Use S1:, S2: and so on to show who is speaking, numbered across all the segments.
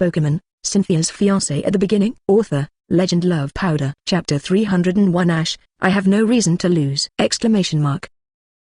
S1: Pokemon, Cynthia's fiancé at the beginning. Author, Legend Love Powder. Chapter 301 Ash, I have no reason to lose!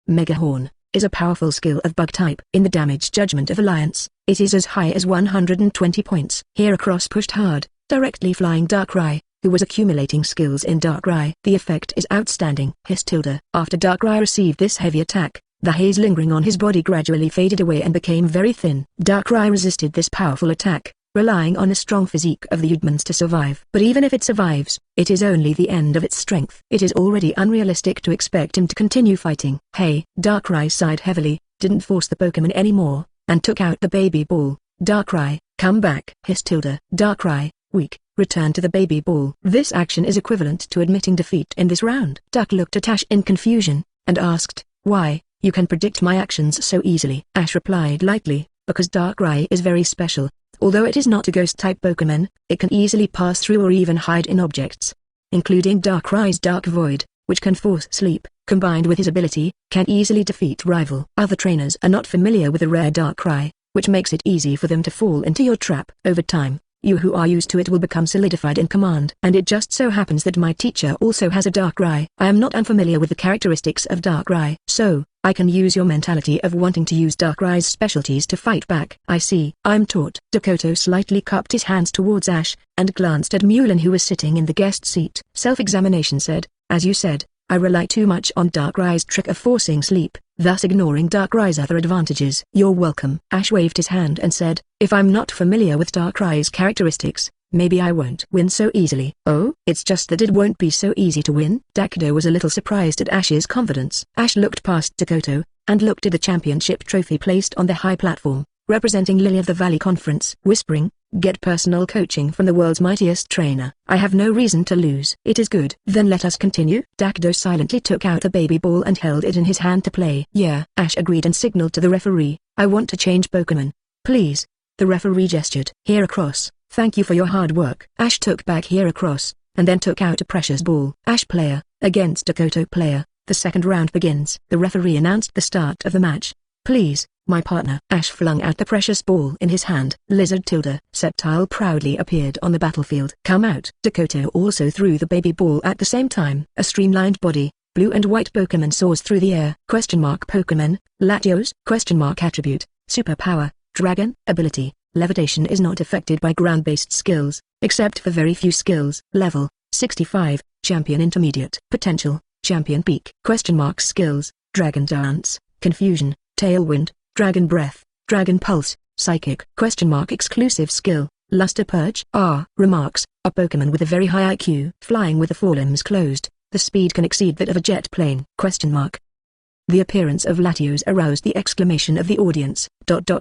S1: Mega Horn is a powerful skill of bug type. In the damage judgment of Reliance, it is as high as 120 points. Heracross pushed hard, directly flying Darkrai, who was accumulating skills in Darkrai. The effect is outstanding. After Darkrai received this heavy attack, the haze lingering on his body gradually faded away and became very thin. Darkrai resisted this powerful attack, relying on a strong physique of the Udmans to survive. But even if it survives, it is only the end of its strength. It is already unrealistic to expect him to continue fighting. Hey! Darkrai sighed heavily, didn't force the Pokemon anymore, and took out the baby ball. Darkrai, come back! Darkrai, weak, return to the baby ball. This action is equivalent to admitting defeat in this round. Duck looked at Ash in confusion, and asked, why? You can predict my actions so easily. Ash replied lightly, because Darkrai is very special. Although it is not a ghost-type Pokemon, it can easily pass through or even hide in objects, including Darkrai's Dark Void, which can force sleep, combined with his ability, can easily defeat rival. Other trainers are not familiar with a rare Darkrai, which makes it easy for them to fall into your trap. Over time, you who are used to it will become solidified in command. And it just so happens that my teacher also has a Darkrai. I am not unfamiliar with the characteristics of Darkrai, so I can use your mentality of wanting to use Darkrai's specialties to fight back. I see. I'm taught. Dakota slightly cupped his hands towards Ash, and glanced at Mulin who was sitting in the guest seat. Self-examination said, as you said, I rely too much on Darkrai's trick of forcing sleep, thus ignoring Darkrai's other advantages. You're welcome. Ash waved his hand and said, if I'm not familiar with Darkrai's characteristics, maybe I won't win so easily. Oh? It's just that it won't be so easy to win? Dakota was a little surprised at Ash's confidence. Ash looked past Dakota, and looked at the championship trophy placed on the high platform, representing Lily of the Valley Conference. Whispering, get personal coaching from the world's mightiest trainer. I have no reason to lose. It is good. Then let us continue. Dakdo silently took out the baby ball and held it in his hand to play. Yeah. Ash agreed and signaled to the referee, I want to change Pokemon. Please. The referee gestured. Heracross, thank you for your hard work. Ash took back Heracross, and then took out a precious ball. Ash player, against Dakota player, the second round begins. The referee announced the start of the match. Please, my partner. Ash flung out the precious ball in his hand. Lizard Sceptile proudly appeared on the battlefield. Come out. Dakota also threw the baby ball at the same time. A streamlined body, blue and white Pokemon soars through the air. Pokemon, Latios? Attribute, superpower, dragon, ability, levitation is not affected by ground-based skills, except for very few skills. Level, 65, champion intermediate. Potential, champion peak. Skills, dragon dance, confusion, tailwind, dragon breath, dragon pulse, psychic. Exclusive skill, luster purge. Remarks, a Pokemon with a very high IQ. Flying with the forelimbs closed, the speed can exceed that of a jet plane. The appearance of Latios aroused the exclamation of the audience.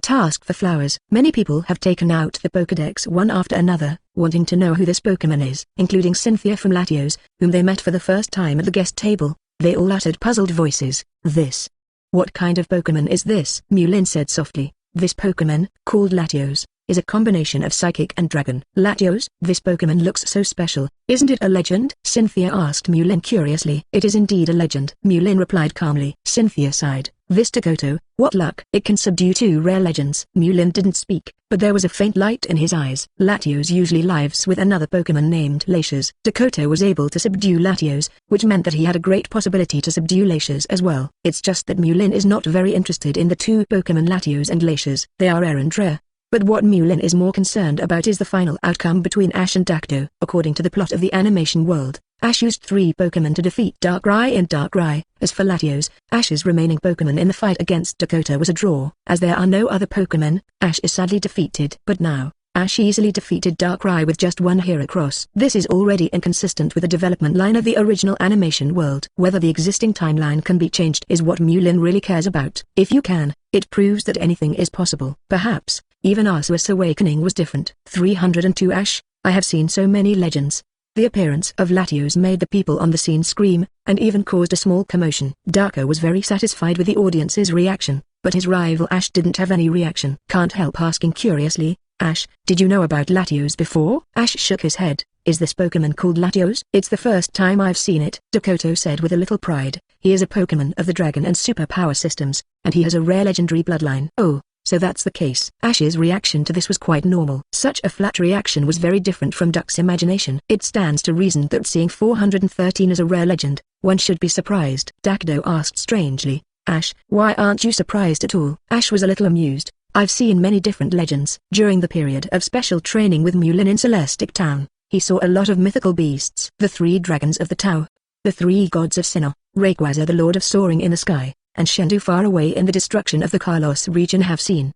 S1: Ask for flowers. Many people have taken out the Pokédex one after another, wanting to know who this Pokemon is, including Cynthia from Latios, whom they met for the first time at the guest table. They all uttered puzzled voices. This. What kind of Pokemon is this? Mulin said softly. This Pokemon, called Latios, is a combination of psychic and dragon. Latios? This Pokemon looks so special. Isn't it a legend? Cynthia asked Mulin curiously. It is indeed a legend. Mulin replied calmly. Cynthia sighed. This Dakota, what luck. It can subdue 2 rare legends. Mulin didn't speak, but there was a faint light in his eyes. Latios usually lives with another Pokemon named Latios. Dakota was able to subdue Latios, which meant that he had a great possibility to subdue Latios as well. It's just that Mulin is not very interested in the 2 Pokemon Latios and Latios. They are rare and rare. But what Mulin is more concerned about is the final outcome between Ash and Dakdo. According to the plot of the animation world, Ash used 3 Pokemon to defeat Darkrai and Darkrai. As for Latios, Ash's remaining Pokemon in the fight against Dakota was a draw. As there are no other Pokemon, Ash is sadly defeated. But now, Ash easily defeated Darkrai with just 1 Heracross. This is already inconsistent with the development line of the original animation world. Whether the existing timeline can be changed is what Mulin really cares about. If you can, it proves that anything is possible. Perhaps, even Arceus' awakening was different. 302 Ash, I have seen so many legends. The appearance of Latios made the people on the scene scream, and even caused a small commotion. Darko was very satisfied with the audience's reaction, but his rival Ash didn't have any reaction. Can't help asking curiously, Ash, did you know about Latios before? Ash shook his head. Is this Pokemon called Latios? It's the first time I've seen it, Dakota said with a little pride. He is a Pokemon of the Dragon and Superpower systems, and he has a rare legendary bloodline. Oh, So that's the case. Ash's reaction to this was quite normal. Such a flat reaction was very different from Duck's imagination. It stands to reason that seeing 413 as a rare legend, one should be surprised. Dodo asked strangely, Ash, why aren't you surprised at all? Ash was a little amused. I've seen many different legends. During the period of special training with Mulan in Celestic Town, he saw a lot of mythical beasts. The 3 dragons of the Tao, the 3 gods of Sinnoh, Rayquaza the lord of soaring in the sky, and Shendu far away in the destruction of the Kalos region have seen.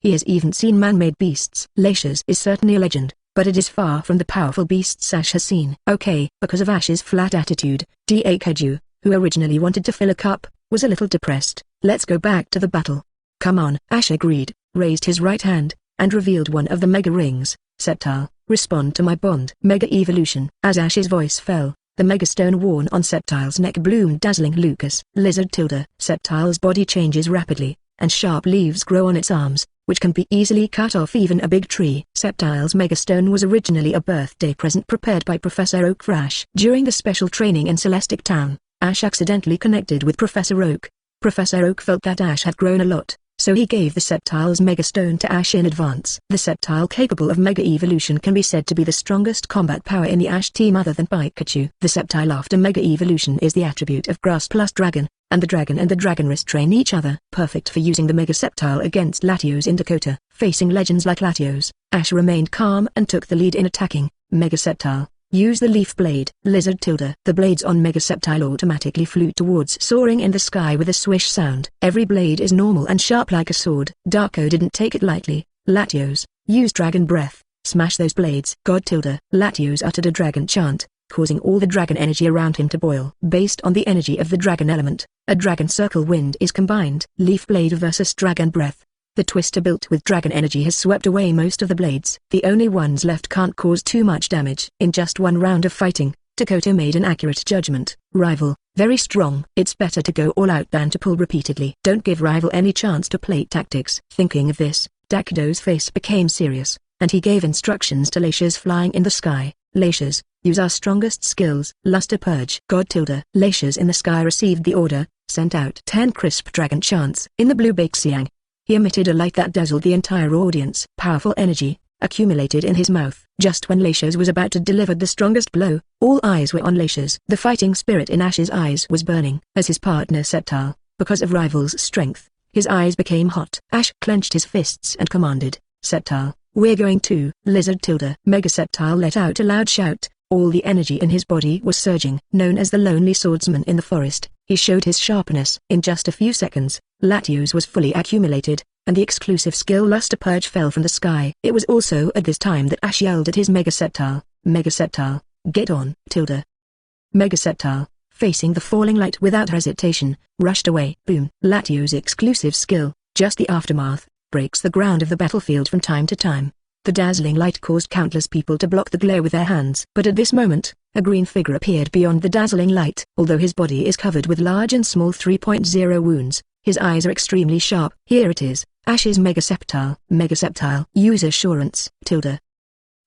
S1: He has even seen man-made beasts. Latios is certainly a legend, but it is far from the powerful beasts Ash has seen. Okay, because of Ash's flat attitude, Daikaju, who originally wanted to fill a cup, was a little depressed. Let's go back to the battle. Come on. Ash agreed, raised his right hand, and revealed one of the Mega Rings. Sceptile, respond to my bond. Mega Evolution. As Ash's voice fell, the Mega Stone worn on Sceptile's neck bloomed dazzling Lucas. Lizard tilde. Sceptile's body changes rapidly, and sharp leaves grow on its arms, which can be easily cut off even a big tree. Sceptile's Mega Stone was originally a birthday present prepared by Professor Oak for Ash. During the special training in Celestic Town, Ash accidentally connected with Professor Oak. Professor Oak felt that Ash had grown a lot, so he gave the Sceptile's Mega Stone to Ash in advance. The Sceptile capable of Mega Evolution can be said to be the strongest combat power in the Ash team other than Pikachu. The Sceptile after Mega Evolution is the attribute of Grass plus Dragon, and the Dragon restrain each other. Perfect for using the Mega Sceptile against Latios in Dakota. Facing legends like Latios, Ash remained calm and took the lead in attacking. Mega Sceptile. Use the leaf blade. Lizard tilde. The blades on Mega Sceptile automatically flew towards soaring in the sky with a swish sound. Every blade is normal and sharp like a sword. Darko didn't take it lightly. Latios, use Dragon Breath. Smash those blades. God tilde. Latios uttered a dragon chant, causing all the dragon energy around him to boil. Based on the energy of the dragon element, a dragon circle wind is combined. Leaf blade versus Dragon Breath. The twister built with dragon energy has swept away most of the blades. The only ones left can't cause too much damage. In just one round of fighting, Dakota made an accurate judgment. Rival, very strong. It's better to go all out than to pull repeatedly. Don't give rival any chance to play tactics. Thinking of this, Dakota's face became serious, and he gave instructions to Latios flying in the sky. Latios, use our strongest skills. Luster Purge. God tilde. Latios in the sky received the order, sent out 10 crisp dragon chants. In the blue Baxiang, he emitted a light that dazzled the entire audience. Powerful energy accumulated in his mouth. Just when Latios was about to deliver the strongest blow, all eyes were on Latios. The fighting spirit in Ash's eyes was burning. As his partner Sceptile, because of rival's strength, his eyes became hot. Ash clenched his fists and commanded, Sceptile, we're going to. Lizard tilde. Mega Sceptile let out a loud shout. All the energy in his body was surging. Known as the lonely swordsman in the forest, he showed his sharpness. In just a few seconds, Latios was fully accumulated, and the exclusive skill Luster Purge fell from the sky. It was also at this time that Ash yelled at his Mega Sceptile, get on. Tilde. Mega Sceptile, facing the falling light without hesitation, rushed away. Boom. Latios' exclusive skill, just the aftermath, breaks the ground of the battlefield from time to time. The dazzling light caused countless people to block the glare with their hands. But at this moment, a green figure appeared beyond the dazzling light. Although his body is covered with large and small 3.0 wounds, his eyes are extremely sharp. Here it is, Ash's Mega Sceptile. Use Assurance. Tilde.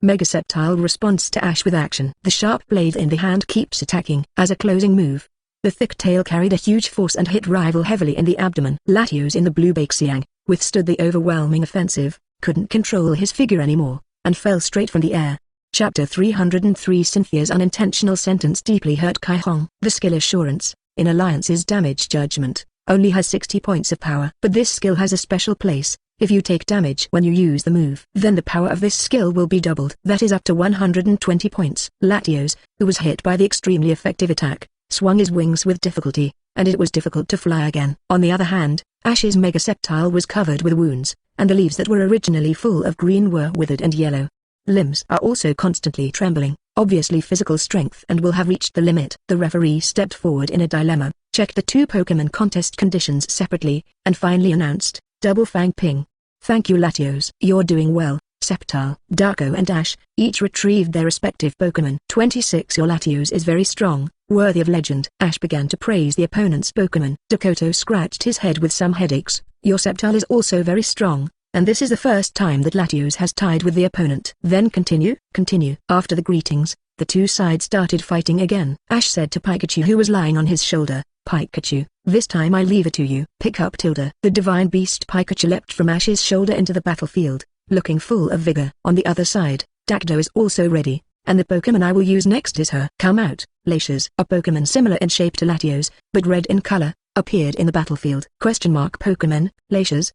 S1: Mega Sceptile responds to Ash with action. The sharp blade in the hand keeps attacking. As a closing move, the thick tail carried a huge force and hit rival heavily in the abdomen. Latios in the blue Baxiang withstood the overwhelming offensive, couldn't control his figure anymore, and fell straight from the air. Chapter 303 Cynthia's unintentional sentence deeply hurt Kai Hong. The skill Assurance, in Alliance's damage judgment, only has 60 points of power. But this skill has a special place. If you take damage when you use the move, then the power of this skill will be doubled. That is up to 120 points. Latios, who was hit by the extremely effective attack, swung his wings with difficulty, and it was difficult to fly again. On the other hand, Ash's Mega Sceptile was covered with wounds, and the leaves that were originally full of green were withered and yellow. Limbs are also constantly trembling, obviously physical strength, and will have reached the limit. The referee stepped forward in a dilemma, checked the two Pokémon contest conditions separately, and finally announced, Double Fang Ping. Thank you Latios. You're doing well. Sceptile, Darko and Ash, each retrieved their respective Pokémon. 26 Your Latios is very strong, worthy of legend. Ash began to praise the opponent's Pokémon. Dakota scratched his head with some headaches. Your Sceptile is also very strong, and this is the first time that Latios has tied with the opponent. Then continue. After the greetings, the two sides started fighting again. Ash said to Pikachu who was lying on his shoulder, Pikachu, this time I leave it to you. Pick up tilde. The divine beast Pikachu leapt from Ash's shoulder into the battlefield, looking full of vigor. On the other side, Dodo is also ready, and the Pokemon I will use next is her. Come out, Latios. A Pokemon similar in shape to Latios, but red in color, appeared in the battlefield. Pokemon, Latios.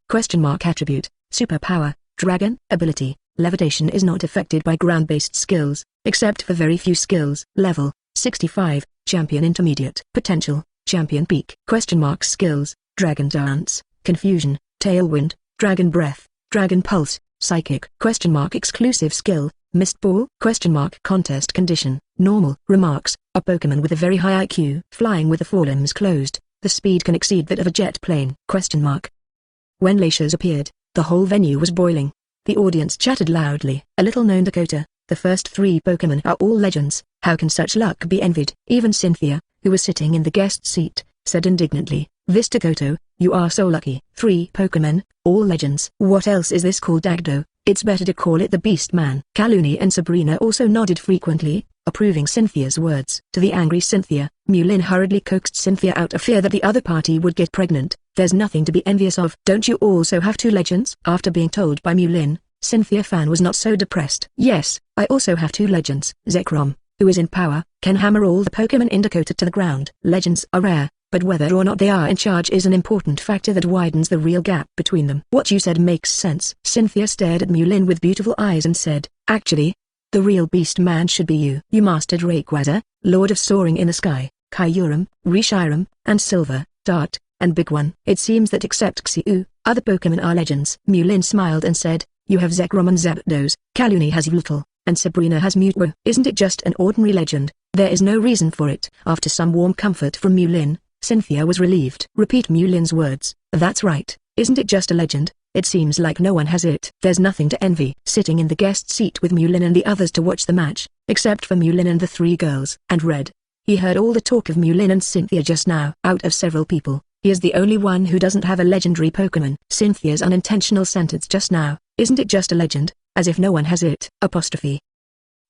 S1: Attribute, superpower, dragon. Ability, levitation is not affected by ground-based skills, except for very few skills. Level, 65, champion intermediate. Potential, champion peak. Skills, dragon dance, confusion, tailwind, dragon breath, dragon pulse, psychic. Exclusive skill, mist ball. Contest condition, normal. Remarks, a Pokemon with a very high IQ. Flying with the forelimbs closed, the speed can exceed that of a jet plane. When Latios appeared, the whole venue was boiling. The audience chattered loudly. A little known Dakota, the first 3 Pokemon are all legends. How can such luck be envied? Even Cynthia, who was sitting in the guest seat, said indignantly, this Dakota, you are so lucky. 3 Pokemon, all legends. What else is this called Dodo? It's better to call it the Beast Man. Caluni and Sabrina also nodded frequently, approving Cynthia's words. To the angry Cynthia, Mulin hurriedly coaxed Cynthia out of fear that the other party would get pregnant. There's nothing to be envious of. Don't you also have 2 legends? After being told by Mulin, Cynthia fan was not so depressed. Yes, I also have 2 legends. Zekrom, who is in power, can hammer all the Pokemon in Dakota to the ground. Legends are rare, but whether or not they are in charge is an important factor that widens the real gap between them. What you said makes sense. Cynthia stared at Mulin with beautiful eyes and said, actually, the real beast man should be you. You mastered Rayquaza, Lord of Soaring in the Sky, Kyurem, Reshiram, and Silver, Dart, and Big One. It seems that except Xiu, other Pokemon are legends. Mulin smiled and said, you have Zekrom and Zapdos, Caluni has Yveltal, and Sabrina has Mewtwo. Isn't it just an ordinary legend? There is no reason for it. After some warm comfort from Mulin, Cynthia was relieved. Repeat Mulin's words. That's right. Isn't it just a legend? It seems like no one has it. There's nothing to envy. Sitting in the guest seat with Mulin and the others to watch the match, except for Mulin and the 3 girls. And Red. He heard all the talk of Mulin and Cynthia just now. Out of several people, he is the only one who doesn't have a legendary Pokemon. Cynthia's unintentional sentence just now, isn't it just a legend, as if no one has it.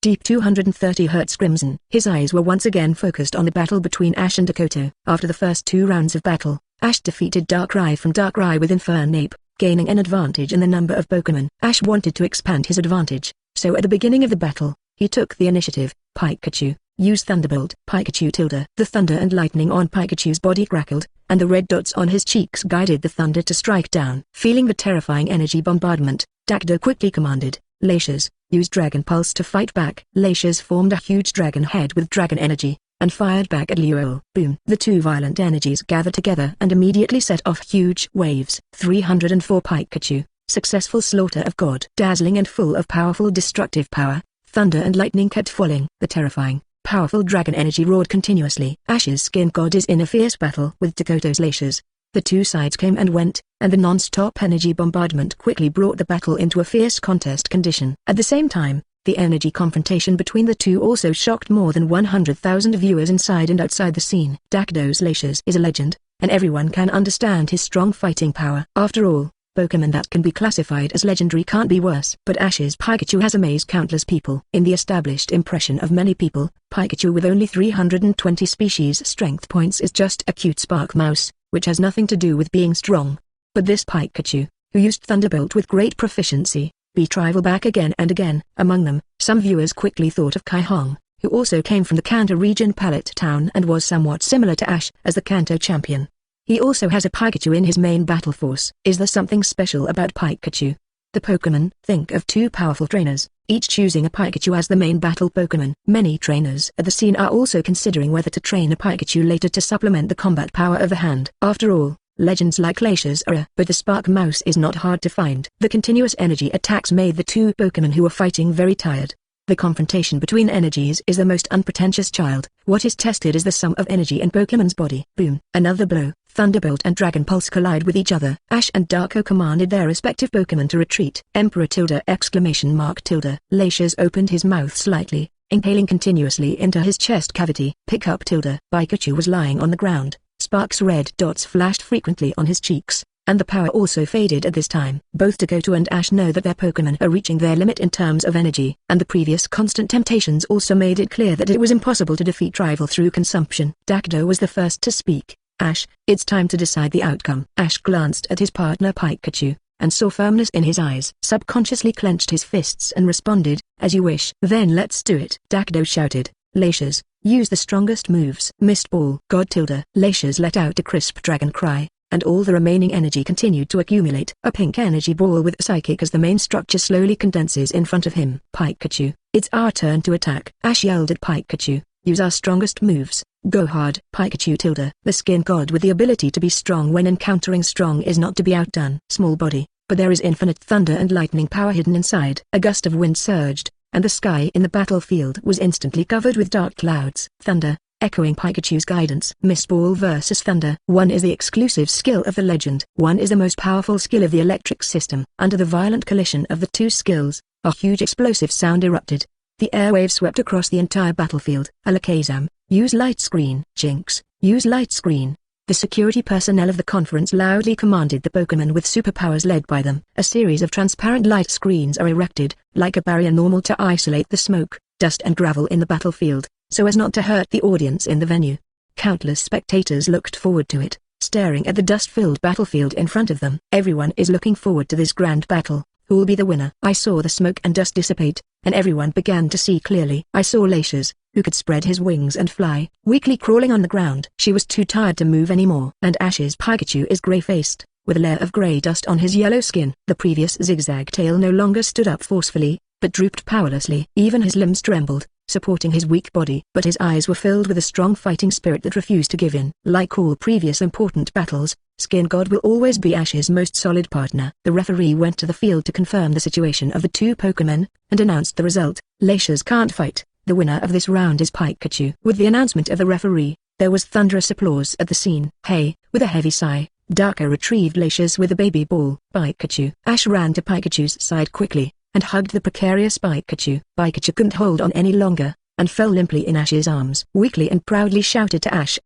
S1: Deep 230 Hz crimson. His eyes were once again focused on the battle between Ash and Dakota. After the first 2 rounds of battle, Ash defeated Darkrai from Darkrai with Infernape, gaining an advantage in the number of Pokemon. Ash wanted to expand his advantage, so at the beginning of the battle, he took the initiative. Pikachu, use Thunderbolt. Pikachu tilde. The thunder and lightning on Pikachu's body crackled, and the red dots on his cheeks guided the thunder to strike down. Feeling the terrifying energy bombardment, Dodo quickly commanded, Latios, use Dragon Pulse to fight back. Latios formed a huge dragon head with dragon energy, and fired back at Leo. Boom. The 2 violent energies gathered together and immediately set off huge waves. 304 Pikachu, successful slaughter of God. Dazzling and full of powerful destructive power, thunder and lightning kept falling. The terrifying, powerful dragon energy roared continuously. Ash's skin god is in a fierce battle with Dakota's Latios. The 2 sides came and went, and the non-stop energy bombardment quickly brought the battle into a fierce contest condition. At the same time, the energy confrontation between the 2 also shocked more than 100,000 viewers inside and outside the scene. Dakota's Latios is a legend, and everyone can understand his strong fighting power. After all, Pokemon that can be classified as legendary can't be worse. But Ash's Pikachu has amazed countless people. In the established impression of many people, Pikachu with only 320 species strength points is just a cute spark mouse, which has nothing to do with being strong. But this Pikachu, who used Thunderbolt with great proficiency, beat rival back again and again. Among them, some viewers quickly thought of Kai Hong, who also came from the Kanto region Pallet Town and was somewhat similar to Ash as the Kanto champion. He also has a Pikachu in his main battle force. Is there something special about Pikachu? The Pokemon think of 2 powerful trainers, each choosing a Pikachu as the main battle Pokemon. Many trainers at the scene are also considering whether to train a Pikachu later to supplement the combat power of the hand. After all, legends like Latios are rare, but the Spark Mouse is not hard to find. The continuous energy attacks made the 2 Pokemon who were fighting very tired. The confrontation between energies is the most unpretentious child. What is tested is the sum of energy in Pokemon's body. Boom. Another blow. Thunderbolt and Dragon Pulse collide with each other. Ash and Darko commanded their respective Pokemon to retreat. Emperor tilde exclamation mark tilde. Latios opened his mouth slightly, inhaling continuously into his chest cavity. Pick up tilde. Pikachu was lying on the ground. Sparks red dots flashed frequently on his cheeks, and the power also faded at this time. Both Dakota and Ash know that their Pokemon are reaching their limit in terms of energy, and the previous constant temptations also made it clear that it was impossible to defeat rival through consumption. Dakota was the first to speak. Ash, it's time to decide the outcome. Ash glanced at his partner Pikachu, and saw firmness in his eyes. Subconsciously clenched his fists and responded, as you wish. Then let's do it. Dodo shouted, Latias, use the strongest moves. Mist Ball. God tilde. Latias let out a crisp dragon cry, and all the remaining energy continued to accumulate. A pink energy ball with Psychic as the main structure slowly condenses in front of him. Pikachu, it's our turn to attack. Ash yelled at Pikachu, use our strongest moves. Go hard. Pikachu tilde. The skin god with the ability to be strong when encountering strong is not to be outdone. Small body, but there is infinite thunder and lightning power hidden inside. A gust of wind surged, and the sky in the battlefield was instantly covered with dark clouds. Thunder, echoing Pikachu's guidance. Mist Ball versus Thunder. One is the exclusive skill of the legend. One is the most powerful skill of the electric system. Under the violent collision of the two skills, a huge explosive sound erupted. The airwave swept across the entire battlefield. Alakazam, use light screen. Jinx, use light screen. The security personnel of the conference loudly commanded the Pokémon with superpowers led by them. A series of transparent light screens are erected, like a barrier normal to isolate the smoke, dust and gravel in the battlefield, so as not to hurt the audience in the venue. Countless spectators looked forward to it, staring at the dust-filled battlefield in front of them. Everyone is looking forward to this grand battle. Who will be the winner? I saw the smoke and dust dissipate, and everyone began to see clearly. I saw Latias, who could spread his wings and fly, weakly crawling on the ground. She was too tired to move anymore. And Ash's Pikachu is grey-faced, with a layer of grey dust on his yellow skin. The previous zigzag tail no longer stood up forcefully, but drooped powerlessly. Even his limbs trembled, supporting his weak body. But his eyes were filled with a strong fighting spirit that refused to give in. Like all previous important battles, Skin God will always be Ash's most solid partner. The referee went to the field to confirm the situation of the two Pokémon, and announced the result. Latias can't fight. The winner of this round is Pikachu. With the announcement of the referee, there was thunderous applause at the scene. Hey, with a heavy sigh, Darko retrieved Latias with a baby ball. Pikachu. Ash ran to Pikachu's side quickly, and hugged the precarious Pikachu. Pikachu couldn't hold on any longer, and fell limply in Ash's arms. Weakly and proudly shouted to Ash,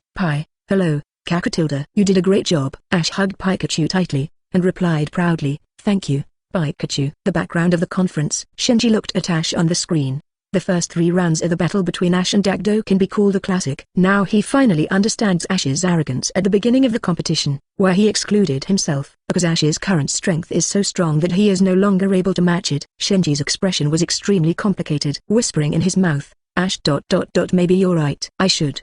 S1: hello, Kakutilda. You did a great job. Ash hugged Pikachu tightly, and replied proudly, thank you, Pikachu. The background of the conference. Shinji looked at Ash on the screen. The first 3 rounds of the battle between Ash and Dodo can be called a classic. Now he finally understands Ash's arrogance at the beginning of the competition, where he excluded himself, because Ash's current strength is so strong that he is no longer able to match it. Shinji's expression was extremely complicated. Whispering in his mouth, Ash ... maybe you're right. I should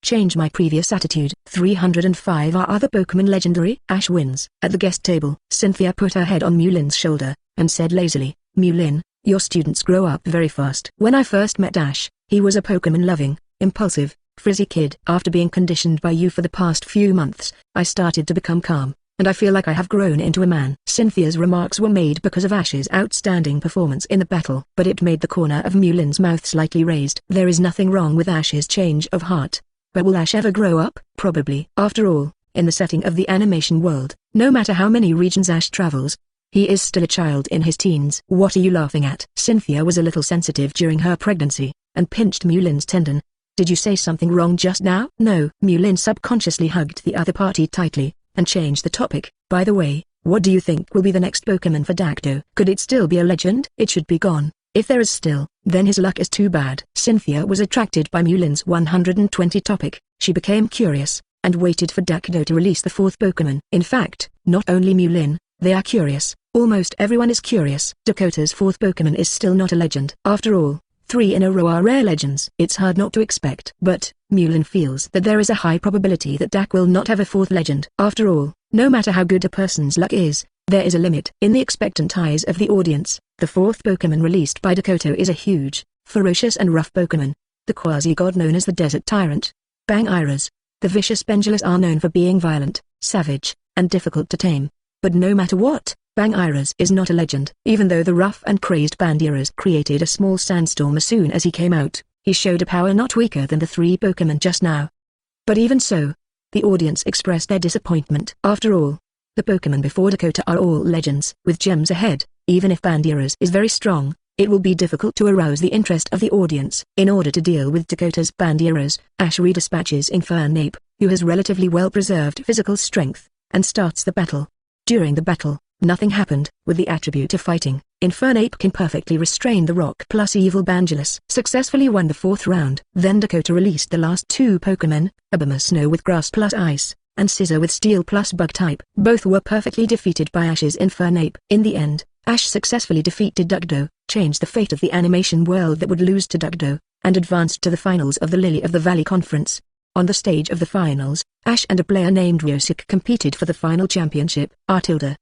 S1: change my previous attitude. 305 Are other Pokemon legendary? Ash wins. At the guest table, Cynthia put her head on Mulin's shoulder, and said lazily, Mulin, your students grow up very fast. When I first met Ash, he was a Pokemon-loving, impulsive, frizzy kid. After being conditioned by you for the past few months, I started to become calm, and I feel like I have grown into a man. Cynthia's remarks were made because of Ash's outstanding performance in the battle, but it made the corner of Mulin's mouth slightly raised. There is nothing wrong with Ash's change of heart. But will Ash ever grow up? Probably. After all, in the setting of the animation world, no matter how many regions Ash travels, he is still a child in his teens. What are you laughing at? Cynthia was a little sensitive during her pregnancy, and pinched Mulin's tendon. Did you say something wrong just now? No. Mulin subconsciously hugged the other party tightly, and changed the topic. By the way, what do you think will be the next Pokemon for Dodo? Could it still be a legend? It should be gone. If there is still, then his luck is too bad. Cynthia was attracted by Mulin's 120 topic. She became curious, and waited for Dodo to release the 4th Pokemon. In fact, not only Mulin, they are curious. Almost everyone is curious. Dakota's 4th Pokemon is still not a legend. After all, 3 in a row are rare legends. It's hard not to expect. But, Mulin feels that there is a high probability that Dodo will not have a 4th legend. After all, no matter how good a person's luck is, there is a limit. In the expectant eyes of the audience, the 4th Pokemon released by Dodo is a huge, ferocious and rough Pokemon, the quasi-god known as the Desert Tyrant. Bangiras. The vicious Bengalas are known for being violent, savage, and difficult to tame. But no matter what, Bangiras is not a legend. Even though the rough and crazed Bangiras created a small sandstorm as soon as he came out, he showed a power not weaker than the 3 Pokemon just now. But even so, the audience expressed their disappointment. After all, the Pokemon before Dodo are all legends. With gems ahead, even if Bangiras is very strong, it will be difficult to arouse the interest of the audience. In order to deal with Dakota's Bangiras, Ash redispatches Infernape, who has relatively well-preserved physical strength, and starts the battle. During the battle, nothing happened. With the attribute of fighting, Infernape can perfectly restrain the rock plus evil Bangalas. Successfully won the 4th round. Then Dodo released the last 2 Pokemon, Snow with grass plus ice, and Scissor with Steel plus Bug type. Both were perfectly defeated by Ash's Infernape. In the end, Ash successfully defeated Dodo, changed the fate of the animation world that would lose to Dodo, and advanced to the finals of the Lily of the Valley Conference. On the stage of the finals, Ash and a player named Ryosuk competed for the final championship.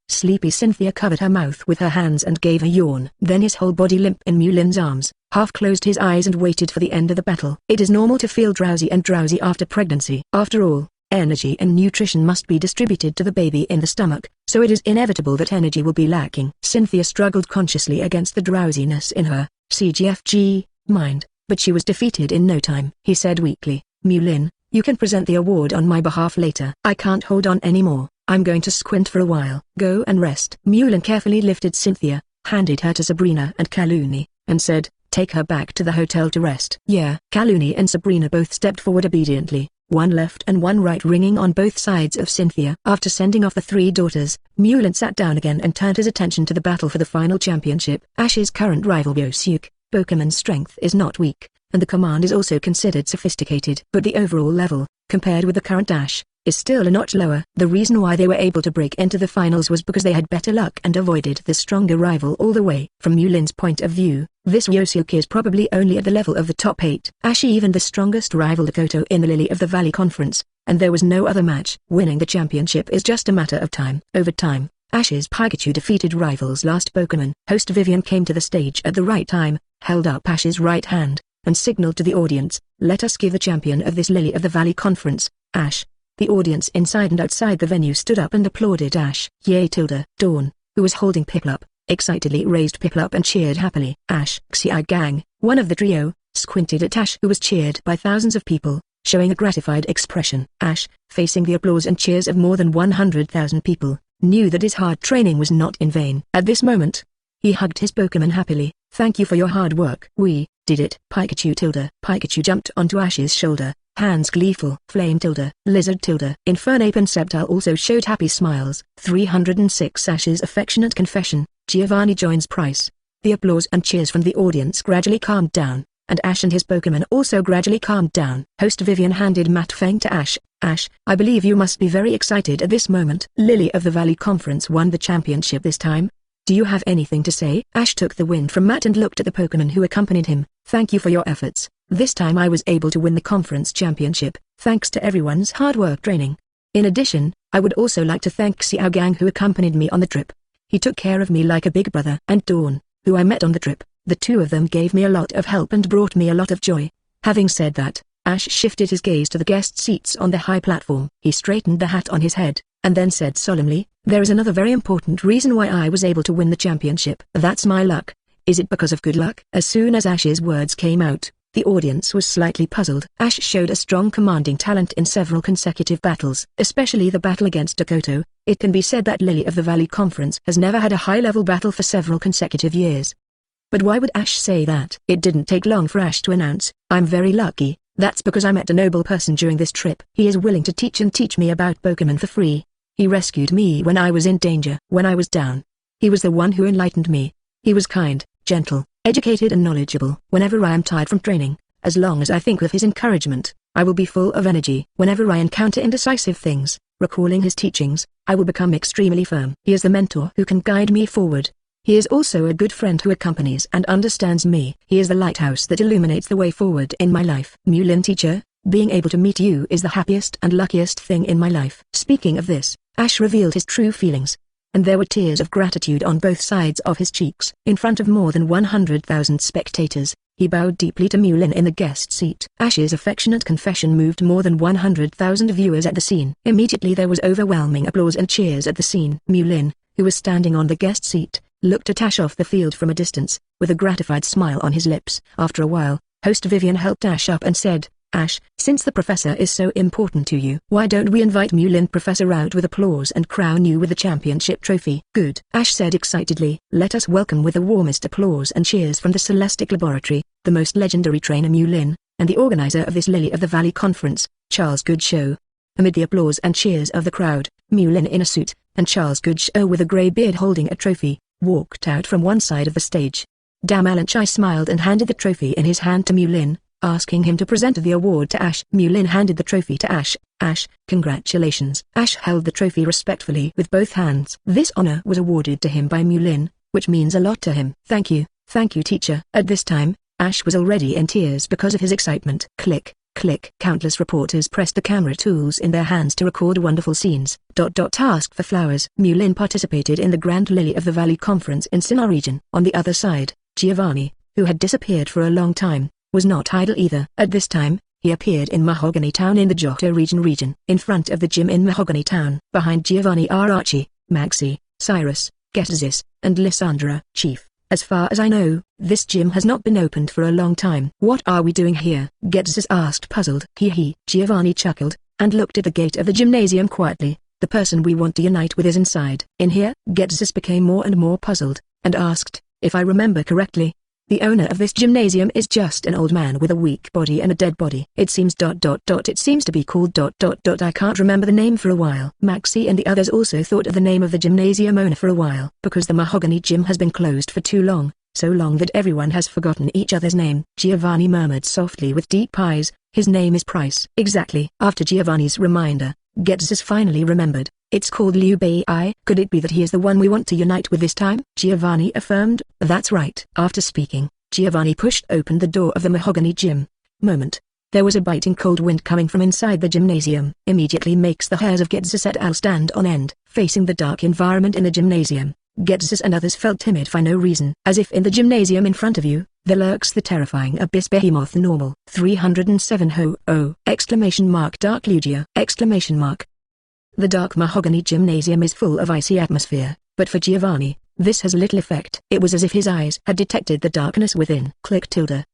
S1: Sleepy Cynthia covered her mouth with her hands and gave a yawn. Then his whole body limp in Mulin's arms, half closed his eyes and waited for the end of the battle. It is normal to feel drowsy after pregnancy. After all, energy and nutrition must be distributed to the baby in the stomach, so it is inevitable that energy will be lacking. Cynthia struggled consciously against the drowsiness in her CGFG mind, but she was defeated in no time. He said weakly, "Mulin, you can present the award on my behalf later. I can't hold on anymore. I'm going to squint for a while. Go and rest." Mulin carefully lifted Cynthia, handed her to Sabrina and Caluni, and said, "Take her back to the hotel to rest." "Yeah." Caluni and Sabrina both stepped forward obediently, one left and one right ringing on both sides of Cynthia. After sending off the three daughters, Mulin sat down again and turned his attention to the battle for the final championship. Ash's current rival Ryosuk, Pokemon's strength is not weak, and the command is also considered sophisticated. But the overall level, compared with the current Ash, is still a notch lower. The reason why they were able to break into the finals was because they had better luck and avoided the stronger rival all the way. From Mulin's point of view, this Ryosuk is probably only at the level of the top 8. Ash even the strongest rival Dodo in the Lily of the Valley Conference, and there was no other match. Winning the championship is just a matter of time. Over time, Ash's Pikachu defeated rival's last Pokemon. Host Vivian came to the stage at the right time, held up Ash's right hand, and signaled to the audience, "Let us give the champion of this Lily of the Valley Conference, Ash." The audience inside and outside the venue stood up and applauded Ash. Yay! Dawn, who was holding Piplup, excitedly raised Piplup and cheered happily. Ash, Gang, one of the trio, squinted at Ash who was cheered by thousands of people, showing a gratified expression. Ash, facing the applause and cheers of more than 100,000 people, knew that his hard training was not in vain. At this moment, he hugged his Pokemon happily. "Thank you for your hard work." "We did it." Pikachu jumped onto Ash's shoulder, hands gleeful. Flame Lizard Infernape and Sceptile also showed happy smiles. 306 Ash's affectionate confession. Giovanni joins Pryce. The applause and cheers from the audience gradually calmed down, and Ash and his Pokemon also gradually calmed down. Host Vivian handed Matt Fang to Ash. "Ash, I believe you must be very excited at this moment. Lily of the Valley Conference won the championship this time. Do you have anything to say?" Ash took the win from Matt and looked at the Pokemon who accompanied him. "Thank you for your efforts. This time I was able to win the conference championship, thanks to everyone's hard work training. In addition, I would also like to thank Xiao Gang who accompanied me on the trip. He took care of me like a big brother. And Dawn, who I met on the trip. The two of them gave me a lot of help and brought me a lot of joy." Having said that, Ash shifted his gaze to the guest seats on the high platform. He straightened the hat on his head, and then said solemnly, "There is another very important reason why I was able to win the championship. That's my luck. Is it because of good luck?" As soon as Ash's words came out, the audience was slightly puzzled. Ash showed a strong commanding talent in several consecutive battles, especially the battle against Dodo. It can be said that Lily of the Valley Conference has never had a high-level battle for several consecutive years. But why would Ash say that? It didn't take long for Ash to announce, "I'm very lucky. That's because I met a noble person during this trip. He is willing to teach me about Pokemon for free. He rescued me when I was in danger. When I was down, he was the one who enlightened me. He was kind, gentle, educated and knowledgeable. Whenever I am tired from training, as long as I think of his encouragement, I will be full of energy. Whenever I encounter indecisive things, recalling his teachings, I will become extremely firm. He is the mentor who can guide me forward. He is also a good friend who accompanies and understands me. He is the lighthouse that illuminates the way forward in my life." Mulin teacher, being able to meet you is the happiest and luckiest thing in my life. Speaking of this, Ash revealed his true feelings, and there were tears of gratitude on both sides of his cheeks. In front of more than 100,000 spectators, he bowed deeply to Mulin in the guest seat. Ash's affectionate confession moved more than 100,000 viewers at the scene. Immediately there was overwhelming applause and cheers at the scene. Mulin, who was standing on the guest seat, looked at Ash off the field from a distance, with a gratified smile on his lips. After a while, Host Vivian helped Ash up and said, "Ash, since the professor is so important to you, why don't we invite Mulin Professor out with applause and crown you with the championship trophy?" "Good," Ash said excitedly. "Let us welcome with the warmest applause and cheers from the Celestic Laboratory, the most legendary trainer Mulin, and the organizer of this Lily of the Valley Conference, Charles Goodshow." Amid the applause and cheers of the crowd, Mulin in a suit, and Charles Goodshow with a grey beard holding a trophy, walked out from one side of the stage. Damalanchai smiled and handed the trophy in his hand to Mulin. asking him to present the award to Ash. Mulin handed the trophy to Ash. Ash, congratulations. Ash held the trophy respectfully with both hands. This honor was awarded to him by Mulin, which means a lot to him. Thank you teacher. At this time, Ash was already in tears because of his excitement. Click, click. Countless reporters pressed the camera tools in their hands to record wonderful scenes. Task for flowers. Mulin participated in the Grand Lily of the Valley conference in Sinnoh region. On the other side, Giovanni, who had disappeared for a long time, was not idle either. At this time, he appeared in Mahogany Town in the Johto region. In front of the gym in Mahogany Town. Behind Giovanni are Archie, Maxie, Cyrus, Getsis, and Lysandra. Chief, as far as I know, this gym has not been opened for a long time. What are we doing here? Getsis asked puzzled. He. Giovanni chuckled, and looked at the gate of the gymnasium quietly. The person we want to unite with is inside. In here? Getsis became more and more puzzled, and asked, if I remember correctly, the owner of this gymnasium is just an old man with a weak body and a dead body. It seems ... It seems to be called ... I can't remember the name for a while. Maxie and the others also thought of the name of the gymnasium owner for a while. Because the Mahogany Gym has been closed for too long, so long that everyone has forgotten each other's name. Giovanni murmured softly with deep eyes, his name is Pryce. Exactly. After Giovanni's reminder, Getsis finally remembered. It's called Liu Bei. Could it be that he is the one we want to unite with this time? Giovanni affirmed. That's right. After speaking, Giovanni pushed open the door of the Mahogany Gym. There was a biting cold wind coming from inside the gymnasium. Immediately makes the hairs of Getsis et al. Stand on end. Facing the dark environment in the gymnasium, Getsis and others felt timid for no reason. As if in the gymnasium in front of you, there lurks the terrifying abyss behemoth normal. 307 ho! Exclamation mark. Dark Lugia! Exclamation mark. The dark Mahogany Gymnasium is full of icy atmosphere, but for Giovanni, this has little effect. It was as if his eyes had detected the darkness within. Click tilde.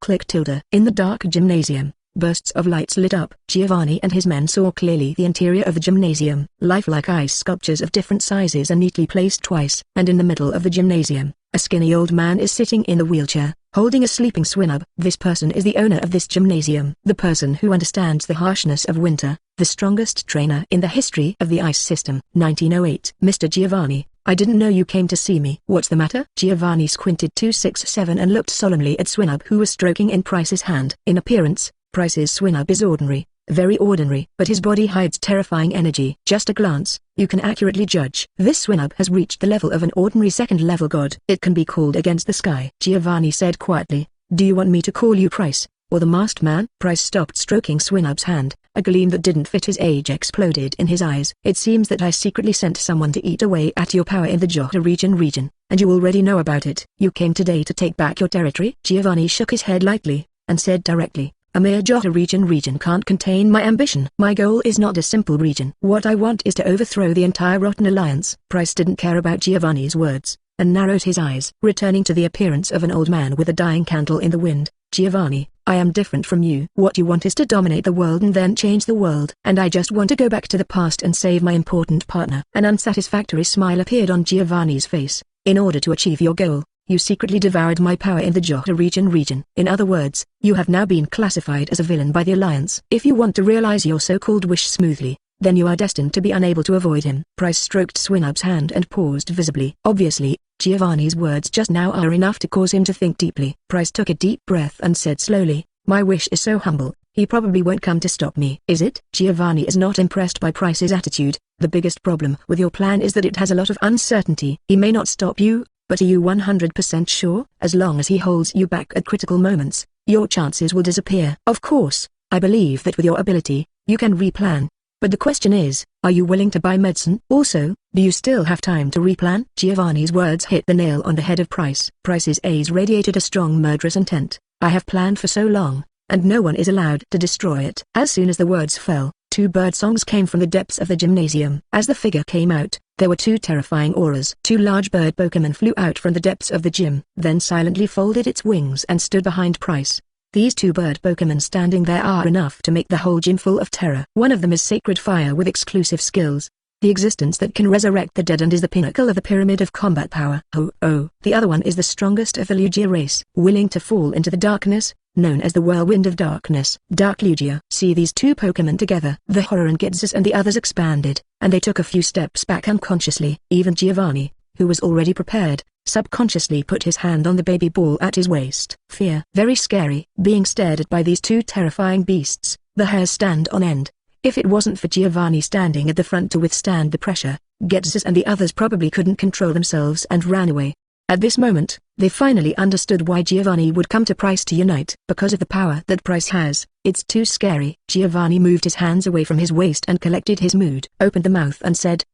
S1: In the dark gymnasium, bursts of lights lit up. Giovanni and his men saw clearly the interior of the gymnasium. Lifelike ice sculptures of different sizes are neatly placed twice. And in the middle of the gymnasium, a skinny old man is sitting in the wheelchair, holding a sleeping Swinub. This person is the owner of this gymnasium. The person who understands the harshness of winter, the strongest trainer in the history of the ice system. 1908. Mr. Giovanni, I didn't know you came to see me. What's the matter? Giovanni squinted 267 and looked solemnly at Swinub, who was stroking in Pryce's hand. In appearance, Pryce's Swinub is ordinary, very ordinary, but his body hides terrifying energy. Just a glance, you can accurately judge. This Swinub has reached the level of an ordinary second-level god. It can be called against the sky. Giovanni said quietly, do you want me to call you Pryce, or the masked man? Pryce stopped stroking Swinub's hand. A gleam that didn't fit his age exploded in his eyes. It seems that I secretly sent someone to eat away at your power in the Johto region, and you already know about it. You came today to take back your territory? Giovanni shook his head lightly, and said directly, a mere Johto region can't contain my ambition. My goal is not a simple region. What I want is to overthrow the entire rotten alliance. Pryce didn't care about Giovanni's words, and narrowed his eyes. Returning to the appearance of an old man with a dying candle in the wind, Giovanni, I am different from you. What you want is to dominate the world and then change the world. And I just want to go back to the past and save my important partner. An unsatisfactory smile appeared on Giovanni's face. In order to achieve your goal, you secretly devoured my power in the Johto region. In other words, you have now been classified as a villain by the Alliance. If you want to realize your so-called wish smoothly, then you are destined to be unable to avoid him. Pryce stroked Swinub's hand and paused visibly. Obviously, Giovanni's words just now are enough to cause him to think deeply. Pryce took a deep breath and said slowly, my wish is so humble, he probably won't come to stop me. Is it? Giovanni is not impressed by Pryce's attitude. The biggest problem with your plan is that it has a lot of uncertainty. He may not stop you, but are you 100% sure? As long as he holds you back at critical moments, your chances will disappear. Of course, I believe that with your ability, you can replan. But the question is, are you willing to buy medicine? Also, do you still have time to replan? Giovanni's words hit the nail on the head of Pryce. Pryce's eyes radiated a strong murderous intent. I have planned for so long, and no one is allowed to destroy it. As soon as the words fell, two bird songs came from the depths of the gymnasium. As the figure came out, there were two terrifying auras. Two large bird Pokémon flew out from the depths of the gym, then silently folded its wings and stood behind Pryce. These two bird Pokémon standing there are enough to make the whole gym full of terror. One of them is Sacred Fire with exclusive skills, the existence that can resurrect the dead and is the pinnacle of the pyramid of combat power. The other one is the strongest of the Lugia race, willing to fall into the darkness, known as the Whirlwind of Darkness. Dark Lugia. See these two Pokémon together. The horror in Getsis and the others expanded, and they took a few steps back unconsciously. Even Giovanni, who was already prepared, subconsciously put his hand on the baby ball at his waist. Fear. Very scary. Being stared at by these two terrifying beasts, the hairs stand on end. If it wasn't for Giovanni standing at the front to withstand the pressure, Getzes and the others probably couldn't control themselves and ran away. At this moment, they finally understood why Giovanni would come to Pryce to unite. Because of the power that Pryce has, it's too scary. Giovanni moved his hands away from his waist and collected his mood. Opened the mouth and said,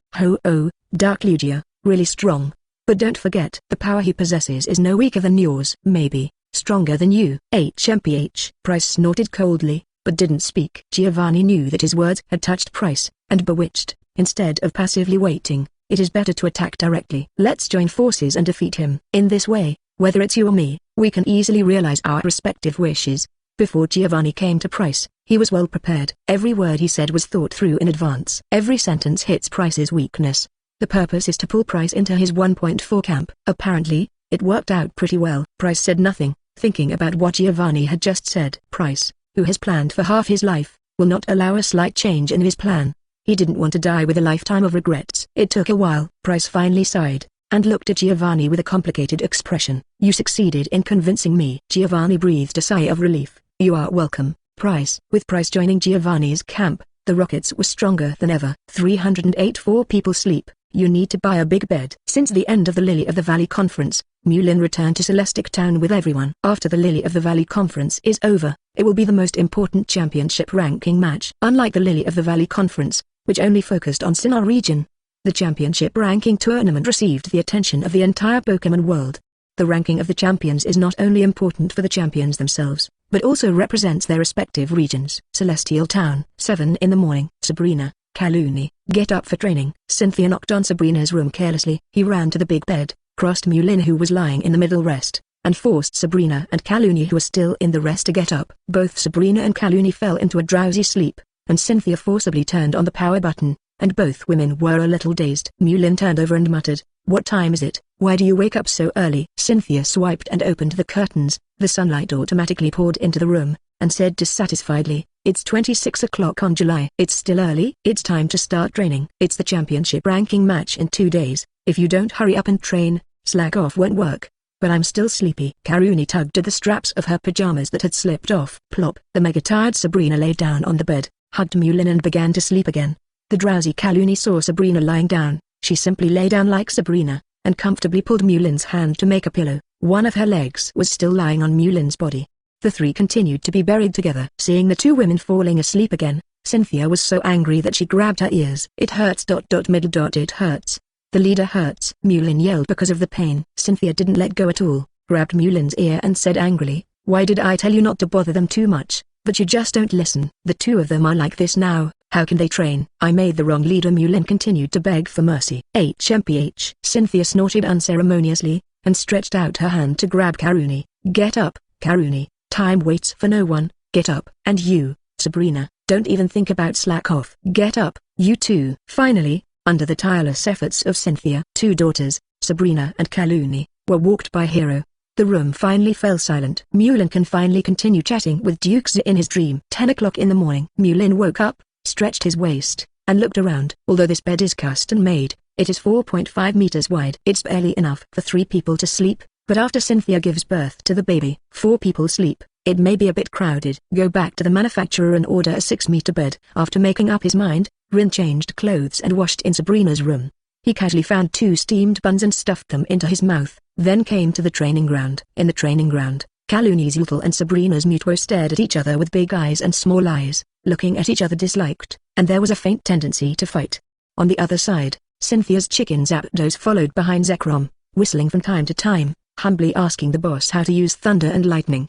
S1: "Oh, Dark Lugia, really strong. But don't forget, the power he possesses is no weaker than yours. Maybe stronger than you." HMPH. Pryce snorted coldly, but didn't speak. Giovanni knew that his words had touched Pryce, and bewitched. Instead of passively waiting, it is better to attack directly. Let's join forces and defeat him. In this way, whether it's you or me, we can easily realize our respective wishes. Before Giovanni came to Pryce, he was well prepared. Every word he said was thought through in advance. Every sentence hits Pryce's weakness. The purpose is to pull Pryce into his 1.4 camp. Apparently, it worked out pretty well. Pryce said nothing, thinking about what Giovanni had just said. Pryce, who has planned for half his life, will not allow a slight change in his plan. He didn't want to die with a lifetime of regrets. It took a while. Pryce finally sighed, and looked at Giovanni with a complicated expression. "You succeeded in convincing me." Giovanni breathed a sigh of relief. "You are welcome, Pryce." With Pryce joining Giovanni's camp, the rockets were stronger than ever. 308 4 people sleep. You need to buy a big bed. Since the end of the Lily of the Valley conference, Mulin returned to Celestic Town with everyone. After the Lily of the Valley conference is over, it will be the most important championship ranking match. Unlike the Lily of the Valley conference, which only focused on Sinnoh region, the championship ranking tournament received the attention of the entire Pokémon world. The ranking of the champions is not only important for the champions themselves, but also represents their respective regions. Celestial Town. 7 in the morning. Sabrina, Caluni, get up for training. Cynthia knocked on Sabrina's room carelessly. He ran to the big bed, crossed Mulin who was lying in the middle rest, and forced Sabrina and Caluni who were still in the rest to get up. Both Sabrina and Caluni fell into a drowsy sleep, and Cynthia forcibly turned on the power button, and both women were a little dazed. Mulin turned over and muttered, "What time is it? Why do you wake up so early?" Cynthia swiped and opened the curtains. The sunlight automatically poured into the room, and said dissatisfiedly, "It's 26 o'clock on July. It's still early. It's time to start training. It's the championship ranking match in 2 days. If you don't hurry up and train, slack off won't work." "But I'm still sleepy." Caluni tugged at the straps of her pajamas that had slipped off. Plop. The mega-tired Sabrina lay down on the bed, hugged Mulin and began to sleep again. The drowsy Caluni saw Sabrina lying down. She simply lay down like Sabrina, and comfortably pulled Mulin's hand to make a pillow. One of her legs was still lying on Mulin's body. The three continued to be buried together. Seeing the two women falling asleep again, Cynthia was so angry that she grabbed her ears. "It hurts. It hurts. The leader hurts." Mulin yelled because of the pain. Cynthia didn't let go at all, grabbed Mulin's ear and said angrily, "Why did I tell you not to bother them too much? But you just don't listen. The two of them are like this now. How can they train? I made the wrong leader." Mulin continued to beg for mercy. HMPH. Cynthia snorted unceremoniously, and stretched out her hand to grab Caluni. "Get up, Caluni. Time waits for no one. Get up. And you, Sabrina, don't even think about slack off. Get up, you two." Finally, under the tireless efforts of Cynthia, two daughters, Sabrina and Caluni, were walked by Hero. The room finally fell silent. Mulin can finally continue chatting with Duke Z in his dream. 10 o'clock in the morning. Mulin woke up, stretched his waist, and looked around. Although this bed is custom-made, it is 4.5 meters wide. It's barely enough for 3 people to sleep, but after Cynthia gives birth to the baby, 4 people sleep. It may be a bit crowded. Go back to the manufacturer and order a 6-meter bed. After making up his mind, Rin changed clothes and washed in Sabrina's room. He casually found 2 steamed buns and stuffed them into his mouth, then came to the training ground. In the training ground, Caluni's Yutal and Sabrina's Mutuo stared at each other with big eyes and small eyes, looking at each other disliked, and there was a faint tendency to fight. On the other side, Cynthia's chicken Zapdos followed behind Zekrom, whistling from time to time, humbly asking the boss how to use thunder and lightning.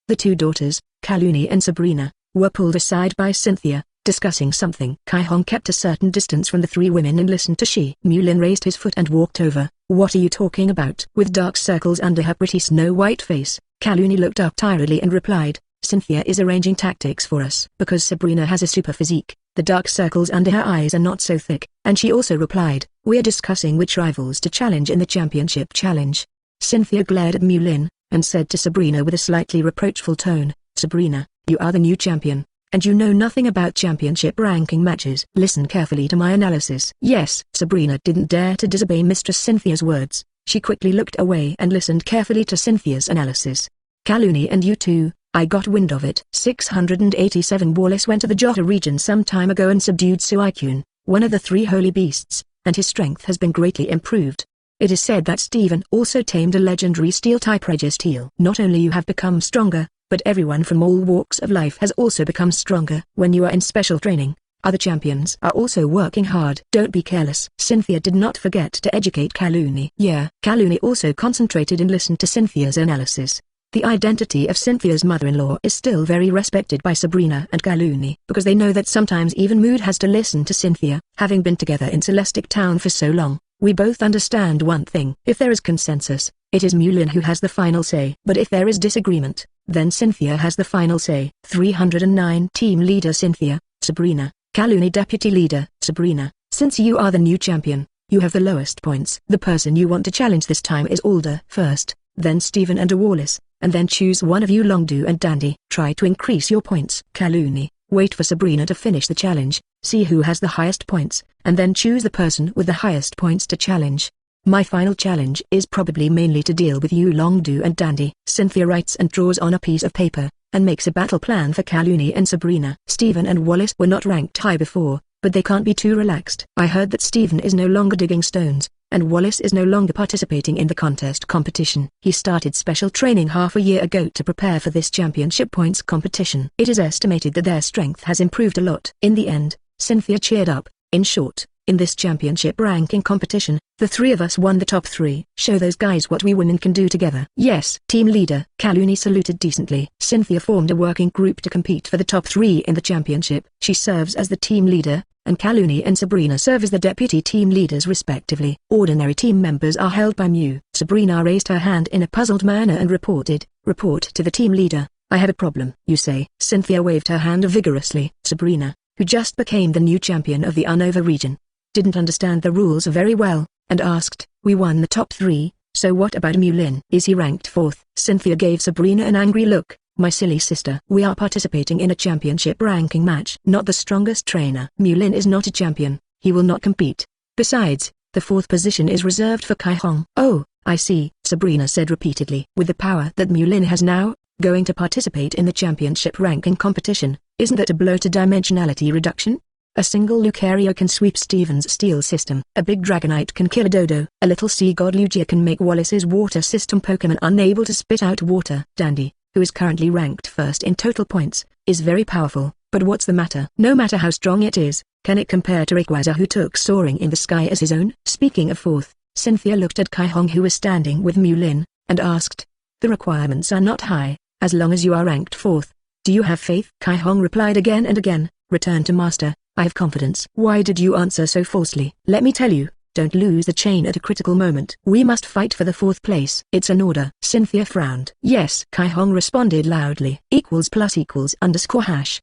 S1: The two daughters, Caluni and Sabrina, were pulled aside by Cynthia, discussing something. Kai-Hong kept a certain distance from the 3 women and listened to she. Mulin raised his foot and walked over. "What are you talking about?" With dark circles under her pretty snow-white face, Caluni looked up tiredly and replied, "Cynthia is arranging tactics for us." Because Sabrina has a super physique, the dark circles under her eyes are not so thick, and she also replied, "We're discussing which rivals to challenge in the championship challenge." Cynthia glared at Mulin, and said to Sabrina with a slightly reproachful tone, "Sabrina, you are the new champion, and you know nothing about championship ranking matches. Listen carefully to my analysis." Yes, Sabrina didn't dare to disobey Mistress Cynthia's words. She quickly looked away and listened carefully to Cynthia's analysis. Caluni and you too, I got wind of it. 687 Wallace went to the Johto region some time ago and subdued Suicune, one of the 3 holy beasts, and his strength has been greatly improved. It is said that Steven also tamed a legendary steel-type Registeel. Not only you have become stronger, but everyone from all walks of life has also become stronger. When you are in special training, other champions are also working hard. Don't be careless. Cynthia did not forget to educate Caluni. Yeah, Caluni also concentrated and listened to Cynthia's analysis. The identity of Cynthia's mother-in-law is still very respected by Sabrina and Caluni, because they know that sometimes even Mood has to listen to Cynthia. Having been together in Celestic Town for so long, we both understand one thing. If there is consensus, it is Mulin who has the final say. But if there is disagreement, then Cynthia has the final say. 309 Team Leader Cynthia, Sabrina, Caluni Deputy Leader, Sabrina. Since you are the new champion, you have the lowest points. The person you want to challenge this time is Alder first, then Steven and Wallace, and then choose one of you Longdo and Dandi. Try to increase your points. Caluni, wait for Sabrina to finish the challenge, see who has the highest points, and then choose the person with the highest points to challenge. My final challenge is probably mainly to deal with you Longdo and Dandi. Cynthia writes and draws on a piece of paper, and makes a battle plan for Caluni and Sabrina. Steven and Wallace were not ranked high before, but they can't be too relaxed. I heard that Steven is no longer digging stones, and Wallace is no longer participating in the contest competition. He started special training half a year ago to prepare for this championship points competition. It is estimated that their strength has improved a lot. In the end, Cynthia cheered up. In short, in this championship ranking competition, the 3 of us won the top 3. Show those guys what we women can do together. Yes. Team leader. Caluni saluted decently. Cynthia formed a working group to compete for the top 3 in the championship. She serves as the team leader, and Caluni and Sabrina serve as the deputy team leaders respectively. Ordinary team members are held by Mew. Sabrina raised her hand in a puzzled manner and reported, "Report to the team leader. I have a problem." "You say?" Cynthia waved her hand vigorously. Sabrina, who just became the new champion of the Unova region, didn't understand the rules very well, and asked, "We won the top 3, so what about Mulin? Is he ranked 4th? Cynthia gave Sabrina an angry look. "My silly sister. We are participating in a championship ranking match. Not the strongest trainer. Mulin is not a champion, he will not compete. Besides, the 4th position is reserved for Kai Hong." "Oh, I see," Sabrina said repeatedly. With the power that Mulin has now, going to participate in the championship ranking competition, isn't that a blow to dimensionality reduction? A single Lucario can sweep Steven's steel system. A big Dragonite can kill a Dodo. A little sea god Lugia can make Wallace's water system Pokemon unable to spit out water. Dandi, who is currently ranked 1st in total points, is very powerful, but what's the matter? No matter how strong it is, can it compare to Rayquaza who took soaring in the sky as his own? Speaking of 4th, Cynthia looked at Kai Hong who was standing with Mulin, and asked, "The requirements are not high, as long as you are ranked 4th. Do you have faith?" Kai Hong replied again and again, "Return to master, I have confidence." "Why did you answer so falsely?" "Let me tell you, don't lose the chain at a critical moment. We must fight for the 4th place. It's an order." Cynthia frowned. "Yes," Kai Hong responded loudly. =+=_.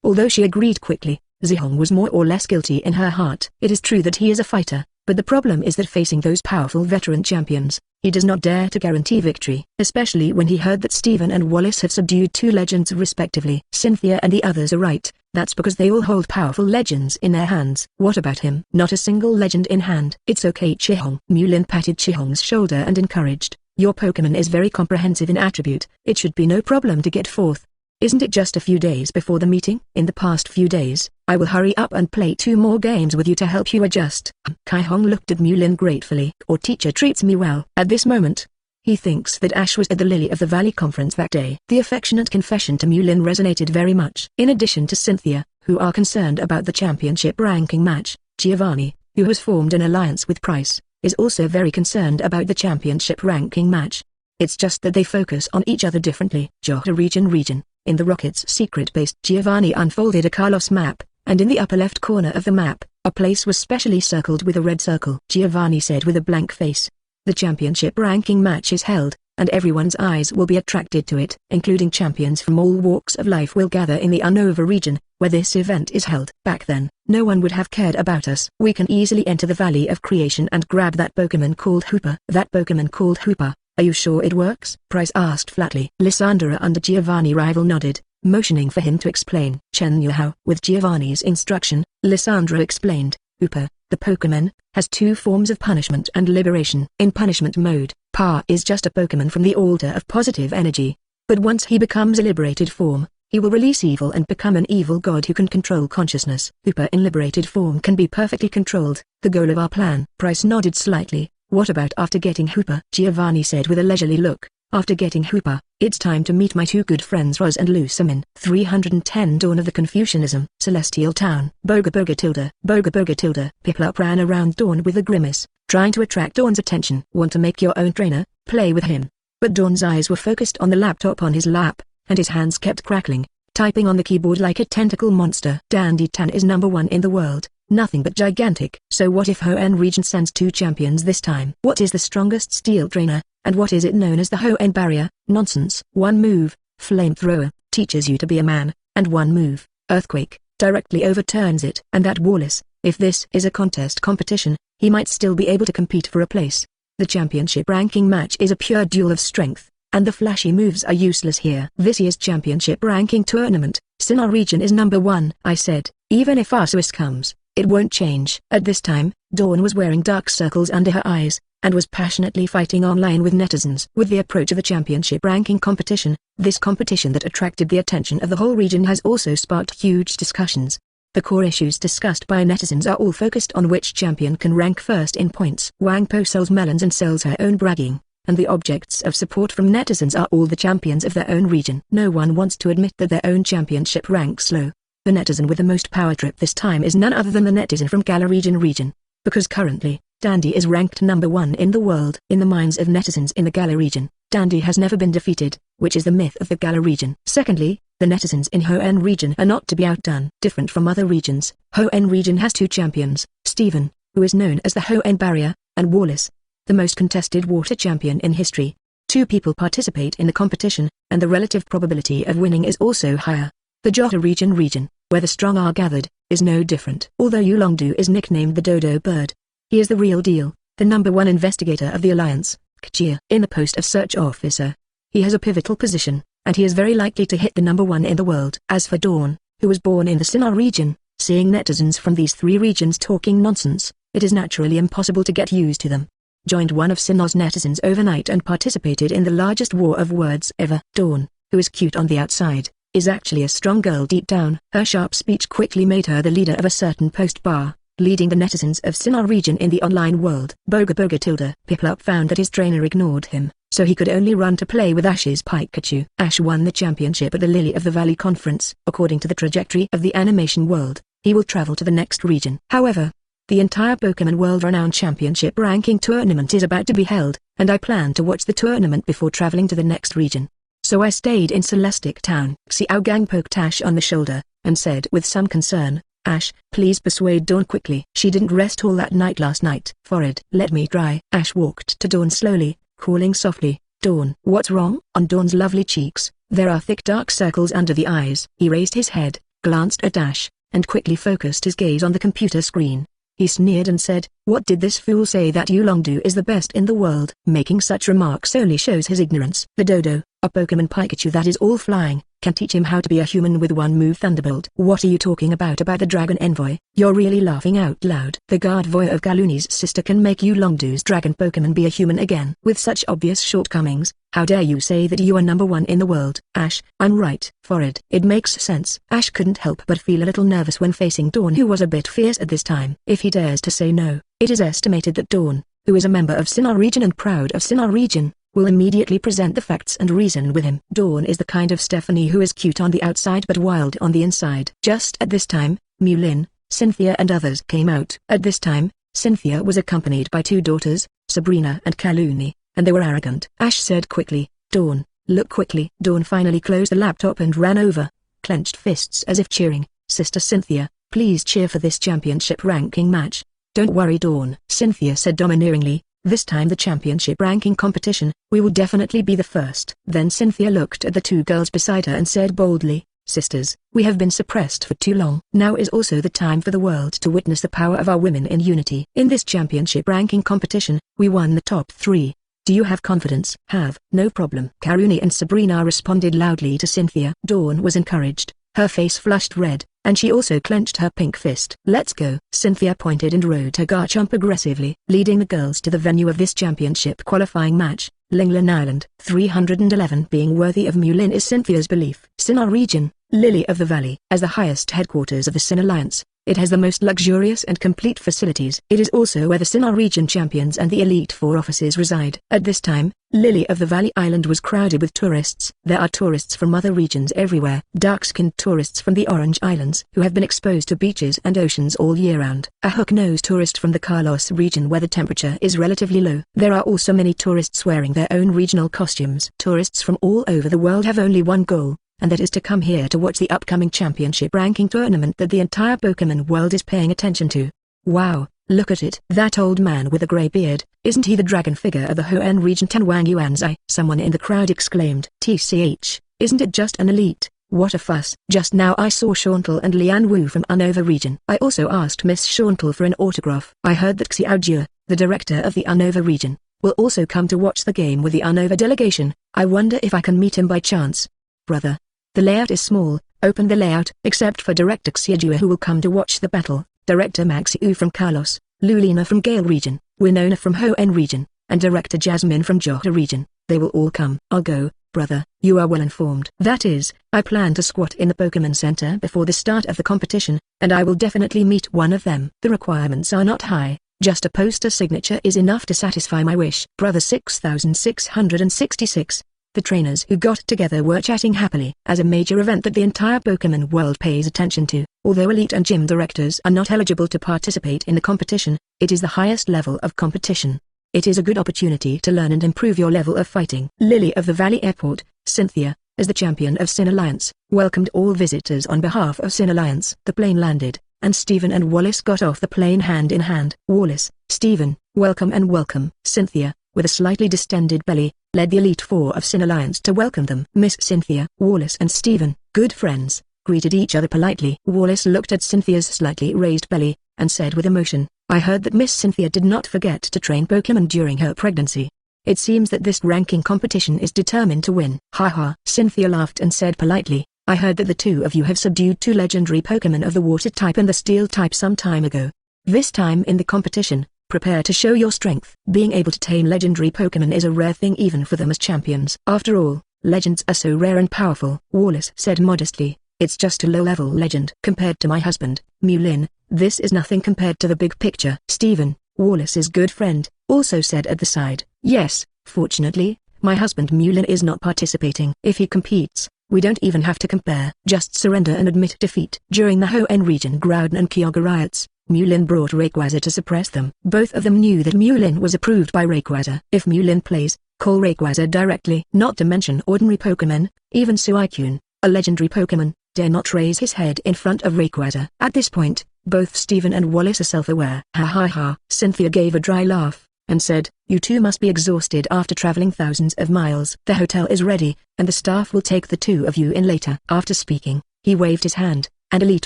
S1: Although she agreed quickly, Zihong was more or less guilty in her heart. It is true that he is a fighter, but the problem is that facing those powerful veteran champions, he does not dare to guarantee victory. Especially when he heard that Steven and Wallace have subdued 2 legends respectively. Cynthia and the others are right, that's because they all hold powerful legends in their hands. What about him? Not a single legend in hand. "It's okay Chihong." Mulin patted Chihong's shoulder and encouraged, "Your Pokemon is very comprehensive in attribute, it should be no problem to get 4th. Isn't it just a few days before the meeting?" "In the past few days, I will hurry up and play 2 more games with you to help you adjust." Kai Hong looked at Mulin gratefully. "Our teacher treats me well." At this moment, he thinks that Ash was at the Lily of the Valley conference that day. The affectionate confession to Mulin resonated very much. In addition to Cynthia, who are concerned about the championship ranking match, Giovanni, who has formed an alliance with Pryce, is also very concerned about the championship ranking match. It's just that they focus on each other differently. Johto region. In the rocket's secret base, Giovanni unfolded a Carlos map, and in the upper left corner of the map, a place was specially circled with a red circle. Giovanni said with a blank face, "The championship ranking match is held, and everyone's eyes will be attracted to it, including champions from all walks of life will gather in the Unova region, where this event is held. Back then, no one would have cared about us. We can easily enter the Valley of Creation and grab that Pokemon called Hoopa." "That Pokemon called Hoopa, are you sure it works?" Pryce asked flatly. Lysandra under Giovanni rival nodded, motioning for him to explain. Chen knew how. With Giovanni's instruction, Lysandra explained, "Hoopa, The Pokemon has two forms of punishment and liberation. In punishment mode, Pa is just a Pokemon from the altar of positive energy. But once he becomes a liberated form, he will release evil and become an evil god who can control consciousness. Hoopa in liberated form can be perfectly controlled, the goal of our plan. Pryce nodded slightly. What about after getting Hoopa? Giovanni said with a leisurely look. After getting Hoopa, it's time to meet my two good friends Roz and Lucimin. 310 Dawn of the Confucianism. Celestial Town. Boga tilde. Piplup ran around Dawn with a grimace, trying to attract Dawn's attention. Want to make your own trainer? Play with him. But Dawn's eyes were focused on the laptop on his lap, and his hands kept crackling, typing on the keyboard like a tentacle monster. Dandi Tan is number 1 in the world, nothing but gigantic. So what if Hoenn region sends 2 champions this time? What is the strongest steel trainer, and what is it known as the Hoenn barrier? Nonsense. One move, Flamethrower, teaches you to be a man, and one move, Earthquake, directly overturns it. And that Wallace, if this is a contest competition, he might still be able to compete for a place. The championship ranking match is a pure duel of strength, and the flashy moves are useless here. This year's championship ranking tournament, Sinnoh region is number 1. I said, even if Arceus comes, it won't change. At this time, Dawn was wearing dark circles under her eyes, and was passionately fighting online with netizens. With the approach of the championship ranking competition, this competition that attracted the attention of the whole region has also sparked huge discussions. The core issues discussed by netizens are all focused on which champion can rank first in points. Wang Po sells melons and sells her own bragging, and the objects of support from netizens are all the champions of their own region. No one wants to admit that their own championship ranks low. The netizen with the most power trip this time is none other than the netizen from Galar region, because currently, Dandi is ranked number 1 in the world. In the minds of netizens in the Galar region, Dandi has never been defeated, which is the myth of the Galar region. Secondly, the netizens in Hoenn region are not to be outdone. Different from other regions, Hoenn region has 2 champions, Steven, who is known as the Hoenn barrier, and Wallace, the most contested water champion in history. 2 people participate in the competition, and the relative probability of winning is also higher. The Johto region, where the strong are gathered, is no different. Although Yulongdu is nicknamed the Dodo bird, he is the real deal, the number 1 investigator of the Alliance, Kachia. In the post of search officer, he has a pivotal position, and he is very likely to hit the number 1 in the world. As for Dawn, who was born in the Sinnoh region, seeing netizens from these 3 regions talking nonsense, it is naturally impossible to get used to them. Joined one of Sinnoh's netizens overnight and participated in the largest war of words ever. Dawn, who is cute on the outside, is actually a strong girl deep down. Her sharp speech quickly made her the leader of a certain post bar, leading the netizens of Sinnoh region in the online world. Boga tilde. Piplup found that his trainer ignored him, so he could only run to play with Ash's Pikachu. Ash won the championship at the Lily of the Valley conference. According to the trajectory of the animation world, he will travel to the next region. However, the entire Pokemon world-renowned championship ranking tournament is about to be held, and I plan to watch the tournament before traveling to the next region. So I stayed in Celestic Town. Xiao Gang poked Ash on the shoulder, and said with some concern, Ash, please persuade Dawn quickly. She didn't rest all that night last night. Forehead. Let me try. Ash walked to Dawn slowly, calling softly, Dawn. What's wrong? On Dawn's lovely cheeks, there are thick dark circles under the eyes. He raised his head, glanced at Ash, and quickly focused his gaze on the computer screen. He sneered and said, what did this fool say that Yulongdu is the best in the world? Making such remarks only shows his ignorance. The Dodo, a Pokemon Pikachu that is all flying, can teach him how to be a human with one move Thunderbolt. What are you talking about the Dragon Envoy? You're really laughing out loud. The Guard Voy of Caluni's sister can make Yulongdu's Dragon Pokemon be a human again. With such obvious shortcomings, how dare you say that you are number 1 in the world? Ash, I'm right. Forehead. It makes sense. Ash couldn't help but feel a little nervous when facing Dawn, who was a bit fierce at this time. If he dares to say no, it is estimated that Dawn, who is a member of Sinnoh region and proud of Sinnoh region, will immediately present the facts and reason with him. Dawn is the kind of Stephanie who is cute on the outside but wild on the inside. Just at this time, Mulin, Cynthia and others came out. At this time, Cynthia was accompanied by 2 daughters, Sabrina and Caluni, and they were arrogant. Ash said quickly, Dawn, look quickly. Dawn finally closed the laptop and ran over, clenched fists as if cheering, Sister Cynthia, please cheer for this championship ranking match. Don't worry Dawn, Cynthia said domineeringly. This time the championship ranking competition, we will definitely be the first. Then Cynthia looked at the 2 girls beside her and said boldly, sisters, we have been suppressed for too long. Now is also the time for the world to witness the power of our women in unity. In this championship ranking competition, we won the top 3. Do you have confidence? Have. No problem. Caluni and Sabrina responded loudly to Cynthia. Dawn was encouraged, Her face flushed red, and she also clenched her pink fist. "Let's go." Cynthia pointed and rode her Garchomp aggressively, leading the girls to the venue of this championship qualifying match, Linglan Island. 311 being worthy of Mulin is Cynthia's belief. Sinnoh region, Lily of the Valley. As the highest headquarters of the Sin Alliance, it has the most luxurious and complete facilities. It is also where the Sinnoh region champions and the Elite Four officers reside. At this time, Lily of the Valley Island was crowded with tourists. There are tourists from other regions everywhere. Dark-skinned tourists from the Orange Islands who have been exposed to beaches and oceans all year round. A hook-nosed tourist from the Carlos region where the temperature is relatively low. There are also many tourists wearing their own regional costumes. Tourists from all over the world have only one goal, and that is to come here to watch the upcoming championship ranking tournament that the entire Pokémon world is paying attention to. Wow, look at it. That old man with a grey beard, isn't he the dragon figure of the Hoenn region Tenwang Yuanzai? Someone in the crowd exclaimed. TCH, isn't it just an elite? What a fuss. Just now I saw Chantal and Lian Wu from Unova region. I also asked Miss Chantal for an autograph. I heard that Xiaojue, the director of the Unova region, will also come to watch the game with the Unova delegation. I wonder if I can meet him by chance. Brother, the layout is small. Open the layout. Except for Director Xiaojue who will come to watch the battle, Director Maxiu from Carlos, Lulina from Gale region, Winona from Hoenn region, and Director Jasmine from Johta region. They will all come. I'll go, brother. You are well informed. That is, I plan to squat in the Pokémon Center before the start of the competition, and I will definitely meet one of them. The requirements are not high. Just a poster signature is enough to satisfy my wish. Brother 6666. The trainers who got together were chatting happily. As a major event that the entire Pokémon world pays attention to, although elite and gym directors are not eligible to participate in the competition, it is the highest level of competition. It is a good opportunity to learn and improve your level of fighting. Lily of the Valley Airport, Cynthia, as the champion of Sin Alliance, welcomed all visitors on behalf of Sin Alliance. The plane landed, and Stephen and Wallace got off the plane hand in hand. Wallace, Stephen, welcome and welcome. Cynthia, with a slightly distended belly, led the Elite Four of Sin Alliance to welcome them. Miss Cynthia, Wallace and Stephen, good friends, greeted each other politely. Wallace looked at Cynthia's slightly raised belly, and said with emotion, I heard that Miss Cynthia did not forget to train Pokémon during her pregnancy. It seems that this ranking competition is determined to win. Haha. Cynthia laughed and said politely, I heard that the two of you have subdued two legendary Pokémon of the water type and the steel type some time ago. This time in the competition, prepare to show your strength. Being able to tame legendary Pokémon is a rare thing even for them as champions. After all, legends are so rare and powerful. Wallace said modestly, it's just a low-level legend. Compared to my husband, Mulin, this is nothing compared to the big picture. Stephen, Wallace's good friend, also said at the side, yes, fortunately, my husband Mulin is not participating. If he competes, we don't even have to compare. Just surrender and admit defeat. During the Hoenn region Groudon and Kyogre riots, Mulin brought Rayquaza to suppress them. Both of them knew that Mulin was approved by Rayquaza. If Mulin plays, call Rayquaza directly. Not to mention ordinary Pokémon, even Suicune, a legendary Pokémon, dare not raise his head in front of Rayquaza. At this point, both Stephen and Wallace are self-aware. Ha ha ha. Cynthia gave a dry laugh, and said, you two must be exhausted after traveling thousands of miles. The hotel is ready, and the staff will take the two of you in later. After speaking, he waved his hand, and Elite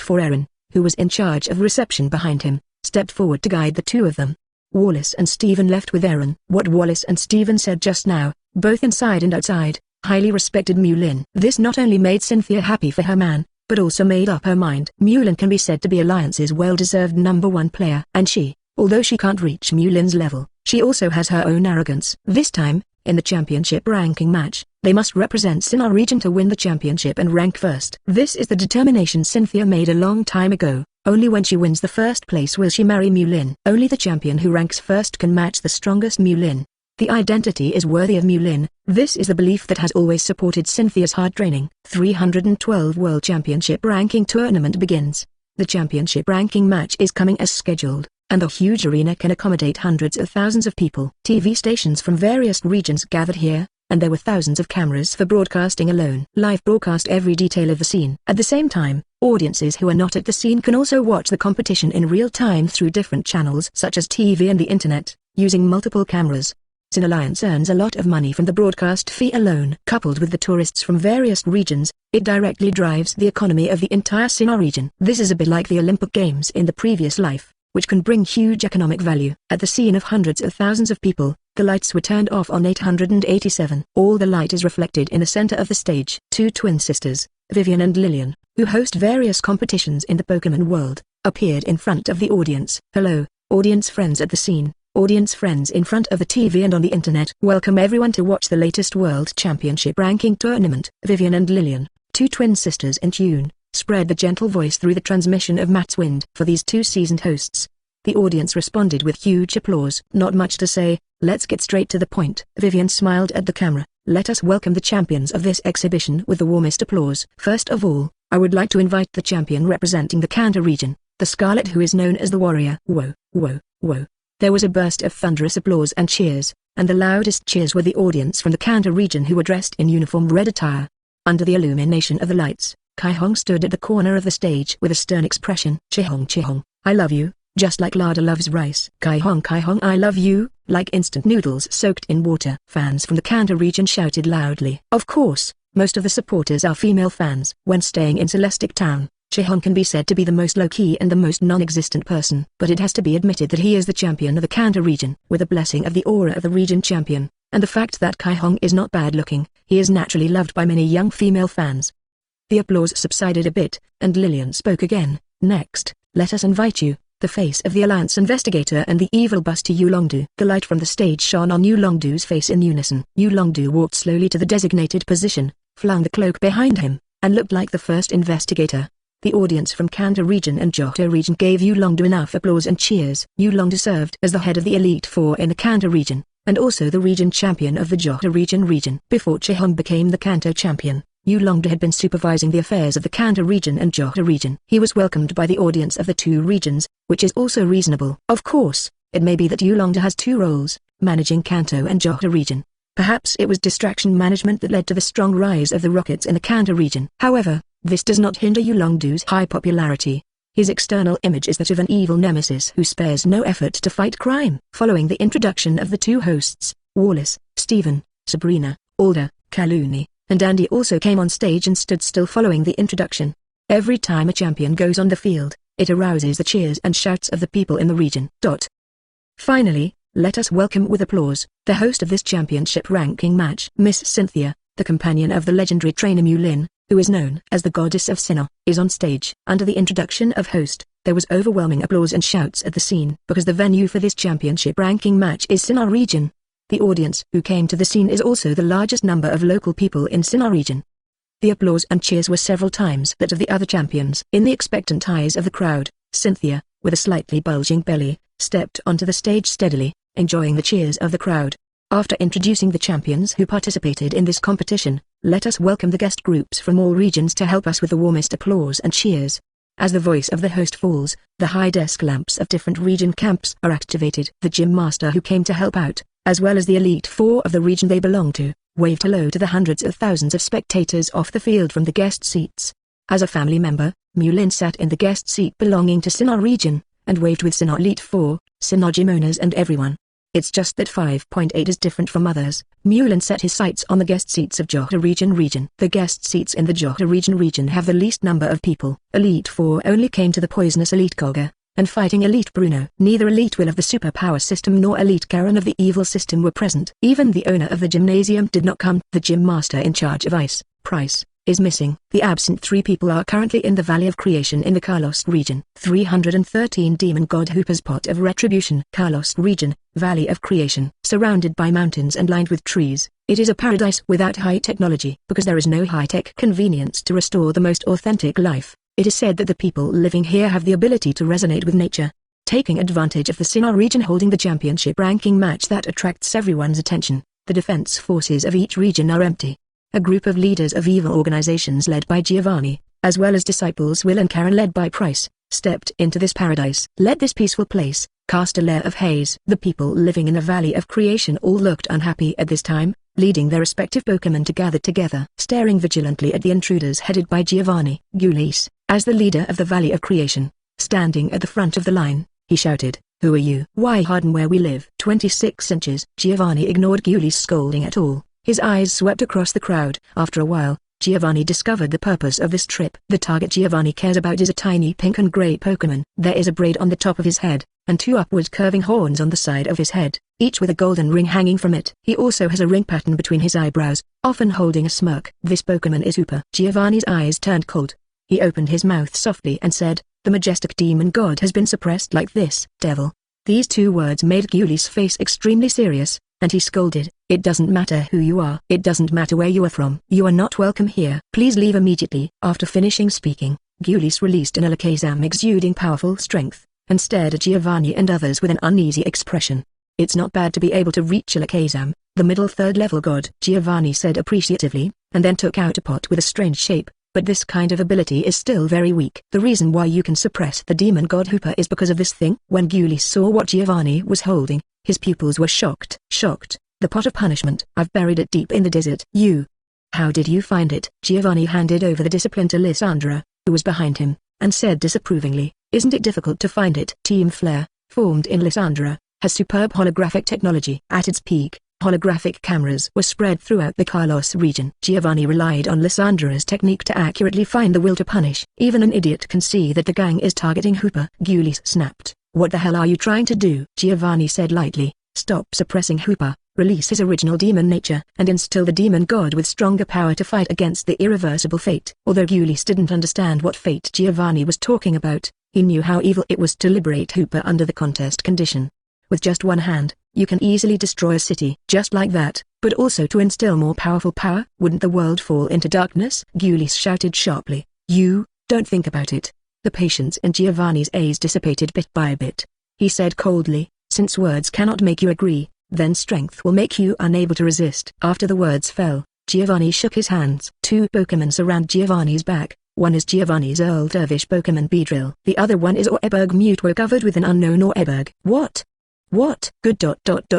S1: Four Aaron, who was in charge of reception behind him, stepped forward to guide the two of them. Wallace and Stephen left with Aaron. What Wallace and Stephen said just now, both inside and outside, highly respected Mulin. This not only made Cynthia happy for her man, but also made up her mind. Mulin can be said to be Alliance's well-deserved #1 player. And she, although she can't reach Mulin's level, she also has her own arrogance. This time, in the championship ranking match, they must represent Sinnoh region to win the championship and rank first. This is the determination Cynthia made a long time ago. Only when she wins the first place will she marry Mulin. Only the champion who ranks first can match the strongest Mulin. The identity is worthy of Mulin. This is the belief that has always supported Cynthia's hard training. 312 World Championship Ranking Tournament begins. The championship ranking match is coming as scheduled, and the huge arena can accommodate hundreds of thousands of people. TV stations from various regions gathered here, and there were thousands of cameras for broadcasting alone. Live broadcast every detail of the scene. At the same time, audiences who are not at the scene can also watch the competition in real time through different channels such as TV and the internet, using multiple cameras. Sin Alliance earns a lot of money from the broadcast fee alone. Coupled with the tourists from various regions, it directly drives the economy of the entire Sinnoh region. This is a bit like the Olympic Games in the previous life, which can bring huge economic value. At the scene of hundreds of thousands of people, the lights were turned off on 887. All the light is reflected in the center of the stage. Two twin sisters, Vivian and Lillian, who host various competitions in the Pokemon world, appeared in front of the audience. Hello, audience friends at the scene, audience friends in front of the TV and on the internet. Welcome everyone to watch the latest World Championship Ranking Tournament. Vivian and Lillian, two twin sisters in tune, spread the gentle voice through the transmission of Matt's wind. For these two seasoned hosts, the audience responded with huge applause. Not much to say, let's get straight to the point. Vivian smiled at the camera. Let us welcome the champions of this exhibition with the warmest applause. First of all, I would like to invite the champion representing the Kanto region, the Scarlet, who is known as the Warrior. Whoa, whoa, whoa. There was a burst of thunderous applause and cheers, and the loudest cheers were the audience from the Kanto region who were dressed in uniform red attire. Under the illumination of the lights, Kai-Hong stood at the corner of the stage with a stern expression. Chi-Hong, I love you, just like Lada loves rice. Kai-Hong, I love you, like instant noodles soaked in water. Fans from the Kanto region shouted loudly. Of course, most of the supporters are female fans. When staying in Celestic Town, Chi-Hong can be said to be the most low-key and the most non-existent person. But it has to be admitted that he is the champion of the Kanto region. With the blessing of the aura of the region champion, and the fact that Kai-Hong is not bad-looking, he is naturally loved by many young female fans. The applause subsided a bit, and Lillian spoke again. Next, let us invite you, the face of the Alliance Investigator and the evil Buster Yulongdu. The light from the stage shone on Yulongdu's face in unison. Yulongdu walked slowly to the designated position, flung the cloak behind him, and looked like the first investigator. The audience from Kanto region and Johto region gave Yulongdu enough applause and cheers. Yulongdu served as the head of the Elite Four in the Kanto region, and also the region champion of the Johto region. Before Chi-Hong became the Kanto champion, Yulongdu had been supervising the affairs of the Kanto region and Johto region. He was welcomed by the audience of the two regions, which is also reasonable. Of course, it may be that Yulongdu has two roles, managing Kanto and Johto region. Perhaps it was distraction management that led to the strong rise of the Rockets in the Kanto region. However, this does not hinder Yulongdu's high popularity. His external image is that of an evil nemesis who spares no effort to fight crime. Following the introduction of the two hosts, Wallace, Stephen, Sabrina, Alder, Caluni, and Dandi also came on stage and stood still following the introduction. Every time a champion goes on the field, it arouses the cheers and shouts of the people in the region. Finally, let us welcome with applause, the host of this championship ranking match. Miss Cynthia, the companion of the legendary trainer Mulin, who is known as the Goddess of Sinnoh, is on stage. Under the introduction of host, there was overwhelming applause and shouts at the scene. Because the venue for this championship ranking match is Sinnoh region, the audience who came to the scene is also the largest number of local people in Sinnoh region. The applause and cheers were several times that of the other champions. In the expectant eyes of the crowd, Cynthia, with a slightly bulging belly, stepped onto the stage steadily, enjoying the cheers of the crowd. After introducing the champions who participated in this competition, let us welcome the guest groups from all regions to help us with the warmest applause and cheers. As the voice of the host falls, the high desk lamps of different region camps are activated. The gym master who came to help out, as well as the Elite Four of the region they belong to, waved hello to the hundreds of thousands of spectators off the field from the guest seats. As a family member, Mulin sat in the guest seat belonging to Sinnoh region, and waved with Sinnoh Elite Four, Sinnoh gym owners and everyone. It's just that 5.8 is different from others. Mulin set his sights on the guest seats of Johto region. The guest seats in the Johto region have the least number of people. Elite Four only came to the poisonous Elite Koga, and fighting Elite Bruno. Neither Elite Will of the superpower system nor Elite Karen of the evil system were present. Even the owner of the gymnasium did not come. The gym master in charge of Ice, Pryce, is missing. The absent three people are currently in the Valley of Creation in the Carlos region. 313 Demon God Hoopa's Pot of Retribution. Carlos region, Valley of Creation. Surrounded by mountains and lined with trees, it is a paradise without high technology. Because there is no high-tech convenience to restore the most authentic life, it is said that the people living here have the ability to resonate with nature. Taking advantage of the Sinnoh region holding the championship ranking match that attracts everyone's attention, the defense forces of each region are empty. A group of leaders of evil organizations led by Giovanni, as well as disciples Will and Karen led by Pryce, stepped into this paradise. Let this peaceful place cast a layer of haze. The people living in the Valley of Creation all looked unhappy at this time, leading their respective Pokemon to gather together. Staring vigilantly at the intruders headed by Giovanni. Gulis, as the leader of the Valley of Creation, standing at the front of the line, he shouted, "Who are you? Why harden where we live?" 26 inches. Giovanni ignored Gulis' scolding at all. His eyes swept across the crowd. After a while, Giovanni discovered the purpose of this trip. The target Giovanni cares about is a tiny pink and grey Pokemon. There is a braid on the top of his head, and two upward curving horns on the side of his head, each with a golden ring hanging from it. He also has a ring pattern between his eyebrows, often holding a smirk. This Pokemon is Hoopa. Giovanni's eyes turned cold. He opened his mouth softly and said, "The majestic demon god has been suppressed like this." Devil. These two words made Guli's face extremely serious, and he scolded, "It doesn't matter who you are. It doesn't matter where you are from. You are not welcome here. Please leave immediately." After finishing speaking, Gulis released an alakazam exuding powerful strength, and stared at Giovanni and others with an uneasy expression. "It's not bad to be able to reach alakazam, the middle third-level god," Giovanni said appreciatively, and then took out a pot with a strange shape. "But this kind of ability is still very weak. The reason why you can suppress the demon god Hoopa is because of this thing." When Gulis saw what Giovanni was holding, his pupils were shocked. "The pot of punishment. I've buried it deep in the desert." "You? How did you find it?" Giovanni handed over the discipline to Lysandra, who was behind him, and said disapprovingly, "Isn't it difficult to find it?" Team Flare, formed in Lysandra, has superb holographic technology. At its peak, holographic cameras were spread throughout the Carlos region. Giovanni relied on Lysandra's technique to accurately find the will to punish. "Even an idiot can see that the gang is targeting Hoopa." Gulis snapped. "What the hell are you trying to do?" Giovanni said lightly, "Stop suppressing Hoopa, release his original demon nature, and instill the demon god with stronger power to fight against the irreversible fate." Although Gulis didn't understand what fate Giovanni was talking about, he knew how evil it was to liberate Hoopa under the contest condition. With just one hand, you can easily destroy a city. Just like that, but also to instill more powerful power. Wouldn't the world fall into darkness? Gulis shouted sharply. "You, don't think about it." The patience in Giovanni's eyes dissipated bit by bit. He said coldly, "Since words cannot make you agree, then strength will make you unable to resist." After the words fell, Giovanni shook his hands. Two Pokémon surround Giovanni's back. One is Giovanni's Earl Dervish Pokémon Beedrill. The other one is Oeberg Mutwo covered with an unknown Oeberg. What? Good.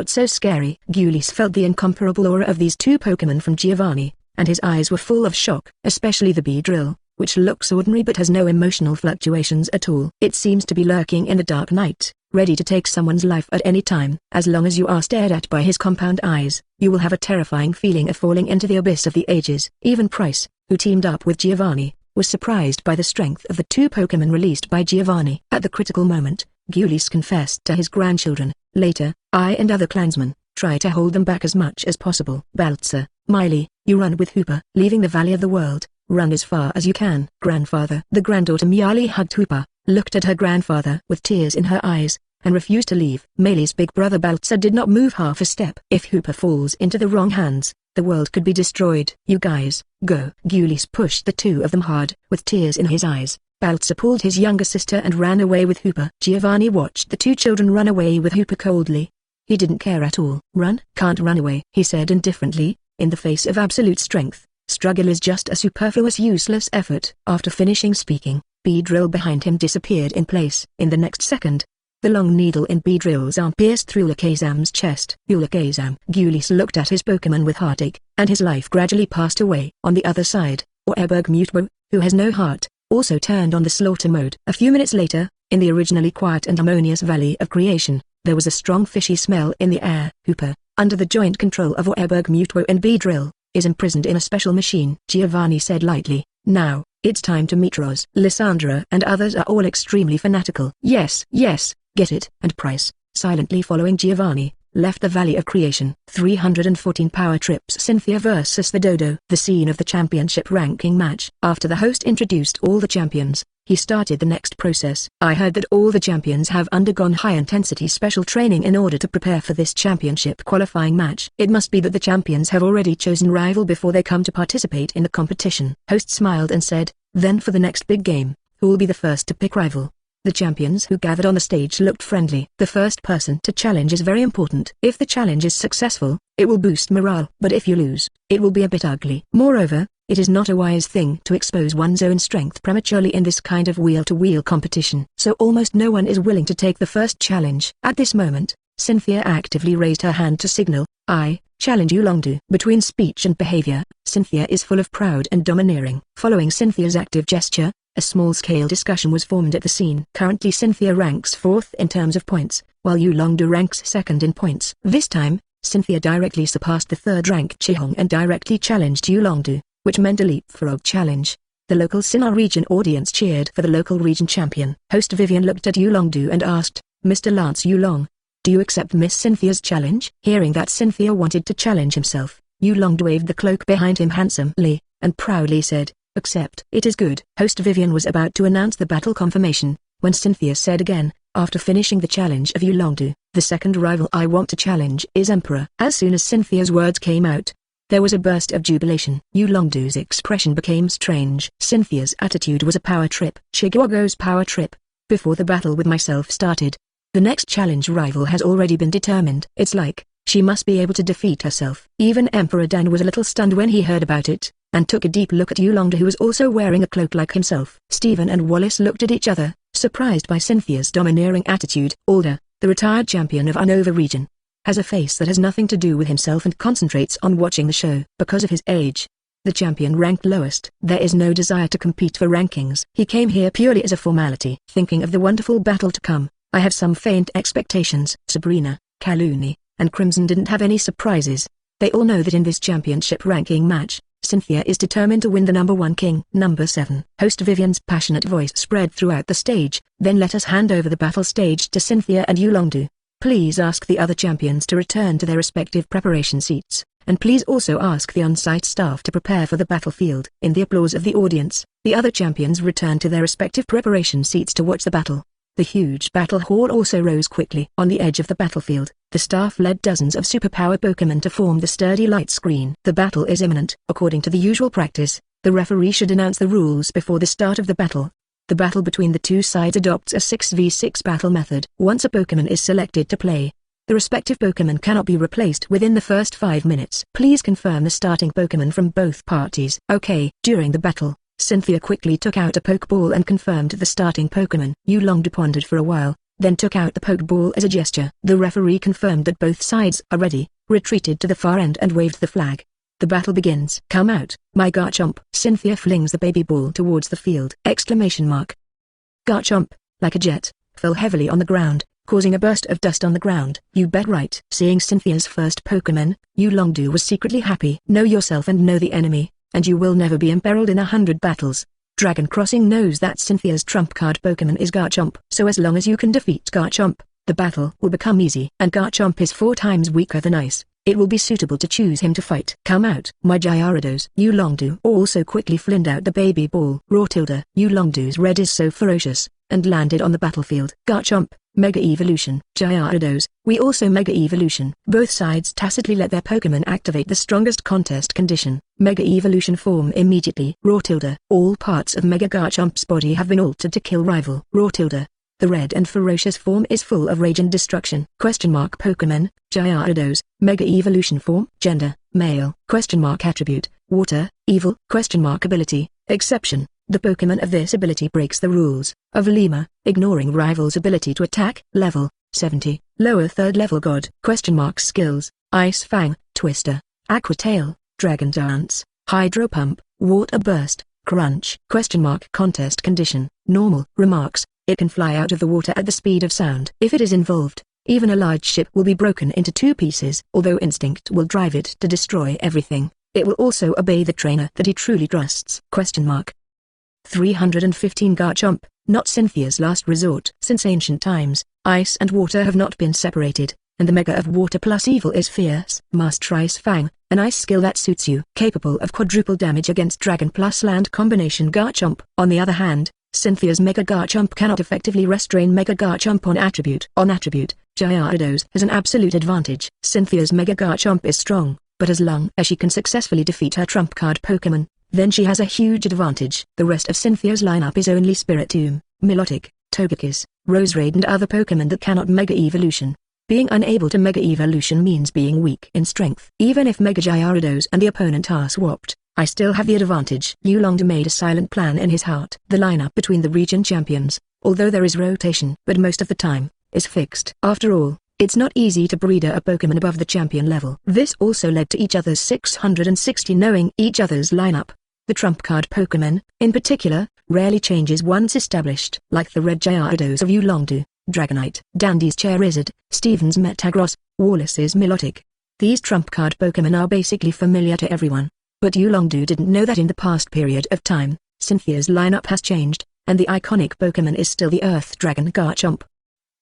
S1: So scary. Gulis felt the incomparable aura of these two Pokémon from Giovanni, and his eyes were full of shock. Especially the Beedrill, which looks ordinary but has no emotional fluctuations at all. It seems to be lurking in the dark night, ready to take someone's life at any time. As long as you are stared at by his compound eyes, you will have a terrifying feeling of falling into the abyss of the ages. Even Pryce, who teamed up with Giovanni, was surprised by the strength of the two Pokémon released by Giovanni. At the critical moment, Gulis confessed to his grandchildren, "Later, I and other clansmen try to hold them back as much as possible." "Baltzer, Miley, you run with Hoopa. Leaving the Valley of the World, run as far as you can." "Grandfather." The granddaughter Miley hugged Hoopa, looked at her grandfather with tears in her eyes, and refused to leave. Miley's big brother Baltzer did not move half a step. If Hoopa falls into the wrong hands, the world could be destroyed. "You guys, go." Gulis pushed the two of them hard. With tears in his eyes, Baltzer pulled his younger sister and ran away with Hoopa. Giovanni watched the two children run away with Hoopa coldly. He didn't care at all. "Run? Can't run away," he said indifferently. "In the face of absolute strength, struggle is just a superfluous useless effort." After finishing speaking, Beedrill behind him disappeared in place. In the next second, the long needle in Beedrill's arm pierced through Alakazam's chest. "Alakazam." Gulis looked at his Pokémon with heartache, and his life gradually passed away. On the other side, Oeberg Mutwo, who has no heart, also turned on the slaughter mode. A few minutes later, in the originally quiet and harmonious Valley of Creation, there was a strong fishy smell in the air. Hoopa, under the joint control of Oeberg Mutwo and Beedrill, is imprisoned in a special machine. Giovanni said lightly, "Now, it's time to meet Roz." Lysandra and others are all extremely fanatical. Yes, get it." And Pryce, silently following Giovanni, left the Valley of Creation. 314 Power Trips. Cynthia vs. the Dodo. The scene of the championship ranking match. After the host introduced all the champions, he started the next process. "I heard that all the champions have undergone high-intensity special training in order to prepare for this championship qualifying match. It must be that the champions have already chosen rival before they come to participate in the competition." Host smiled and said, "Then for the next big game, who will be the first to pick rival?" The champions who gathered on the stage looked friendly. "The first person to challenge is very important. If the challenge is successful, it will boost morale. But if you lose, it will be a bit ugly. Moreover, it is not a wise thing to expose one's own strength prematurely in this kind of wheel-to-wheel competition. So almost no one is willing to take the first challenge." At this moment, Cynthia actively raised her hand to signal, "I challenge you Longdu." Between speech and behavior, Cynthia is full of proud and domineering. Following Cynthia's active gesture, a small-scale discussion was formed at the scene. Currently Cynthia ranks 4th in terms of points, while Yu Longdu ranks 2nd in points. This time, Cynthia directly surpassed the 3rd-ranked Chihong and directly challenged Yu Longdu, which meant a leapfrog challenge. The local Sinnoh region audience cheered for the local region champion. Host Vivian looked at Yu Longdu and asked, "Mr. Lance Yulong, do you accept Miss Cynthia's challenge?" Hearing that Cynthia wanted to challenge himself, Yu Longdu waved the cloak behind him handsomely, and proudly said, Accept. It is good. Host Vivian was about to announce the battle confirmation, when Cynthia said again, after finishing the challenge of Yulongdu, the second rival I want to challenge is Emperor. As soon as Cynthia's words came out, there was a burst of jubilation. Yulongdu's expression became strange. Cynthia's attitude was a power trip. Chihuahua's power trip. Before the battle with myself started, the next challenge rival has already been determined. It's like, she must be able to defeat herself. Even Emperor Dan was a little stunned when he heard about it, and took a deep look at Yulongdu, who was also wearing a cloak like himself. Stephen and Wallace looked at each other, surprised by Cynthia's domineering attitude. Alder, the retired champion of Unova region, has a face that has nothing to do with himself and concentrates on watching the show. Because of his age, the champion ranked lowest. There is no desire to compete for rankings. He came here purely as a formality. Thinking of the wonderful battle to come, I have some faint expectations. Sabrina, Caluni, and Crimson didn't have any surprises. They all know that in this championship ranking match, Cynthia is determined to win the number 1 king. Number 7. Host Vivian's passionate voice spread throughout the stage. Then let us hand over the battle stage to Cynthia and Yulongdu. Please ask the other champions to return to their respective preparation seats, and please also ask the on-site staff to prepare for the battlefield. In the applause of the audience, the other champions returned to their respective preparation seats to watch the battle. The huge battle hall also rose quickly. On the edge of the battlefield, the staff led dozens of superpower Pokémon to form the sturdy light screen. The battle is imminent. According to the usual practice, the referee should announce the rules before the start of the battle. The battle between the two sides adopts a 6v6 battle method. Once a Pokémon is selected to play, the respective Pokémon cannot be replaced within the first 5 minutes. Please confirm the starting Pokémon from both parties. Okay. During the battle, Cynthia quickly took out a Pokeball and confirmed the starting Pokémon. Yulongdu pondered for a while, then took out the Pokeball as a gesture. The referee confirmed that both sides are ready, retreated to the far end and waved the flag. The battle begins. Come out, my Garchomp. Cynthia flings the baby ball towards the field. Exclamation mark. Garchomp, like a jet, fell heavily on the ground, causing a burst of dust on the ground. You bet right. Seeing Cynthia's first Pokémon, Yulongdu was secretly happy. Know yourself and know the enemy, and you will never be imperiled in 100 battles. Dragon Crossing knows that Cynthia's trump card Pokémon is Garchomp. So as long as you can defeat Garchomp, the battle will become easy. And Garchomp is 4 times weaker than Ice. It will be suitable to choose him to fight. Come out, my Gyarados. Yulongdu also quickly flinged out the baby ball. Rotilda. Yulongdu's red is so ferocious, and landed on the battlefield. Garchomp, Mega Evolution. Gyarados, we also Mega Evolution. Both sides tacitly let their Pokémon activate the strongest contest condition. Mega Evolution form immediately. Rotilda. All parts of Mega Garchomp's body have been altered to kill rival. Rotilda. The red and ferocious form is full of rage and destruction. Pokémon, Gyarados, Mega Evolution form. Gender, male. Attribute, water, evil. Ability, exception. The Pokémon of this ability breaks the rules of Lima, ignoring rival's ability to attack. Level, 70. Lower 3rd level God. Skills, Ice Fang, Twister, Aqua Tail, Dragon Dance, Hydro Pump, Water Burst, Crunch. Contest condition, normal. Remarks. It can fly out of the water at the speed of sound. If it is involved, even a large ship will be broken into 2 pieces. Although instinct will drive it to destroy everything, it will also obey the trainer that he truly trusts. 315 Garchomp, not Cynthia's last resort. Since ancient times, ice and water have not been separated, and the Mega of Water plus Evil is fierce. Master Ice Fang, an ice skill that suits you. Capable of quadruple damage against Dragon plus Land combination. Garchomp, on the other hand, Cynthia's Mega Garchomp cannot effectively restrain Mega Garchomp on attribute. Gyarados has an absolute advantage. Cynthia's Mega Garchomp is strong, but as long as she can successfully defeat her trump card Pokémon, then she has a huge advantage. The rest of Cynthia's lineup is only Spiritomb, Milotic, Togekiss, Roserade and other Pokémon that cannot Mega Evolution. Being unable to Mega Evolution means being weak in strength. Even if Mega Gyarados and the opponent are swapped, I still have the advantage. Yulongdu made a silent plan in his heart. The lineup between the region champions, although there is rotation but most of the time, is fixed. After all, it's not easy to breed a Pokémon above the champion level. This also led to each other's 660 knowing each other's lineup. The trump card Pokémon, in particular, rarely changes once established. Like the red Gyarados of Yulongdu, Dragonite, Dandi's Charizard, Steven's Metagross, Wallace's Milotic. These trump card Pokémon are basically familiar to everyone. But Yulongdu didn't know that in the past period of time, Cynthia's lineup has changed, and the iconic Pokémon is still the Earth Dragon Garchomp.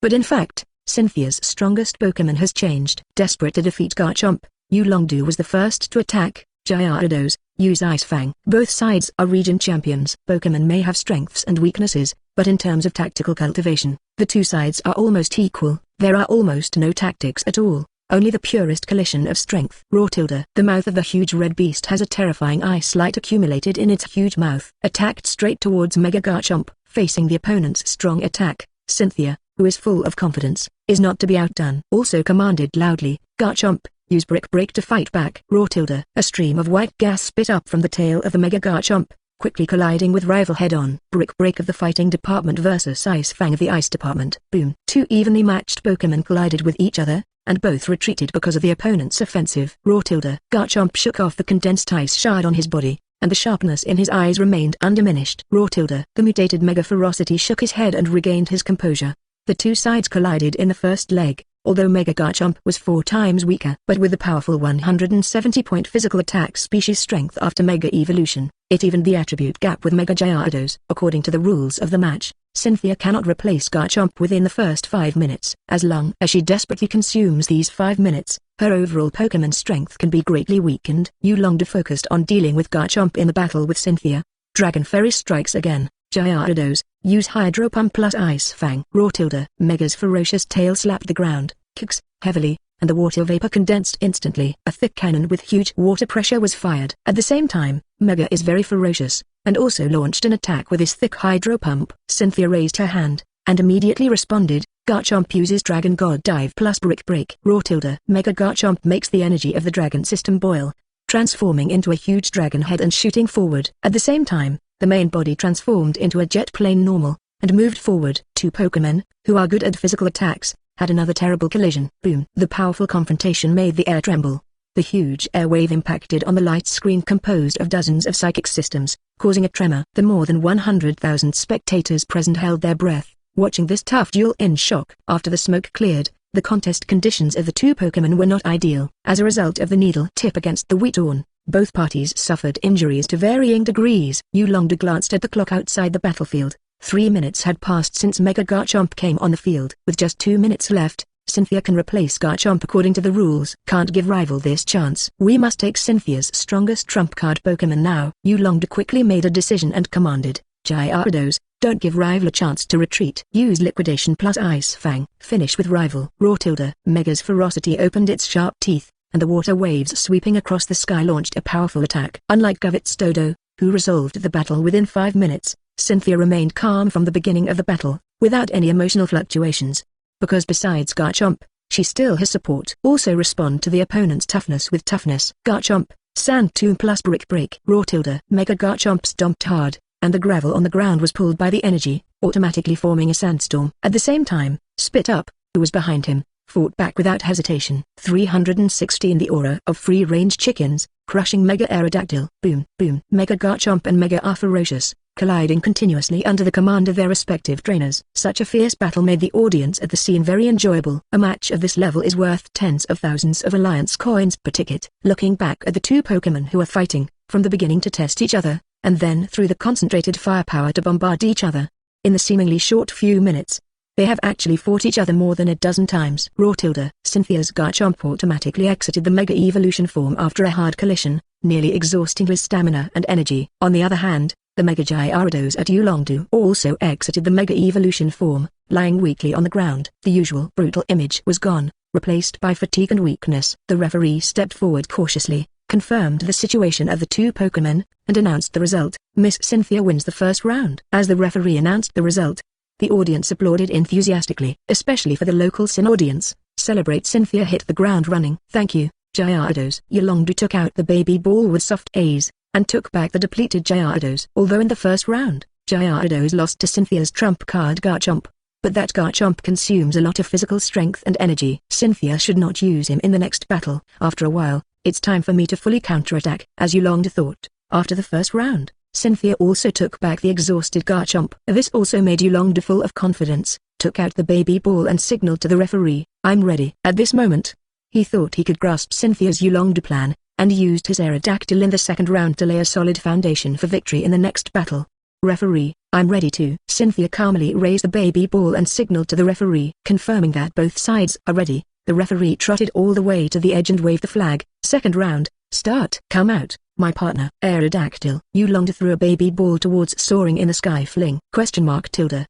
S1: But in fact, Cynthia's strongest Pokémon has changed. Desperate to defeat Garchomp, Yulongdu was the first to attack, Gyarados, use Ice Fang. Both sides are region champions. Pokemon may have strengths and weaknesses, but in terms of tactical cultivation, the two sides are almost equal. There are almost no tactics at all, only the purest collision of strength. Rotilda. The mouth of the huge red beast has a terrifying ice light accumulated in its huge mouth. Attacked straight towards Mega Garchomp, facing the opponent's strong attack. Cynthia, who is full of confidence, is not to be outdone. Also commanded loudly, Garchomp, use Brick Break to fight back. Rotilda. A stream of white gas spit up from the tail of the Mega Garchomp, quickly colliding with rival head-on. Brick Break of the fighting department versus Ice Fang of the ice department. Boom. Two evenly matched Pokemon collided with each other, and both retreated because of the opponent's offensive. Rotilda. Garchomp shook off the condensed ice shard on his body, and the sharpness in his eyes remained undiminished. Rotilda. The mutated Mega Ferocity shook his head and regained his composure. The two sides collided in the first leg, although Mega Garchomp was 4 times weaker. But with the powerful 170-point physical attack species strength after Mega Evolution, it evened the attribute gap with Mega Gyarados. According to the rules of the match, Cynthia cannot replace Garchomp within the first 5 minutes. As long as she desperately consumes these 5 minutes, her overall Pokemon strength can be greatly weakened. Yolanda focused on dealing with Garchomp in the battle with Cynthia. Dragon Fairy strikes again. Gyarados, use Hydro Pump plus Ice Fang. Rotilda. Mega's ferocious tail slapped the ground, kicks, heavily, and the water vapor condensed instantly. A thick cannon with huge water pressure was fired. At the same time, Mega is very ferocious, and also launched an attack with his thick Hydro Pump. Cynthia raised her hand, and immediately responded. Garchomp uses Dragon God Dive plus Brick Break. Rotilda. Mega Garchomp makes the energy of the dragon system boil, transforming into a huge dragon head and shooting forward. At the same time, the main body transformed into a jet plane normal, and moved forward. Two Pokemon, who are good at physical attacks, had another terrible collision. Boom. The powerful confrontation made the air tremble. The huge air wave impacted on the light screen composed of dozens of psychic systems, causing a tremor. The more than 100,000 spectators present held their breath, watching this tough duel in shock. After the smoke cleared, the contest conditions of the two Pokemon were not ideal. As a result of the needle tip against the wheat horn, both parties suffered injuries to varying degrees. Yolanda glanced at the clock outside the battlefield. 3 minutes had passed since Mega Garchomp came on the field. With just 2 minutes left, Cynthia can replace Garchomp according to the rules. Can't give rival this chance. We must take Cynthia's strongest trump card Pokemon now. Yolanda quickly made a decision and commanded, Gyarados, don't give rival a chance to retreat. Use Liquidation plus Ice Fang. Finish with rival. Rotilda. Mega's ferocity opened its sharp teeth, and the water waves sweeping across the sky launched a powerful attack. Unlike Govit's Dodo, who resolved the battle within 5 minutes, Cynthia remained calm from the beginning of the battle, without any emotional fluctuations. Because besides Garchomp, she still has support. Also respond to the opponent's toughness with toughness. Garchomp, Sand Tomb plus Brick Break. Rotilda. Mega Garchomp stomped hard, and the gravel on the ground was pulled by the energy, automatically forming a sandstorm. At the same time, Spit Up, who was behind him, fought back without hesitation. 316 The aura of free-range chickens, crushing Mega Aerodactyl. Boom, boom. Mega Garchomp and Mega are ferocious, colliding continuously under the command of their respective trainers. Such a fierce battle made the audience at the scene very enjoyable. A match of this level is worth tens of thousands of Reliance coins per ticket. Looking back at the two Pokemon who are fighting, from the beginning to test each other, and then through the concentrated firepower to bombard each other, in the seemingly short few minutes, they have actually fought each other more than a dozen times. Rotilda. Cynthia's Garchomp automatically exited the Mega Evolution form after a hard collision, nearly exhausting his stamina and energy. On the other hand, the Mega Gyarados at Yolanda also exited the Mega Evolution form, lying weakly on the ground. The usual brutal image was gone, replaced by fatigue and weakness. The referee stepped forward cautiously, confirmed the situation of the two Pokemon, and announced the result. Miss Cynthia wins the first round. As the referee announced the result, the audience applauded enthusiastically, especially for the local Sin audience. Celebrate. Cynthia hit the ground running. Thank you, Gyarados. Yolanda took out the baby ball with soft A's, and took back the depleted Gyarados. Although in the first round, Gyarados lost to Cynthia's trump card Garchomp, but that Garchomp consumes a lot of physical strength and energy. Cynthia should not use him in the next battle. After a while, it's time for me to fully counterattack. As Yolanda thought, after the first round, Cynthia also took back the exhausted Garchomp. This also made Yolanda full of confidence, took out the baby ball and signaled to the referee, I'm ready. At this moment, he thought he could grasp Cynthia's Yolanda plan, and used his Aerodactyl in the second round to lay a solid foundation for victory in the next battle. Referee, I'm ready too. Cynthia calmly raised the baby ball and signaled to the referee. Confirming that both sides are ready, the referee trotted all the way to the edge and waved the flag. Second round, Start. Come out, my partner. Aerodactyl. Yulong threw a baby ball towards soaring in the sky fling. Tilde.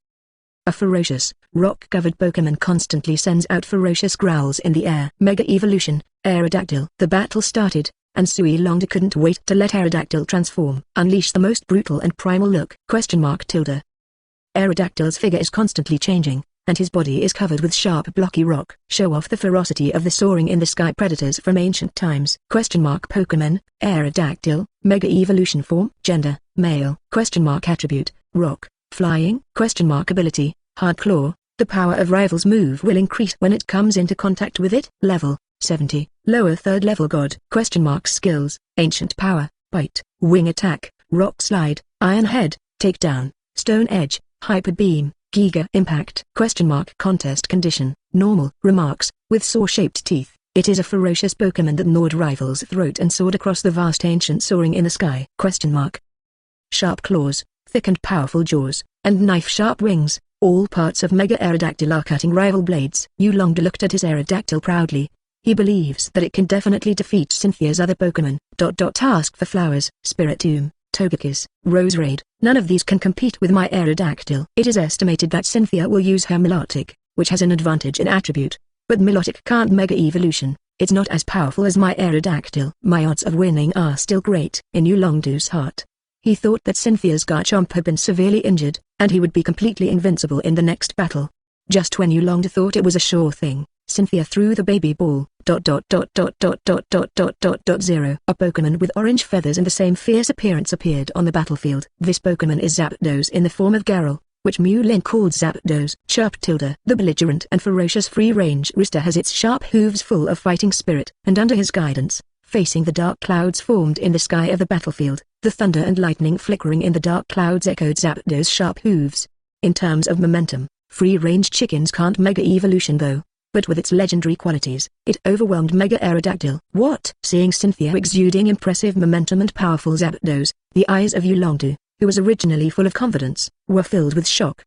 S1: A ferocious, rock-covered Pokemon constantly sends out ferocious growls in the air. Mega Evolution, Aerodactyl. The battle started, and Yulong couldn't wait to let Aerodactyl transform. Unleash the most brutal and primal look. Tilde. Aerodactyl's figure is constantly changing, and his body is covered with sharp blocky rock. Show off the ferocity of the soaring in the sky predators from ancient times. Pokemon, Aerodactyl, Mega Evolution form. Gender, male. Attribute, rock. Flying? Ability, Hard Claw. The power of rival's move will increase when it comes into contact with it. Level, 70. Lower third level god. Skills, Ancient Power, Bite, Wing Attack, Rock Slide, Iron Head, Takedown, Stone Edge, Hyper Beam, Giga Impact. Contest condition, Normal. Remarks, with saw-shaped teeth. It is a ferocious Pokemon that gnawed rival's throat and soared across the vast ancient soaring in the sky. Sharp claws, thick and powerful jaws, and knife-sharp wings, all parts of Mega Aerodactyl are cutting rival blades. Yulong looked at his Aerodactyl proudly. He believes that it can definitely defeat Cynthia's other Pokemon. Ask for flowers, Spiritomb, Togekiss, Roserade. None of these can compete with my Aerodactyl. It is estimated that Cynthia will use her Milotic, which has an advantage in attribute. But Milotic can't Mega Evolution. It's not as powerful as my Aerodactyl. My odds of winning are still great. In Yulong's heart, he thought that Cynthia's Garchomp had been severely injured, and he would be completely invincible in the next battle. Just when Yulong thought it was a sure thing, Cynthia threw the baby ball. 0. A Pokemon with orange feathers and the same fierce appearance appeared on the battlefield. This Pokemon is Zapdos in the form of Garrel, which Mulin called Zapdos. The belligerent and ferocious free-range rooster has its sharp hooves full of fighting spirit, and under his guidance, facing the dark clouds formed in the sky of the battlefield, the thunder and lightning flickering in the dark clouds echoed Zapdos' sharp hooves. In terms of momentum, free-range chickens can't Mega Evolution though, but with its legendary qualities, it overwhelmed Mega Aerodactyl. What? Seeing Cynthia exuding impressive momentum and powerful Zapdos, the eyes of Yulong, who was originally full of confidence, were filled with shock.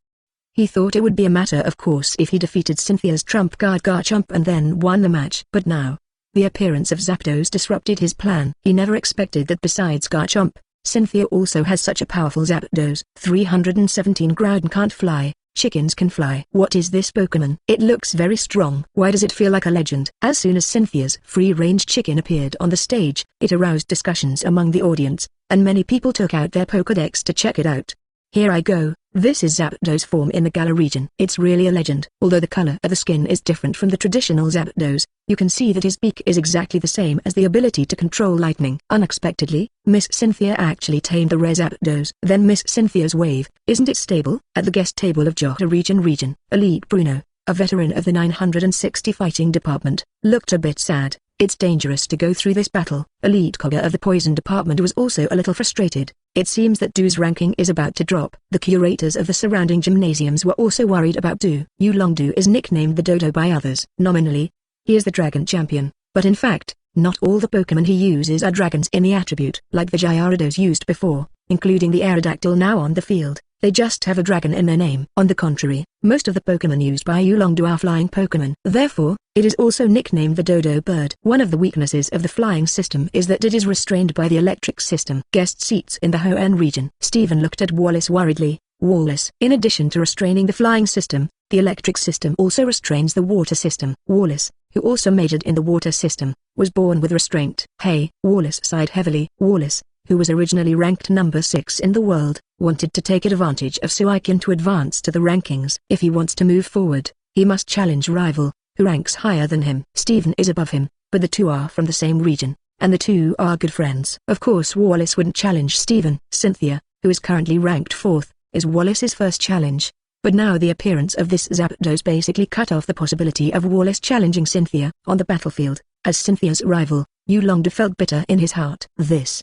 S1: He thought it would be a matter of course if he defeated Cynthia's trump card Garchomp and then won the match. But now, the appearance of Zapdos disrupted his plan. He never expected that besides Garchomp, Cynthia also has such a powerful Zapdos. 317 Groudon can't fly, chickens can fly. What is this Pokemon? It looks very strong. Why does it feel like a legend? As soon as Cynthia's free-range chicken appeared on the stage, it aroused discussions among the audience, and many people took out their Pokédex to check it out. Here I go, this is Zapdos form in the Galar region. It's really a legend. Although the color of the skin is different from the traditional Zapdos, you can see that his beak is exactly the same as the ability to control lightning. Unexpectedly, Miss Cynthia actually tamed the rare Zapdos. Then Miss Cynthia's wave, isn't it stable? At the guest table of Johto region, Elite Bruno, a veteran of the 960 fighting department, looked a bit sad. It's dangerous to go through this battle. Elite Koga of the poison department was also a little frustrated. It seems that Do's ranking is about to drop. The curators of the surrounding gymnasiums were also worried about Do. Yulong Do is nicknamed the Dodo by others. Nominally, he is the dragon champion, but in fact, not all the Pokemon he uses are dragons in the attribute. Like the Gyarados used before, including the Aerodactyl now on the field, they just have a dragon in their name. On the contrary, most of the Pokemon used by Yulong are flying Pokemon. Therefore, it is also nicknamed the Dodo bird. One of the weaknesses of the flying system is that it is restrained by the electric system. Guest seats in the Hoenn region. Stephen looked at Wallace worriedly. Wallace. In addition to restraining the flying system, the electric system also restrains the water system. Wallace, who also majored in the water system, was born with restraint. Hey, Wallace sighed heavily. Wallace, who was originally ranked number 6 in the world, wanted to take advantage of Suicune to advance to the rankings. If he wants to move forward, he must challenge rival, who ranks higher than him. Stephen is above him, but the two are from the same region, and the two are good friends. Of course Wallace wouldn't challenge Stephen. Cynthia, who is currently ranked 4th, is Wallace's first challenge. But now the appearance of this Zapdos basically cut off the possibility of Wallace challenging Cynthia. On the battlefield, as Cynthia's rival, Yulong felt bitter in his heart. This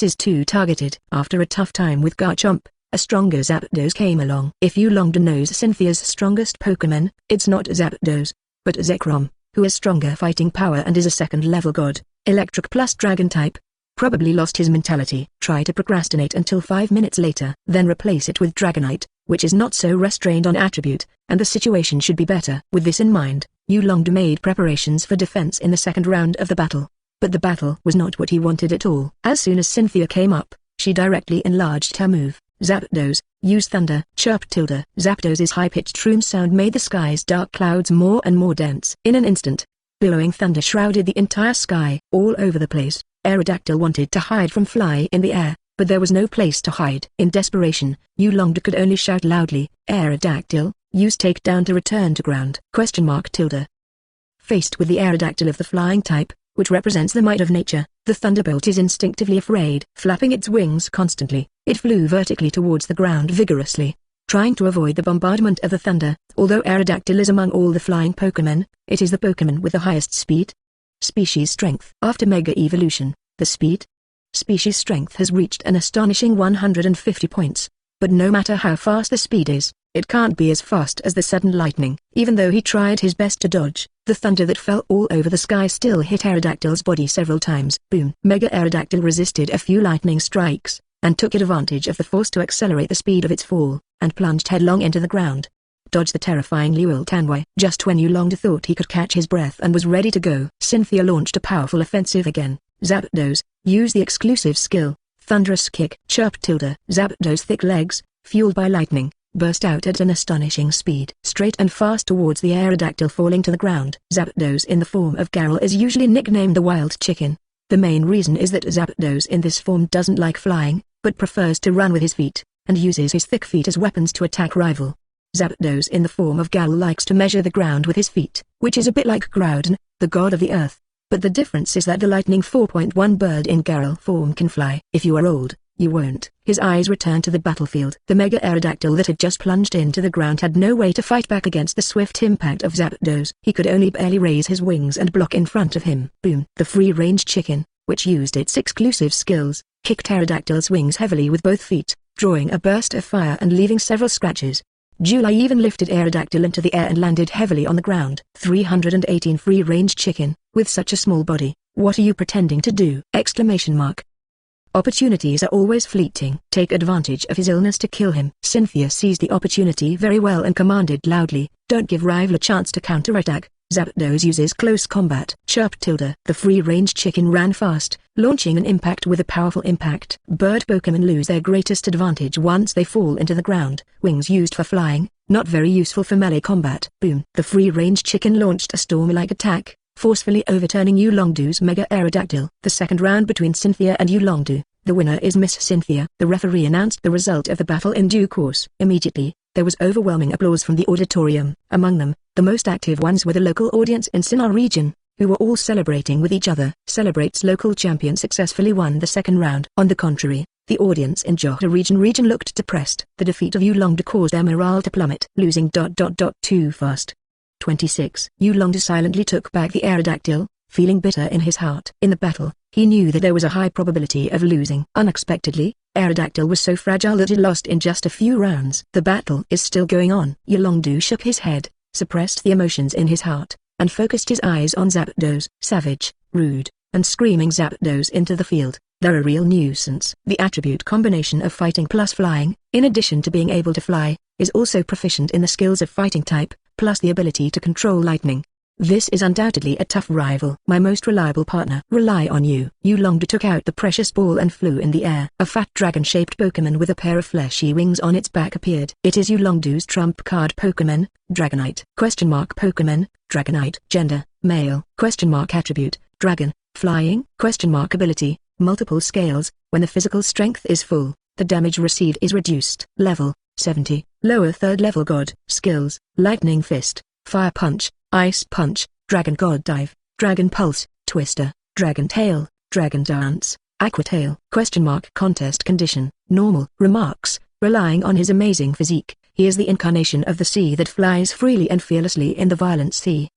S1: is too targeted. After a tough time with Garchomp, a stronger Zapdos came along. If Yulong knows Cynthia's strongest Pokemon, it's not Zapdos, but Zekrom, who has stronger fighting power and is a second-level god, electric plus dragon type. Probably lost his mentality. Try to procrastinate until 5 minutes later, then replace it with Dragonite, which is not so restrained on attribute, and the situation should be better. With this in mind, Yulong made preparations for defense in the second round of the battle. But the battle was not what he wanted at all. As soon as Cynthia came up, she directly enlarged her move. Zapdos, use thunder. Chirp tilde. Zapdos's high-pitched shroom sound made the sky's dark clouds more and more dense. In an instant, billowing thunder shrouded the entire sky. All over the place, Aerodactyl wanted to hide from Fly in the air, but there was no place to hide. In desperation, Yulongdu could only shout loudly, Aerodactyl, use takedown to return to ground. Tilde. Faced with the Aerodactyl of the flying type, which represents the might of nature, the thunderbolt is instinctively afraid. Flapping its wings constantly, it flew vertically towards the ground vigorously, trying to avoid the bombardment of the thunder. Although Aerodactyl is among all the flying Pokémon, it is the Pokémon with the highest speed. Species strength. After Mega Evolution, the species strength has reached an astonishing 150 points. But no matter how fast the speed is, it can't be as fast as the sudden lightning. Even though he tried his best to dodge, the thunder that fell all over the sky still hit Aerodactyl's body several times. Boom! Mega Aerodactyl resisted a few lightning strikes, and took advantage of the force to accelerate the speed of its fall, and plunged headlong into the ground. Dodge the terrifying Tanwai. Just when Yulongdu thought he could catch his breath and was ready to go, Cynthia launched a powerful offensive again. Zapdos, use the exclusive skill, Thunderous Kick. Chirp tilde. Zapdos' thick legs, fueled by lightning, burst out at an astonishing speed, straight and fast towards the Aerodactyl falling to the ground. Zapdos in the form of Garl is usually nicknamed the Wild Chicken. The main reason is that Zapdos in this form doesn't like flying, but prefers to run with his feet, and uses his thick feet as weapons to attack rival. Zapdos in the form of Garl likes to measure the ground with his feet, which is a bit like Groudon, the god of the earth. But the difference is that the Lightning 4.1 bird in Garl form can fly. If you are old, you won't. His eyes returned to the battlefield. The Mega Aerodactyl that had just plunged into the ground had no way to fight back against the swift impact of Zapdos. He could only barely raise his wings and block in front of him. Boom! The free-range chicken, which used its exclusive skills, kicked Aerodactyl's wings heavily with both feet, drawing a burst of fire and leaving several scratches. July even lifted Aerodactyl into the air and landed heavily on the ground. 318 free-range chicken, with such a small body, what are you pretending to do? Opportunities are always fleeting. Take advantage of his illness to kill him. Cynthia seized the opportunity very well and commanded loudly, don't give rival a chance to counterattack. Zapdos uses close combat. Chirp tilde. The free-range chicken ran fast, launching an impact with a powerful impact. Bird Pokémon lose their greatest advantage once they fall into the ground. Wings used for flying, not very useful for melee combat. Boom! The free-range chicken launched a storm-like attack, forcefully overturning Yulongdu's Mega Aerodactyl. The second round between Cynthia and Yulongdu. The winner is Miss Cynthia. The referee announced the result of the battle in due course. Immediately, there was overwhelming applause from the auditorium. Among them, the most active ones were the local audience in Sinnoh region, who were all celebrating with each other. Celebrate's local champion successfully won the second round. On the contrary, the audience in Johto region looked depressed. The defeat of Yulongdu caused their morale to plummet. Losing too fast. 26. Yulongdu silently took back the Aerodactyl, feeling bitter in his heart. In the battle, he knew that there was a high probability of losing. Unexpectedly, Aerodactyl was so fragile that it lost in just a few rounds. The battle is still going on. Yulongdu shook his head, suppressed the emotions in his heart, and focused his eyes on Zapdos. Savage, rude, and screaming Zapdos into the field. They're a real nuisance. The attribute combination of fighting plus flying, in addition to being able to fly, is also proficient in the skills of fighting type, plus the ability to control lightning. This is undoubtedly a tough rival. My most reliable partner. Rely on you. Yulongdu took out the precious ball and flew in the air. A fat dragon-shaped Pokémon with a pair of fleshy wings on its back appeared. It is Yulongdu's trump card Pokémon, Dragonite. Pokémon, Dragonite. Gender, male. Attribute, dragon. Flying. Ability, multiple scales. When the physical strength is full, the damage received is reduced. Level, 70. Lower third level god. Skills, Lightning Fist, Fire Punch, Ice Punch, Dragon God Dive, Dragon Pulse, Twister, Dragon Tail, Dragon Dance, Aqua Tail. Contest condition, normal. Remarks, relying on his amazing physique, he is the incarnation of the sea that flies freely and fearlessly in the violent sea.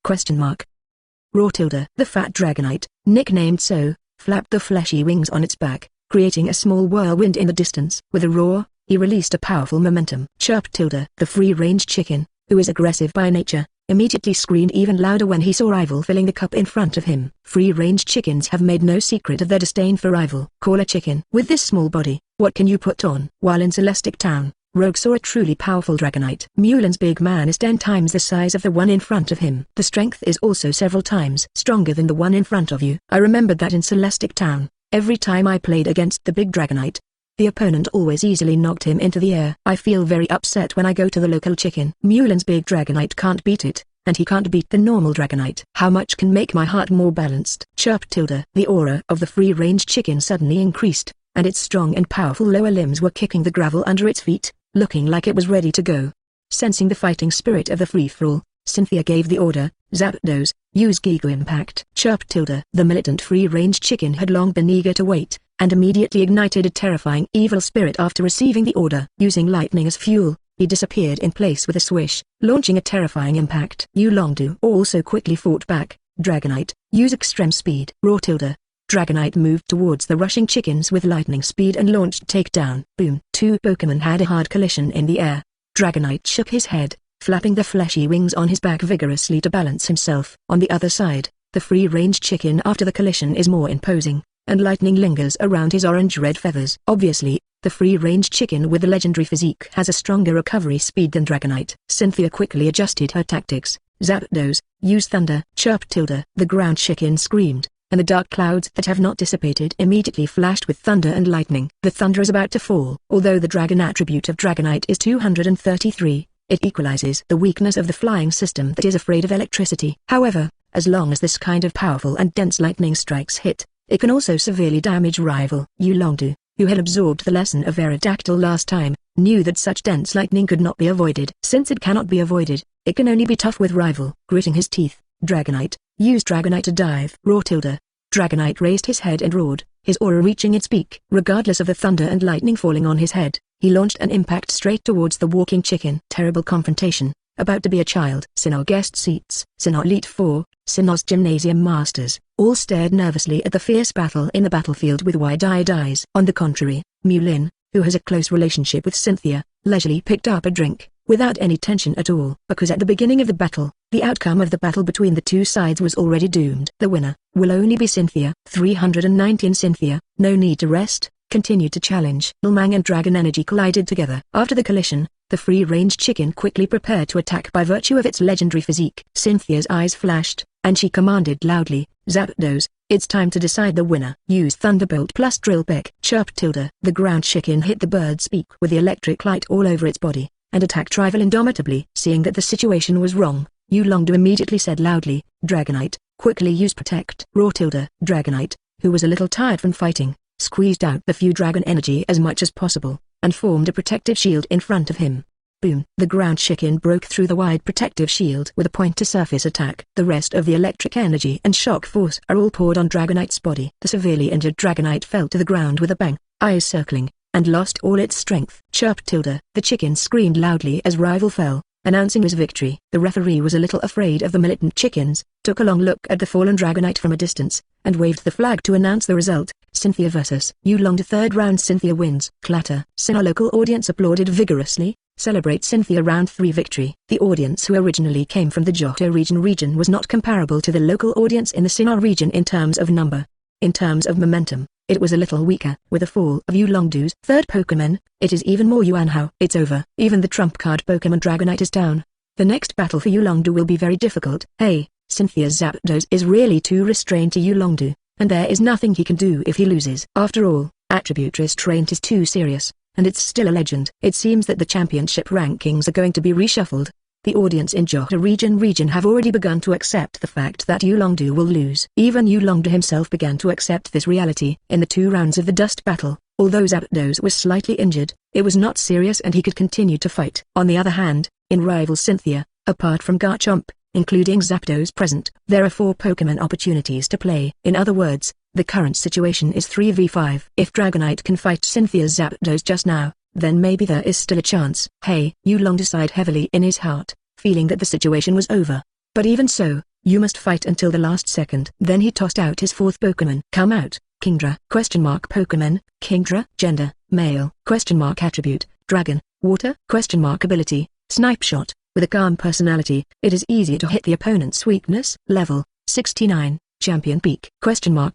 S1: Raw tilde. The fat Dragonite, nicknamed so, flapped the fleshy wings on its back, creating a small whirlwind in the distance. With a roar, he released a powerful momentum. Chirp tilde. The free-range chicken, who is aggressive by nature, immediately screamed even louder when he saw rival filling the cup in front of him. Free-range chickens have made no secret of their disdain for rival. Call a chicken. With this small body, what can you put on? While in Celestic Town, Rogue saw a truly powerful Dragonite. Mulan's big man is 10 times the size of the one in front of him. The strength is also several times stronger than the one in front of you. I remembered that in Celestic Town, every time I played against the big Dragonite, the opponent always easily knocked him into the air. I feel very upset when I go to the local chicken. Mulan's big Dragonite can't beat it, and he can't beat the normal Dragonite. How much can make my heart more balanced? Chirp tilde. The aura of the free-range chicken suddenly increased, and its strong and powerful lower limbs were kicking the gravel under its feet, looking like it was ready to go. Sensing the fighting spirit of the free-for-all, Cynthia gave the order, Zapdos, use Giga Impact. Chirp tilde. The militant free-range chicken had long been eager to wait, and immediately ignited a terrifying evil spirit after receiving the order. Using lightning as fuel, he disappeared in place with a swish, launching a terrifying impact. Yulongdu also quickly fought back. Dragonite, use extreme speed. Raw tilde. Dragonite moved towards the rushing chickens with lightning speed and launched takedown. Boom. Two Pokémon had a hard collision in the air. Dragonite shook his head, flapping the fleshy wings on his back vigorously to balance himself. On the other side, the free-range chicken after the collision is more imposing, and lightning lingers around his orange-red feathers. Obviously, the free-range chicken with the legendary physique has a stronger recovery speed than Dragonite. Cynthia quickly adjusted her tactics. Zapdos, use Thunder. Chirp tilde. The ground chicken screamed, and the dark clouds that have not dissipated immediately flashed with thunder and lightning. The thunder is about to fall. Although the dragon attribute of Dragonite is 233, it equalizes the weakness of the flying system that is afraid of electricity. However, as long as this kind of powerful and dense lightning strikes hit, it can also severely damage rival. Yulongdu, who had absorbed the lesson of Aerodactyl last time, knew that such dense lightning could not be avoided. Since it cannot be avoided, it can only be tough with rival. Gritting his teeth, Dragonite, use Dragonite to dive. Raw tilde. Dragonite raised his head and roared, his aura reaching its peak. Regardless of the thunder and lightning falling on his head, he launched an impact straight towards the walking chicken. Terrible confrontation, about to be a child. Sinnoh guest seats. Sinnoh Elite 4, Sinnoh's Gymnasium Masters, all stared nervously at the fierce battle in the battlefield with wide-eyed eyes. On the contrary, Mulin, who has a close relationship with Cynthia, leisurely picked up a drink, without any tension at all. Because at the beginning of the battle, the outcome of the battle between the two sides was already doomed. The winner will only be Cynthia. 319 Cynthia, no need to rest, continued to challenge. Manga and Dragon Energy collided together. After the collision, the free-range chicken quickly prepared to attack by virtue of its legendary physique. Cynthia's eyes flashed, and she commanded loudly, Zapdos, it's time to decide the winner. Use Thunderbolt plus Drill Peck. Chirp tilde. The ground chicken hit the bird's beak with the electric light all over its body, and attacked rival indomitably. Seeing that the situation was wrong, Yulongdu immediately said loudly, Dragonite, quickly use Protect. Raw tilde. Dragonite, who was a little tired from fighting, squeezed out the few dragon energy as much as possible, and formed a protective shield in front of him. Boom. The ground chicken broke through the wide protective shield with a point-to-surface attack. The rest of the electric energy and shock force are all poured on Dragonite's body. The severely injured Dragonite fell to the ground with a bang, eyes circling, and lost all its strength. Chirp tilde. The chicken screamed loudly as rival fell, announcing his victory. The referee was a little afraid of the militant chickens, took a long look at the fallen Dragonite from a distance, and waved the flag to announce the result. Cynthia vs. Yulongdu. Third round. Cynthia wins. Clatter. Sinnoh local audience applauded vigorously, celebrate Cynthia round 3 victory. The audience who originally came from the Johto region was not comparable to the local audience in the Sinnoh region in terms of number. In terms of momentum, it was a little weaker. With the fall of Yulongdu's third Pokémon, it is even more Yuanhao. It's over. Even the trump card Pokémon Dragonite is down. The next battle for Yulongdu will be very difficult. Hey, Cynthia's Zapdos is really too restrained to Yulongdu, and there is nothing he can do if he loses. After all, attribute restraint is too serious, and it's still a legend. It seems that the championship rankings are going to be reshuffled. The audience in Johto region have already begun to accept the fact that Yulongdu will lose. Even Yulongdu himself began to accept this reality. In the 2 rounds of the dust battle, although Zapdos was slightly injured, it was not serious and he could continue to fight. On the other hand, in rival Cynthia, apart from Garchomp, including Zapdos present, there are 4 Pokémon opportunities to play. In other words, the current situation is 3v5. If Dragonite can fight Cynthia's Zapdos just now, then maybe there is still a chance. Hey, Yulongdu sighed heavily in his heart, feeling that the situation was over. But even so, you must fight until the last second. Then he tossed out his 4th Pokémon. Come out, Kingdra. Pokémon, Kingdra. Gender, male. Attribute, dragon. Water. Ability, Snipe Shot. With a calm personality, it is easier to hit the opponent's weakness. Level, 69. Champion Peak.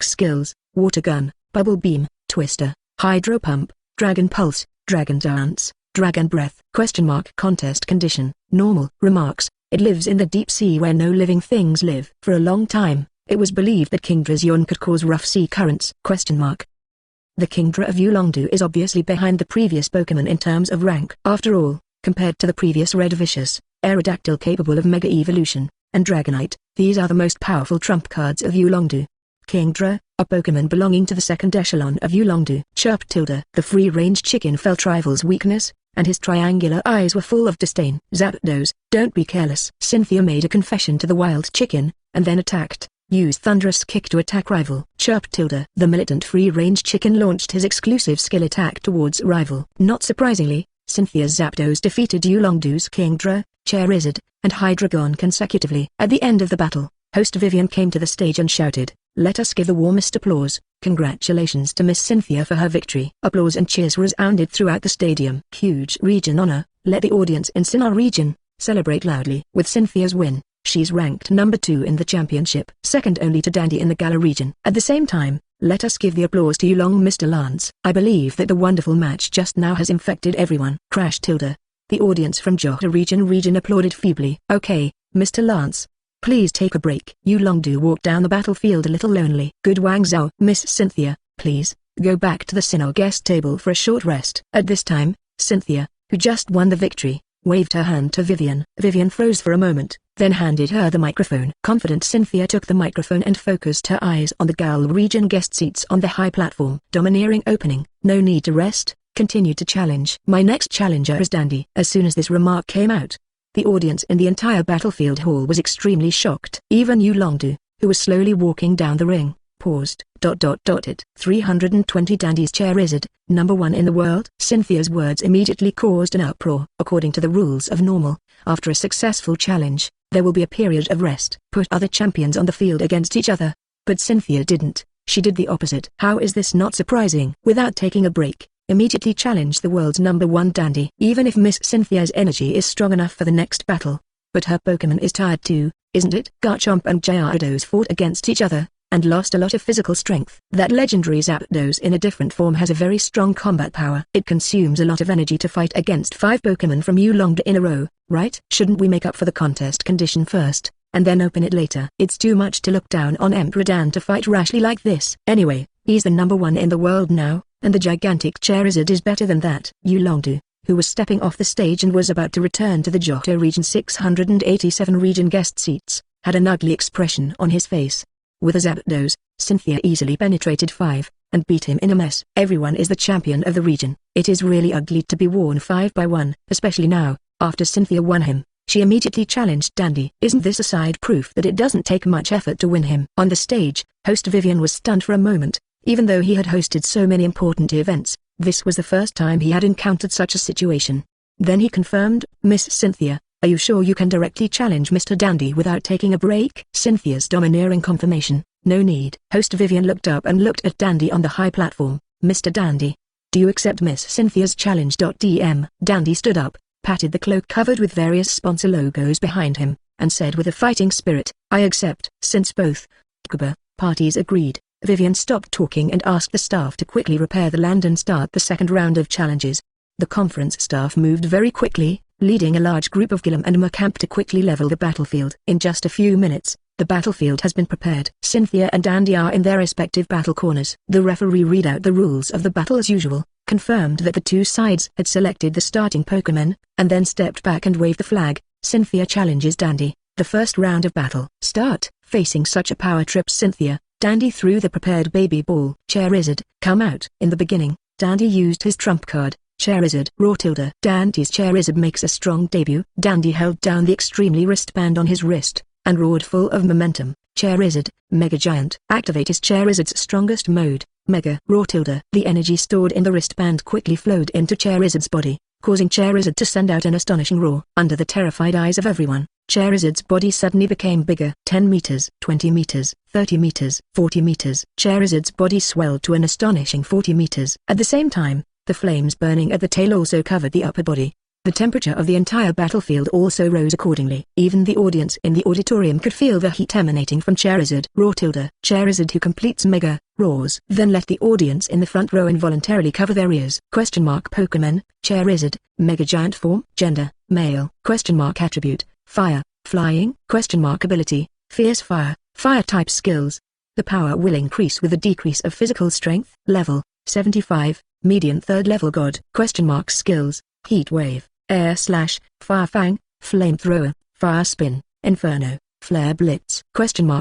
S1: Skills, Water Gun, Bubble Beam, Twister, Hydro Pump, Dragon Pulse, Dragon Dance, Dragon breath? Contest condition, normal. Remarks, it lives in the deep sea where no living things live. For a long time, it was believed that Kingdra's yawn could cause rough sea currents? The Kingdra of Yulongdu is obviously behind the previous Pokemon in terms of rank. After all, compared to the previous Red Vicious, Aerodactyl capable of Mega Evolution, and Dragonite, these are the most powerful trump cards of Yulongdu. Kingdra, a Pokemon belonging to the second echelon of Yulongdu. The free-range chicken felt rival's weakness, and his triangular eyes were full of disdain. Zapdos, don't be careless. Cynthia made a confession to the wild chicken, and then attacked. Use Thunderous Kick to attack rival. The militant free-range chicken launched his exclusive skill attack towards rival. Not surprisingly, Cynthia's Zapdos defeated Yulongdu's Kingdra, Charizard, and Hydreigon consecutively. At the end of the battle, host Vivian came to the stage and shouted, "Let us give the warmest applause. Congratulations to Miss Cynthia for her victory." Applause and cheers resounded throughout the stadium. Huge region honor. Let the audience in Sinnoh region celebrate loudly. With Cynthia's win, she's ranked number 2 in the championship, second only to Dandi in the Galar region. At the same time, let us give the applause to Yulong Mr. Lance. I believe that the wonderful match just now has infected everyone. The audience from Johto region applauded feebly. Okay, Mr. Lance, please take a break. Yulongdu walked down the battlefield a little lonely. Good Wang Zhao. Miss Cynthia, please, go back to the Sinnoh guest table for a short rest. At this time, Cynthia, who just won the victory, waved her hand to Vivian. Vivian froze for a moment, then handed her the microphone. Confident Cynthia took the microphone and focused her eyes on the Galar region guest seats on the high platform. Domineering opening, no need to rest, continue to challenge. My next challenger is Dandi. As soon as this remark came out, the audience in the entire battlefield hall was extremely shocked. Even Yulongdu, who was slowly walking down the ring, paused. It 320 Dandi's Charizard, number 1 in the world. Cynthia's words immediately caused an uproar. According to the rules of normal, after a successful challenge, there will be a period of rest. Put other champions on the field against each other. But Cynthia didn't. She did the opposite. How is this not surprising? Without taking a break, immediately challenged the world's number 1 Dandi. Even if Miss Cynthia's energy is strong enough for the next battle, but her Pokemon is tired too, isn't it? Garchomp and Gyarados fought against each other, and lost a lot of physical strength. That legendary Zapdos in a different form has a very strong combat power. It consumes a lot of energy to fight against 5 Pokemon from Yulongdu in a row, right? Shouldn't we make up for the contest condition first, and then open it later? It's too much to look down on Emperor Dan to fight rashly like this. Anyway, he's the number 1 in the world now, and the gigantic Charizard is better than that. Yulongdu, who was stepping off the stage and was about to return to the Johto region 687 region guest seats, had an ugly expression on his face. With a Zapdos, Cynthia easily penetrated 5, and beat him in a mess. Everyone is the champion of the region. It is really ugly to be worn 5 by 1, especially now, after Cynthia won him. She immediately challenged Dandi. Isn't this a side proof that it doesn't take much effort to win him? On the stage, host Vivian was stunned for a moment. Even though he had hosted so many important events, this was the first time he had encountered such a situation. Then he confirmed, Miss Cynthia, are you sure you can directly challenge Mr. Dandi without taking a break? Cynthia's domineering confirmation, no need. Host Vivian looked up and looked at Dandi on the high platform. Mr. Dandi, do you accept Miss Cynthia's challenge? Dandi stood up, patted the cloak covered with various sponsor logos behind him, and said with a fighting spirit, I accept. Since both parties agreed, Vivian stopped talking and asked the staff to quickly repair the land and start the second round of challenges. The conference staff moved very quickly, leading a large group of Guilherme and Macamp to quickly level the battlefield. In just a few minutes, the battlefield has been prepared. Cynthia and Dandi are in their respective battle corners. The referee read out the rules of the battle as usual, confirmed that the two sides had selected the starting Pokemon, and then stepped back and waved the flag. Cynthia challenges Dandi. The first round of battle. Start. Facing such a power trip Cynthia, Dandi threw the prepared baby ball. Charizard, come out. In the beginning, Dandi used his trump card, Charizard. Dandi's Charizard makes a strong debut. Dandi held down the extremely wristband on his wrist, and roared full of momentum. Charizard, Mega Giant. Activate his Charizard's strongest mode, Mega. The energy stored in the wristband quickly flowed into Charizard's body, causing Charizard to send out an astonishing roar. Under the terrified eyes of everyone, Charizard's body suddenly became bigger. 10 meters, 20 meters, 30 meters, 40 meters. Charizard's body swelled to an astonishing 40 meters. At the same time, the flames burning at the tail also covered the upper body. The temperature of the entire battlefield also rose accordingly. Even the audience in the auditorium could feel the heat emanating from Charizard. Charizard who completes Mega, roars. Then let the audience in the front row involuntarily cover their ears. Pokemon, Charizard, Mega Giant form, gender, male. Attribute, fire, flying. Ability, fierce fire, fire type skills. The power will increase with a decrease of physical strength. Level, 75, median 3rd level god. Skills, heat wave, air slash, fire fang, flamethrower, fire spin, inferno, flare blitz.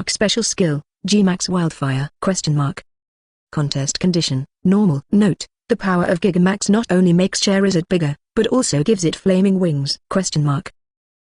S1: Special skill, Gmax wildfire. Contest condition, normal. Note, the power of Gigamax not only makes Charizard bigger, but also gives it flaming wings.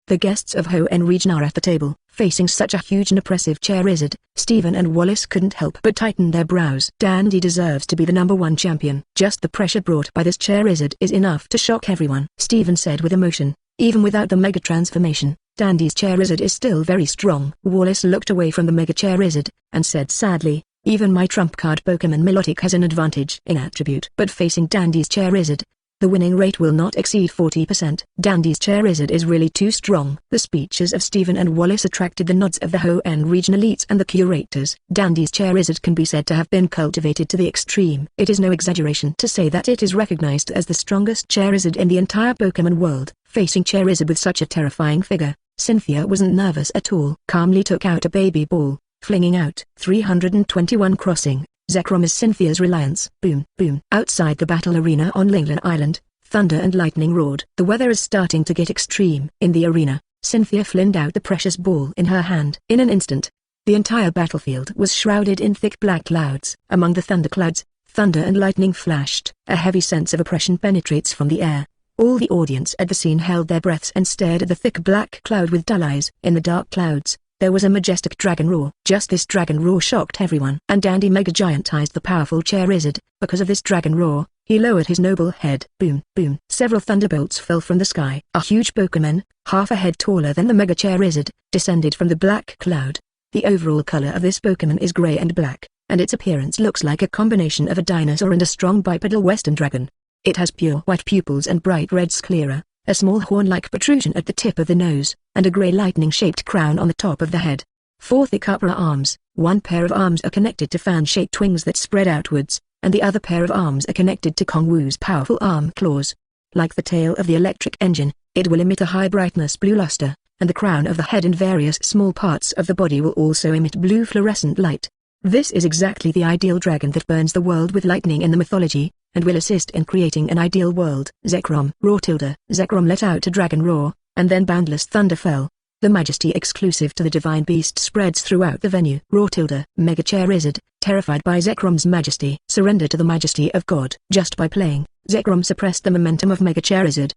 S1: The guests of Hoenn region are at the table, facing such a huge and oppressive Charizard. Stephen and Wallace couldn't help but tighten their brows. Dandi deserves to be the #1 champion. Just the pressure brought by this Charizard is enough to shock everyone. Stephen said with emotion, even without the Mega transformation, Dandi's Charizard is still very strong. Wallace looked away from the Mega Charizard, and said sadly, even my trump card Pokemon Milotic has an advantage in attribute. But facing Dandi's Charizard, the winning rate will not exceed 40%. Dandi's Charizard is really too strong. The speeches of Stephen and Wallace attracted the nods of the Hoenn region elites and the curators. Dandi's Charizard can be said to have been cultivated to the extreme. It is no exaggeration to say that it is recognized as the strongest Charizard in the entire Pokemon world. Facing Charizard with such a terrifying figure, Cynthia wasn't nervous at all. Calmly took out a baby ball, flinging out 321 crossing. Zekrom is Cynthia's Reliance. Boom, boom. Outside the battle arena on Linglan Island, thunder and lightning roared. The weather is starting to get extreme. In the arena, Cynthia flinged out the precious ball in her hand. In an instant, the entire battlefield was shrouded in thick black clouds. Among the thunderclouds, thunder and lightning flashed. A heavy sense of oppression penetrates from the air. All the audience at the scene held their breaths and stared at the thick black cloud with dull eyes. In the dark clouds, there was a majestic dragon roar. Just this dragon roar shocked everyone. And Dandi Mega Giantized the powerful Charizard. Because of this dragon roar, he lowered his noble head. Boom, boom. Several thunderbolts fell from the sky. A huge Pokemon, half a head taller than the Mega Charizard, descended from the black cloud. The overall color of this Pokemon is gray and black, and its appearance looks like a combination of a dinosaur and a strong bipedal western dragon. It has pure white pupils and bright red sclera, a small horn-like protrusion at the tip of the nose, and a grey lightning-shaped crown on the top of the head. 4 thick upper arms, one pair of arms are connected to fan-shaped wings that spread outwards, and the other pair of arms are connected to Kongwu's powerful arm claws. Like the tail of the electric engine, it will emit a high-brightness blue luster, and the crown of the head and various small parts of the body will also emit blue fluorescent light. This is exactly the ideal dragon that burns the world with lightning in the mythology, and will assist in creating an ideal world. Zekrom. Zekrom let out a dragon roar, and then boundless thunder fell. The majesty exclusive to the divine beast spreads throughout the venue. Mega Charizard, terrified by Zekrom's majesty, surrender to the majesty of God. Just by playing, Zekrom suppressed the momentum of Mega Charizard.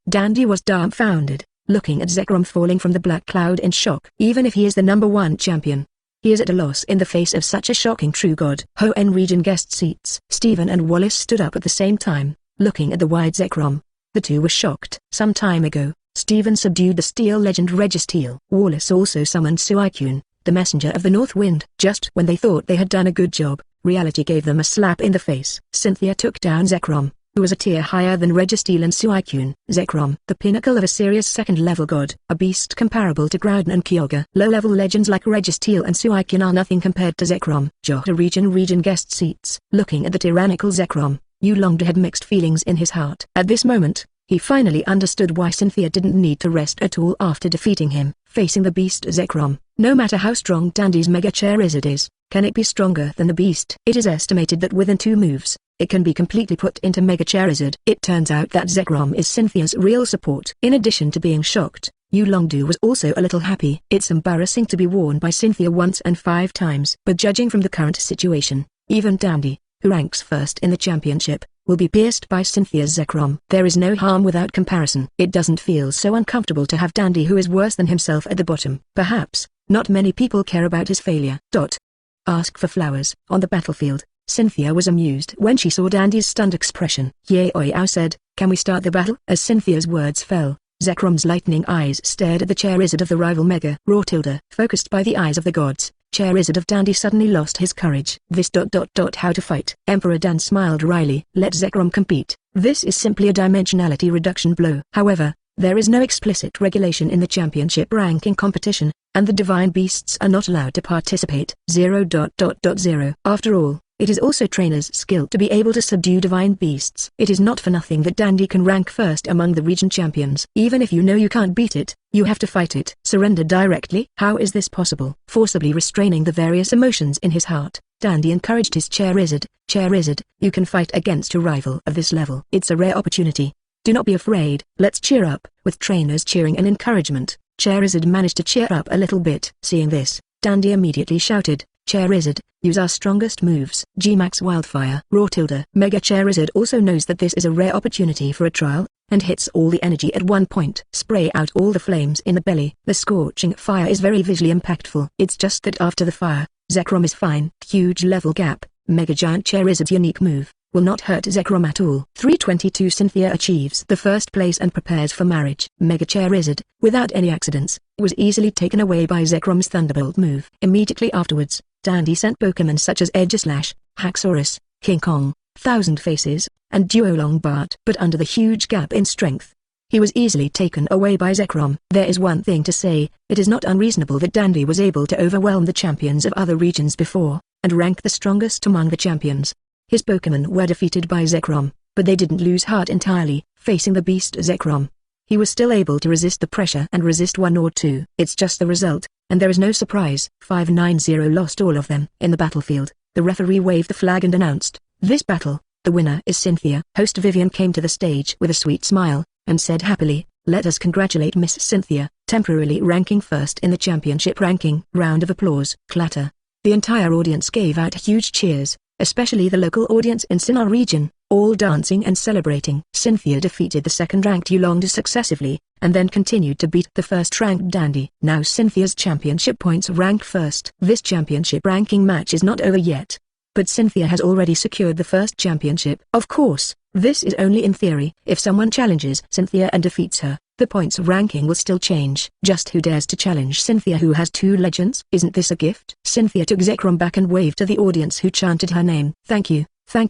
S1: Dandi was dumbfounded, looking at Zekrom falling from the black cloud in shock. Even if he is the #1 champion, he is at a loss in the face of such a shocking true god. Hoenn region guest seats. Stephen and Wallace stood up at the same time, looking at the wide Zekrom. The two were shocked. Some time ago, Stephen subdued the steel legend Registeel. Wallace also summoned Suicune, the messenger of the North Wind. Just when they thought they had done a good job, reality gave them a slap in the face. Cynthia took down Zekrom, who was a tier higher than Registeel and Suicune. Zekrom, the pinnacle of a serious second-level god, a beast comparable to Groudon and Kyogre. Low-level legends like Registeel and Suicune are nothing compared to Zekrom. Johto region guest seats. Looking at the tyrannical Zekrom, Yulong had mixed feelings in his heart. At this moment, he finally understood why Cynthia didn't need to rest at all after defeating him. Facing the beast Zekrom, no matter how strong Dandi's Mega Charizard is, can it be stronger than the beast? It is estimated that within 2 moves, it can be completely put into Mega Charizard. It turns out that Zekrom is Cynthia's real support. In addition to being shocked, Yulong was also a little happy. It's embarrassing to be worn by Cynthia once and 5 times. But judging from the current situation, even Dandi, who ranks first in the championship, will be pierced by Cynthia's Zekrom. There is no harm without comparison. It doesn't feel so uncomfortable to have Dandi who is worse than himself at the bottom. Perhaps, not many people care about his failure. Ask for flowers. On the battlefield, Cynthia was amused when she saw Dandi's stunned expression. Yaoyao said, "Can we start the battle?" As Cynthia's words fell, Zekrom's lightning eyes stared at the Charizard of the rival Mega. Focused by the eyes of the gods, Charizard of Dandi suddenly lost his courage. How to fight? Emperor Dan smiled wryly. Let Zekrom compete. This is simply a dimensionality reduction blow. However, there is no explicit regulation in the championship ranking competition, and the divine beasts are not allowed to participate. 0.0. After all, it is also trainer's skill to be able to subdue divine beasts. It is not for nothing that Dandi can rank first among the region champions. Even if you know you can't beat it, you have to fight it. Surrender directly? How is this possible? Forcibly restraining the various emotions in his heart, Dandi encouraged his Charizard. Charizard, you can fight against a rival of this level. It's a rare opportunity. Do not be afraid. Let's cheer up. With trainers cheering and encouragement, Charizard managed to cheer up a little bit. Seeing this, Dandi immediately shouted, Charizard, use our strongest moves. G-Max Wildfire. Raw tilde. Mega Charizard also knows that this is a rare opportunity for a trial, and hits all the energy at one point. Spray out all the flames in the belly. The scorching fire is very visually impactful. It's just that after the fire, Zekrom is fine. Huge level gap. Mega Giant Charizard's unique move will not hurt Zekrom at all. 322 Cynthia achieves the first place and prepares for marriage. Mega Charizard, without any accidents, was easily taken away by Zekrom's Thunderbolt move. Immediately afterwards, Dandi sent Pokémon such as Aegislash, Haxorus, King Kong, Thousand Faces, and Duolong Bart. But under the huge gap in strength, he was easily taken away by Zekrom. There is one thing to say, it is not unreasonable that Dandi was able to overwhelm the champions of other regions before, and rank the strongest among the champions. His Pokémon were defeated by Zekrom, but they didn't lose heart entirely. Facing the beast Zekrom, he was still able to resist the pressure and resist one or two. It's just the result, and there is no surprise. 590 lost all of them. In the battlefield, the referee waved the flag and announced, this battle, the winner is Cynthia. Host Vivian came to the stage with a sweet smile, and said happily, let us congratulate Miss Cynthia, temporarily ranking first in the championship ranking. Round of applause. Clatter. The entire audience gave out huge cheers, especially the local audience in Sinnoh region, all dancing and celebrating. Cynthia defeated the second-ranked Yulongda successively, and then continued to beat the first-ranked Dandi. Now Cynthia's championship points rank first. This championship ranking match is not over yet, but Cynthia has already secured the first championship. Of course, this is only in theory. If someone challenges Cynthia and defeats her, the points ranking will still change. Just who dares to challenge Cynthia, who has 2 legends? Isn't this a gift? Cynthia took Zekrom back and waved to the audience who chanted her name. Thank you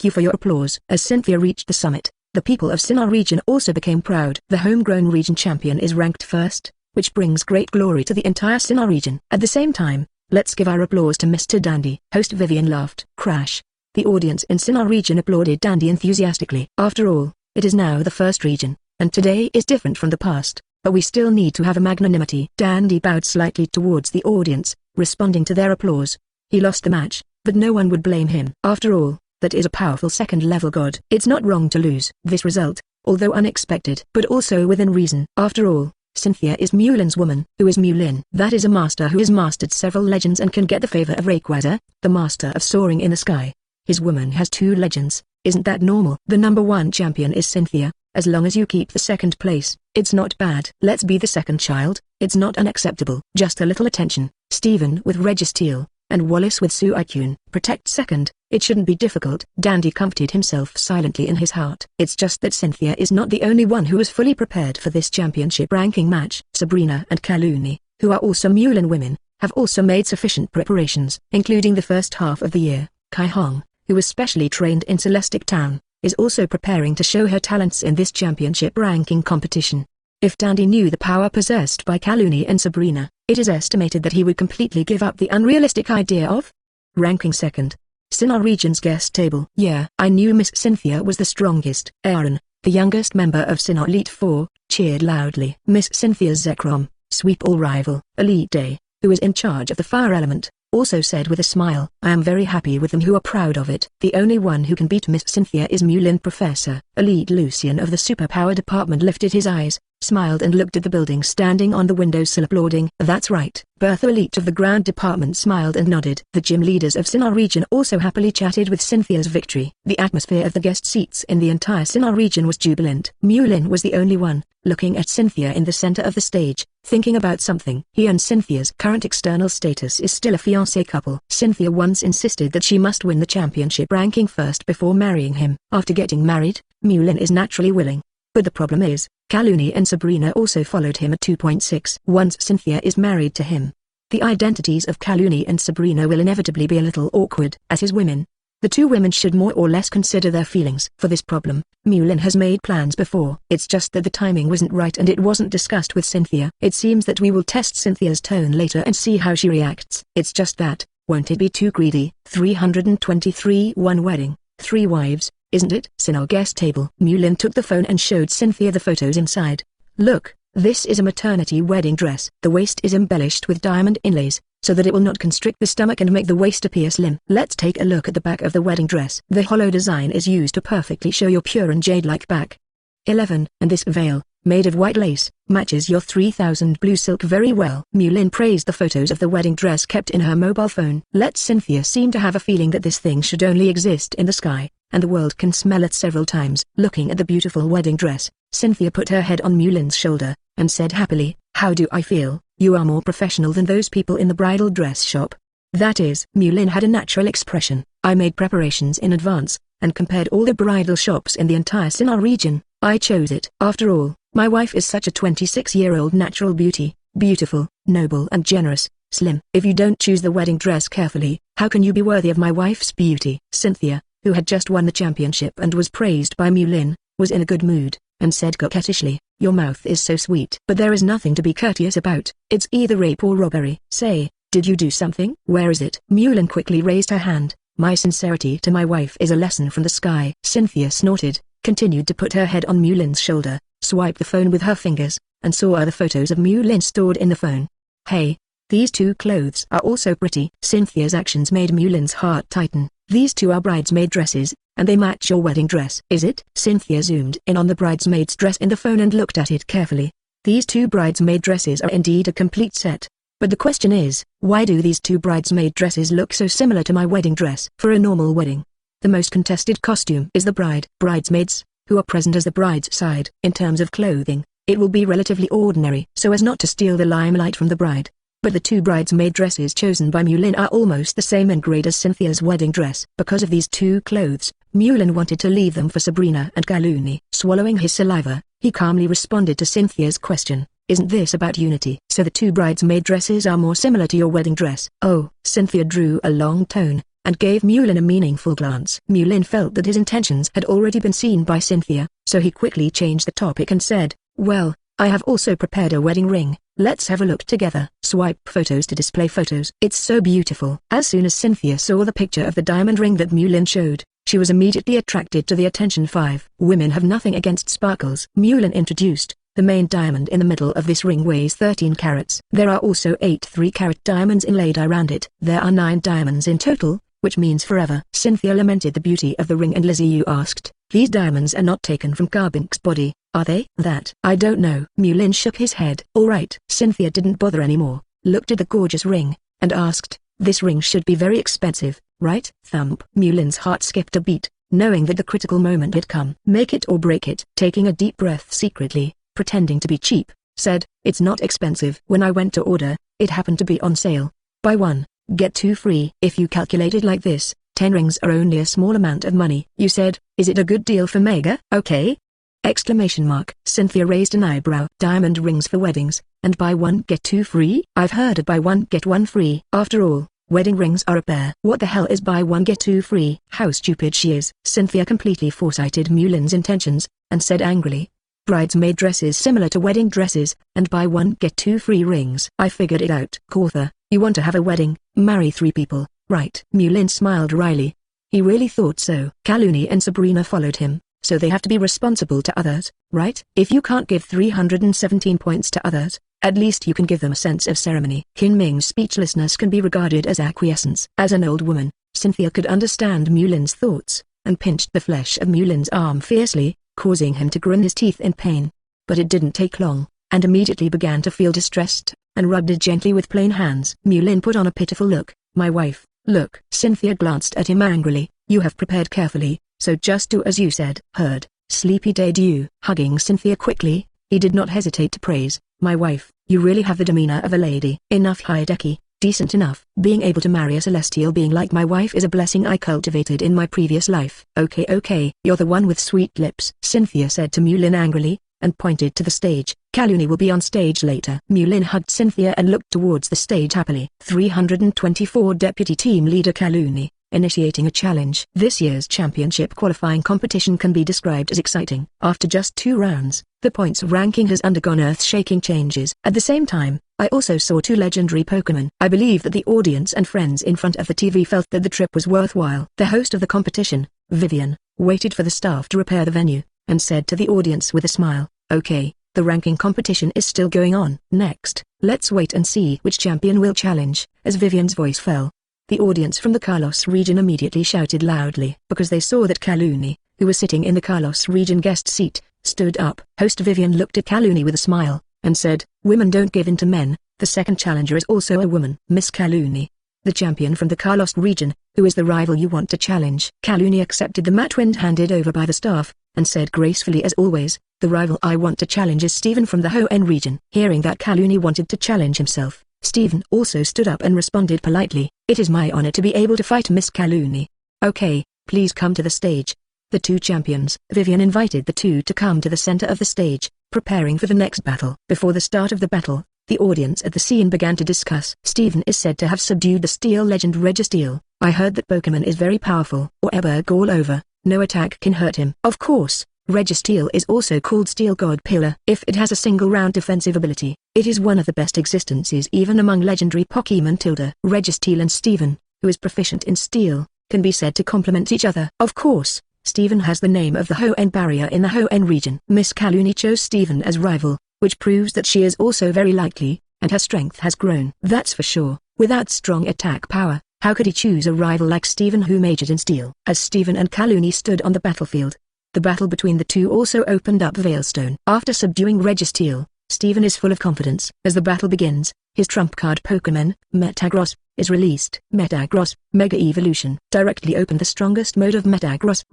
S1: for your applause. As Cynthia reached the summit, the people of Sinnoh region also became proud. The homegrown region champion is ranked first, which brings great glory to the entire Sinnoh region. At the same time, let's give our applause to Mr. Dandi. Host Vivian laughed. Crash. The audience in Sinnoh region applauded Dandi enthusiastically. After all, it is now the first region, and today is different from the past, but we still need to have a magnanimity. Dandi bowed slightly towards the audience, responding to their applause. He lost the match, but no one would blame him. After all, that is a powerful second-level god. It's not wrong to lose. This result, although unexpected, but also within reason. After all, Cynthia is Mulin's woman. Who is Mulin? That is a master who has mastered several legends and can get the favor of Rayquaza, the master of soaring in the sky. His woman has 2 legends. Isn't that normal? The number 1 champion is Cynthia. As long as you keep the second place, it's not bad. Let's be the second child. It's not unacceptable. Just a little attention. Steven with Registeel, and Wallace with Suicune. Protect second. It shouldn't be difficult. Dandi comforted himself silently in his heart. It's just that Cynthia is not the only one who was fully prepared for this championship ranking match. Sabrina and Caluni, who are also Mulin women, have also made sufficient preparations, including the first half of the year. Kai Hong, who was specially trained in Celestic Town, is also preparing to show her talents in this championship ranking competition. If Dandi knew the power possessed by Caluni and Sabrina, it is estimated that he would completely give up the unrealistic idea of ranking second. Sinnoh region's guest table. Yeah, I knew Miss Cynthia was the strongest. Aaron, the youngest member of Sinnoh Elite 4, cheered loudly. Miss Cynthia's Zekrom, sweep all rival. Elite Day, who is in charge of the fire element, also said with a smile, I am very happy with them who are proud of it. The only one who can beat Miss Cynthia is Mulin. Professor Elite Lucian of the Superpower Department lifted his eyes, smiled and looked at the building standing on the windowsill applauding. That's right. Bertha Elite of the Ground Department smiled and nodded. The gym leaders of Sinnoh region also happily chatted with Cynthia's victory. The atmosphere of the guest seats in the entire Sinnoh region was jubilant. Mulin was the only one, looking at Cynthia in the center of the stage, thinking about something. He and Cynthia's current external status is still a fiancé couple. Cynthia once insisted that she must win the championship ranking first before marrying him. After getting married, Mulin is naturally willing. But the problem is, Caluni and Sabrina also followed him at 2.6. Once Cynthia is married to him, The identities of Caluni and Sabrina will inevitably be a little awkward. As his women, the two women should more or less consider their feelings. For this problem, Mulin has made plans before. It's just that the timing wasn't right and it wasn't discussed with Cynthia. It seems that we will test Cynthia's tone later and see how she reacts. It's just that, won't it be too greedy? 323 One wedding, 3 wives, isn't it? In our guest table. Mulin took the phone and showed Cynthia the photos inside. Look, this is a maternity wedding dress. The waist is embellished with diamond inlays, so that it will not constrict the stomach and make the waist appear slim. Let's take a look at the back of the wedding dress. The hollow design is used to perfectly show your pure and jade-like back. 11. And this veil, made of white lace, matches your 3000 blue silk very well. Mulin praised the photos of the wedding dress kept in her mobile phone. Let Cynthia seem to have a feeling that this thing should only exist in the sky, and the world can smell it several times. Looking at the beautiful wedding dress, Cynthia put her head on Mulin's shoulder, and said happily, "How do I feel? You are more professional than those people in the bridal dress shop." That is, Mulin had a natural expression. I made preparations in advance, and compared all the bridal shops in the entire Sinnoh region. I chose it. After all, my wife is such a 26-year-old natural beauty, beautiful, noble and generous, slim. If you don't choose the wedding dress carefully, how can you be worthy of my wife's beauty? Cynthia, who had just won the championship and was praised by Mulin, was in a good mood, and said coquettishly, "Your mouth is so sweet." But there is nothing to be courteous about. It's either rape or robbery. Say, did you do something? Where is it? Mulin quickly raised her hand. My sincerity to my wife is a lesson from the sky. Cynthia snorted, continued to put her head on Mulin's shoulder, swiped the phone with her fingers, and saw other photos of Mulin stored in the phone. Hey, these two clothes are also pretty. Cynthia's actions made Mulin's heart tighten. These two are bridesmaid dresses, and they match your wedding dress. Is it? Cynthia zoomed in on the bridesmaid's dress in the phone and looked at it carefully. These two bridesmaid dresses are indeed a complete set. But the question is, why do these two bridesmaid dresses look so similar to my wedding dress? For a normal wedding, the most contested costume is the bridesmaids, who are present as the bride's side. In terms of clothing, it will be relatively ordinary so as not to steal the limelight from the bride. But the two bridesmaid dresses chosen by Mulin are almost the same in grade as Cynthia's wedding dress. Because of these two clothes, Mulin wanted to leave them for Sabrina and Caluni. Swallowing his saliva, he calmly responded to Cynthia's question. Isn't this about unity? So the two bridesmaid dresses are more similar to your wedding dress. Oh, Cynthia drew a long tone, and gave Mulin a meaningful glance. Mulin felt that his intentions had already been seen by Cynthia, so he quickly changed the topic and said, "Well, I have also prepared a wedding ring. Let's have a look together." Swipe photos to display photos. It's so beautiful. As soon as Cynthia saw the picture of the diamond ring that Mulin showed, she was immediately attracted to the attention. 5 women have nothing against sparkles. Mulin introduced. The main diamond in the middle of this ring weighs 13 carats. There are also 8 3-carat diamonds inlaid around it. There are 9 diamonds in total, which means forever. Cynthia lamented the beauty of the ring and Lizzie Yu asked, "These diamonds are not taken from Garchomp's body, are they?" "That I don't know." Mulin shook his head. "Alright." Cynthia didn't bother anymore, looked at the gorgeous ring, and asked, "This ring should be very expensive, right?" Thump. Mulin's heart skipped a beat, knowing that the critical moment had come. Make it or break it. Taking a deep breath secretly, pretending to be cheap, said, "It's not expensive. When I went to order, it happened to be on sale. Buy one, get 2 free. If you calculate it like this, 10 rings are only a small amount of money." "You said, is it a good deal for Mega?" "Okay." Exclamation mark. Cynthia raised an eyebrow. "Diamond rings for weddings, and buy one get 2 free? I've heard of buy one get 1 free. After all, wedding rings are a pair. What the hell is buy one get 2 free?" How stupid she is. Cynthia completely foresighted Mulin's intentions, and said angrily, "Bridesmaid dresses similar to wedding dresses, and buy one get 2 free rings. I figured it out." "Cortha, you want to have a wedding, marry 3 people, right?" Mulin smiled wryly. He really thought so. Caluni and Sabrina followed him, so they have to be responsible to others, right? If you can't give 317 points to others, at least you can give them a sense of ceremony. Qin Ming's speechlessness can be regarded as acquiescence. As an old woman, Cynthia could understand Mulin's thoughts, and pinched the flesh of Mulin's arm fiercely, causing him to grin his teeth in pain. But it didn't take long, and immediately began to feel distressed, and rubbed it gently with plain hands. Mulin put on a pitiful look. "My wife, look." Cynthia glanced at him angrily. "You have prepared carefully, so just do as you said." "Heard." Sleepy day dew. Hugging Cynthia quickly, he did not hesitate to praise, "My wife, you really have the demeanor of a lady. Enough Hideki, decent enough. Being able to marry a celestial being like my wife is a blessing I cultivated in my previous life." Okay, you're the one with sweet lips," Cynthia said to Mulin angrily, and pointed to the stage. Caluni will be on stage later. Mulin hugged Cynthia and looked towards the stage happily. 324 Deputy Team Leader Caluni, initiating a challenge. This year's championship qualifying competition can be described as exciting. After just 2 rounds, the points ranking has undergone earth-shaking changes. At the same time, I also saw 2 legendary Pokémon. I believe that the audience and friends in front of the TV felt that the trip was worthwhile. The host of the competition, Vivian, waited for the staff to repair the venue, and said to the audience with a smile, "Okay, the ranking competition is still going on. Next, let's wait and see which champion will challenge." As Vivian's voice fell, the audience from the Kalos region immediately shouted loudly, because they saw that Caluni, who was sitting in the Kalos region guest seat, stood up. Host Vivian looked at Caluni with a smile, and said, "Women don't give in to men. The second challenger is also a woman. Miss Caluni, the champion from the Kalos region, who is the rival you want to challenge?" Caluni accepted the mat wind handed over by the staff, and said gracefully as always, "The rival I want to challenge is Stephen from the Hoenn region." Hearing that Caluni wanted to challenge himself, Stephen also stood up and responded politely, "It is my honor to be able to fight Miss Caluni. Okay, please come to the stage." The 2 champions. Vivian invited the 2 to come to the center of the stage, preparing for the next battle. Before the start of the battle, the audience at the scene began to discuss. Stephen is said to have subdued the steel legend Registeel. I heard that Pokémon is very powerful. Or Bbook all over, no attack can hurt him. Of course, Registeel is also called Steel God Pillar. If it has a single round defensive ability, it is one of the best existences even among legendary Pokémon. Registeel and Stephen, who is proficient in steel, can be said to complement each other. Of course, Stephen has the name of the Hoenn barrier in the Hoenn region. Miss Caluni chose Stephen as rival, which proves that she is also very likely, and her strength has grown. That's for sure. Without strong attack power, how could he choose a rival like Stephen who majored in steel? As Stephen and Caluni stood on the battlefield, the battle between the 2 also opened up Veilstone. After subduing Registeel, Stephen is full of confidence. As the battle begins, his trump card Pokémon, Metagross, is released. Metagross, Mega Evolution, directly opened the strongest mode of Metagross.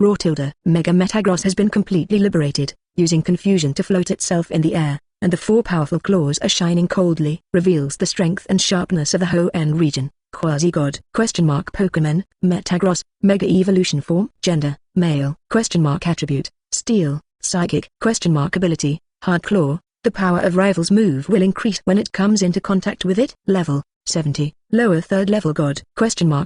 S1: Mega Metagross has been completely liberated, using confusion to float itself in the air, and the 4 powerful claws are shining coldly. Reveals the strength and sharpness of the Hoenn region. Quasi-God? Pokémon, Metagross, Mega Evolution form. Gender, male. Attribute, Steel, Psychic. Ability, Hard Claw. The power of rival's move will increase when it comes into contact with it. Level, 70. Lower 3rd level God.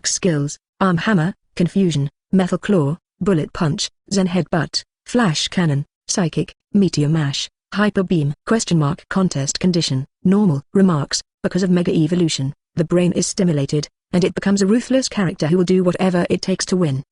S1: Skills, Arm Hammer, Confusion, Metal Claw, Bullet Punch, Zen Headbutt, Flash Cannon, Psychic, Meteor Mash, Hyper Beam. Contest condition, Normal. Remarks, because of Mega Evolution, the brain is stimulated, and it becomes a ruthless character who will do whatever it takes to win.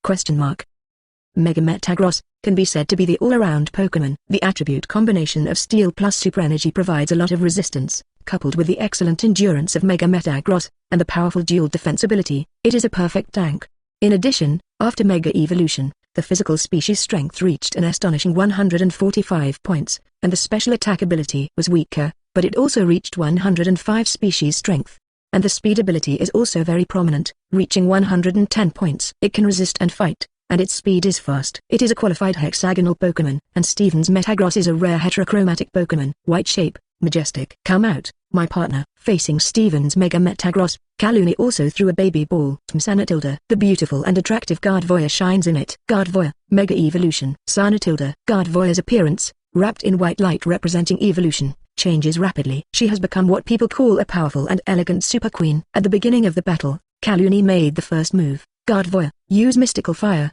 S1: Mega Metagross can be said to be the all-around Pokémon. The attribute combination of Steel plus Super Energy provides a lot of resistance, coupled with the excellent endurance of Mega Metagross, and the powerful dual defense ability. It is a perfect tank. In addition, after Mega Evolution, the physical species strength reached an astonishing 145 points, and the special attack ability was weaker, but it also reached 105 species strength. And the speed ability is also very prominent, reaching 110 points. It can resist and fight, and its speed is fast. It is a qualified hexagonal Pokémon, and Stephen's Metagross is a rare heterochromatic Pokémon. White shape, majestic. Come out, my partner. Facing Stephen's Mega Metagross, Caluni also threw a baby ball. The beautiful and attractive Gardevoir shines in it. Gardevoir, Mega Evolution. Gardevoir's appearance, wrapped in white light representing evolution, changes rapidly. She has become what people call a powerful and elegant super queen. At the beginning of the battle, Caluni made the first move. Gardevoir, use Mystical Fire.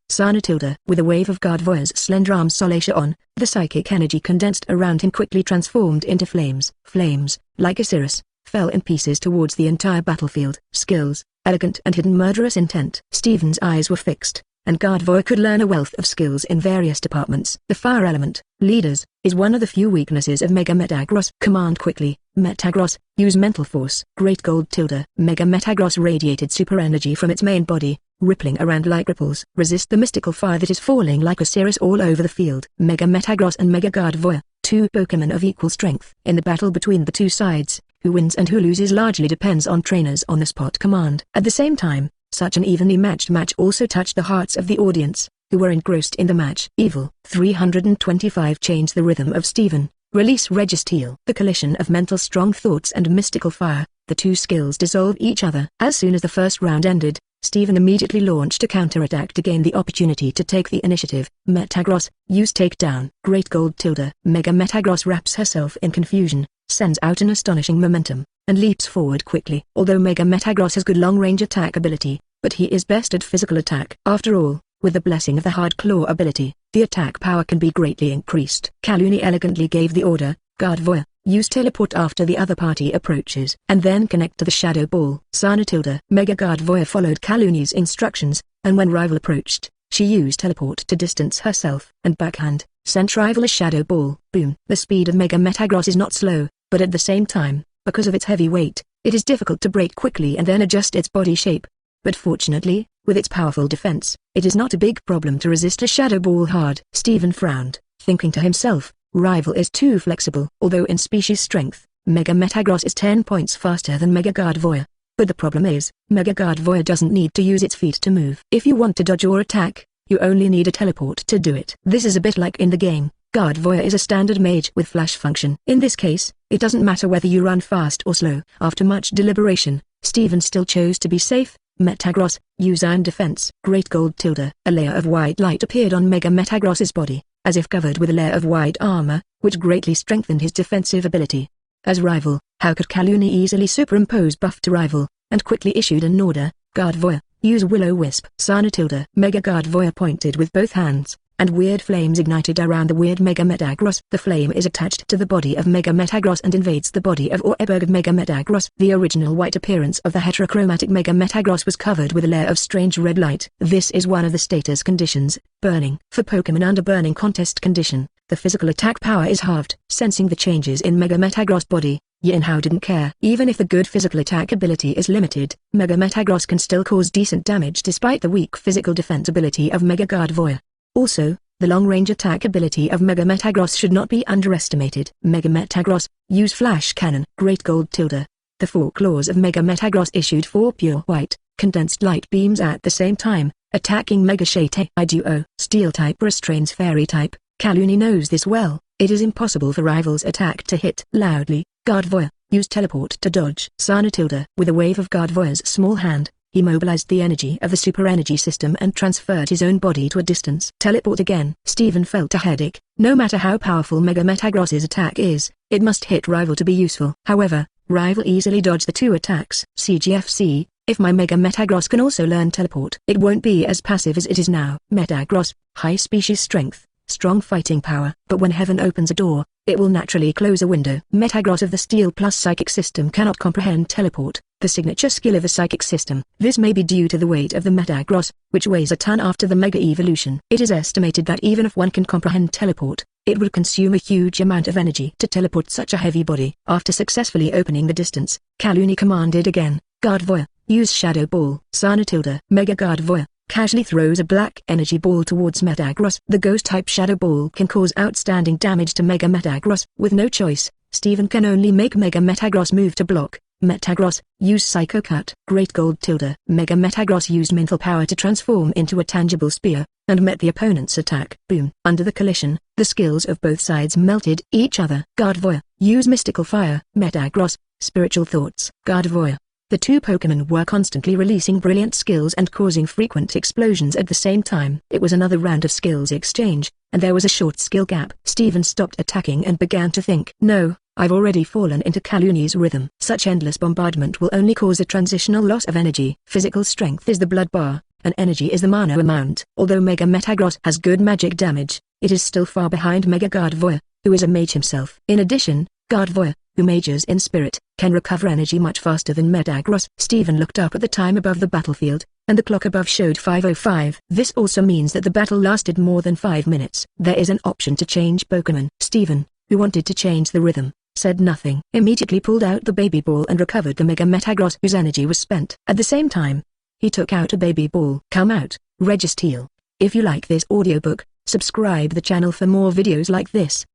S1: With a wave of Gardevoir's slender arm Solaceon, the psychic energy condensed around him quickly transformed into flames. Flames, like a cirrus, fell in pieces towards the entire battlefield. Skills, elegant and hidden murderous intent. Stephen's eyes were fixed, and Gardevoir could learn a wealth of skills in various departments. The fire element, leaders, is one of the few weaknesses of Mega Metagross. Command quickly, Metagross, use Mental Force. Great Gold tilde. Mega Metagross radiated super energy from its main body, rippling around like ripples. Resist the mystical fire that is falling like a cirrus all over the field. Mega Metagross and Mega Gardevoir, 2 Pokémon of equal strength. In the battle between the 2 sides, who wins and who loses largely depends on trainers on the spot command. At the same time, such an evenly matched match also touched the hearts of the audience, who were engrossed in the match. Evil 325 changed the rhythm of Stephen. Release Registeel. The collision of mental strong thoughts and mystical fire, the 2 skills dissolve each other. As soon as the first round ended, Steven immediately launched a counterattack to gain the opportunity to take the initiative. Metagross, use takedown. Great Gold tilde. Mega Metagross wraps herself in confusion, sends out an astonishing momentum, and leaps forward quickly. Although Mega Metagross has good long-range attack ability, but he is best at physical attack. After all, with the blessing of the Hard Claw ability, the attack power can be greatly increased. Caluni elegantly gave the order, Gardevoir, use teleport after the other party approaches, and then connect to the Shadow Ball. Sana tilde. Mega Gardevoir followed Caluni's instructions, and when rival approached, she used teleport to distance herself, and backhand, sent rival a Shadow Ball. Boom. The speed of Mega Metagross is not slow, but at the same time, because of its heavy weight, it is difficult to break quickly and then adjust its body shape. But fortunately, with its powerful defense, it is not a big problem to resist a Shadow Ball hard. Steven frowned, thinking to himself, rival is too flexible. Although in species strength, Mega Metagross is 10 points faster than Mega Gardevoir. But the problem is, Mega Gardevoir doesn't need to use its feet to move. If you want to dodge or attack, you only need a teleport to do it. This is a bit like in the game, Gardevoir is a standard mage with flash function. In this case, it doesn't matter whether you run fast or slow. After much deliberation, Steven still chose to be safe. Metagross, use Iron Defense. Great Gold tilde. A layer of white light appeared on Mega Metagross's body, as if covered with a layer of white armor, which greatly strengthened his defensive ability. As rival, how could Caluni easily superimpose buff to rival, and quickly issued an order, Gardevoir, use Will-O-Wisp. Sana tilde. Mega Gardevoir pointed with both hands, and weird flames ignited around the weird Mega Metagross. The flame is attached to the body of Mega Metagross and invades the body of Oreburg of Mega Metagross. The original white appearance of the heterochromatic Mega Metagross was covered with a layer of strange red light. This is one of the status conditions, burning. For Pokemon under burning contest condition, the physical attack power is halved. Sensing the changes in Mega Metagross body, Yinhao didn't care. Even if the good physical attack ability is limited, Mega Metagross can still cause decent damage despite the weak physical defense ability of Mega Gardevoir. Also, the long-range attack ability of Mega Metagross should not be underestimated. Mega Metagross, use Flash Cannon. Great Gold tilde. The 4 claws of Mega Metagross issued 4 pure white, condensed light beams at the same time, attacking Mega Shate. Duo. Steel-type restrains Fairy-type. Caluni knows this well. It is impossible for rival's attack to hit. Loudly, Gardevoir, use Teleport to dodge. Sana tilde. With a wave of Gardevoir's small hand, he mobilized the energy of the super energy system and transferred his own body to a distance. Teleport again. Steven felt a headache. No matter how powerful Mega Metagross's attack is, it must hit rival to be useful. However, rival easily dodged the 2 attacks. CGFC, if my Mega Metagross can also learn teleport, it won't be as passive as it is now. Metagross, high species strength, strong fighting power. But when heaven opens a door, it will naturally close a window. Metagross of the Steel Plus Psychic System cannot comprehend teleport, the signature skill of a psychic system. This may be due to the weight of the Metagross, which weighs a ton after the Mega Evolution. It is estimated that even if one can comprehend teleport, it would consume a huge amount of energy to teleport such a heavy body. After successfully opening the distance, Caluni commanded again, Gardevoir, use Shadow Ball. Sana tilde. Mega Gardevoir casually throws a black energy ball towards Metagross. The Ghost-type Shadow Ball can cause outstanding damage to Mega Metagross. With no choice, Steven can only make Mega Metagross move to block. Metagross, use Psycho Cut. Great Gold tilde. Mega Metagross used mental power to transform into a tangible spear, and met the opponent's attack. Boom. Under the collision, the skills of both sides melted each other. Gardevoir, use Mystical Fire. Metagross, Spiritual Thoughts. Gardevoir. The 2 Pokemon were constantly releasing brilliant skills and causing frequent explosions at the same time. It was another round of skills exchange, and there was a short skill gap. Steven stopped attacking and began to think. No, I've already fallen into Caluni's rhythm. Such endless bombardment will only cause a transitional loss of energy. Physical strength is the blood bar, and energy is the mana amount. Although Mega Metagross has good magic damage, it is still far behind Mega Gardevoir, who is a mage himself. In addition, Gardevoir, who mages in spirit, can recover energy much faster than Metagross. Steven looked up at the time above the battlefield, and the clock above showed 5:05. This also means that the battle lasted more than 5 minutes. There is an option to change Pokemon. Steven, who wanted to change the rhythm, said nothing. Immediately pulled out the baby ball and recovered the Mega Metagross whose energy was spent. At the same time, he took out a baby ball. Come out, Registeel. If you like this audiobook, subscribe the channel for more videos like this.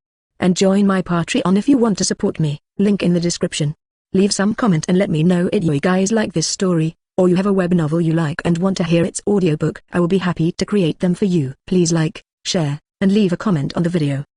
S1: And join my Patreon if you want to support me, link in the description. Leave some comment and let me know if you guys like this story, or you have a web novel you like and want to hear its audiobook. I will be happy to create them for you. Please like, share, and leave a comment on the video.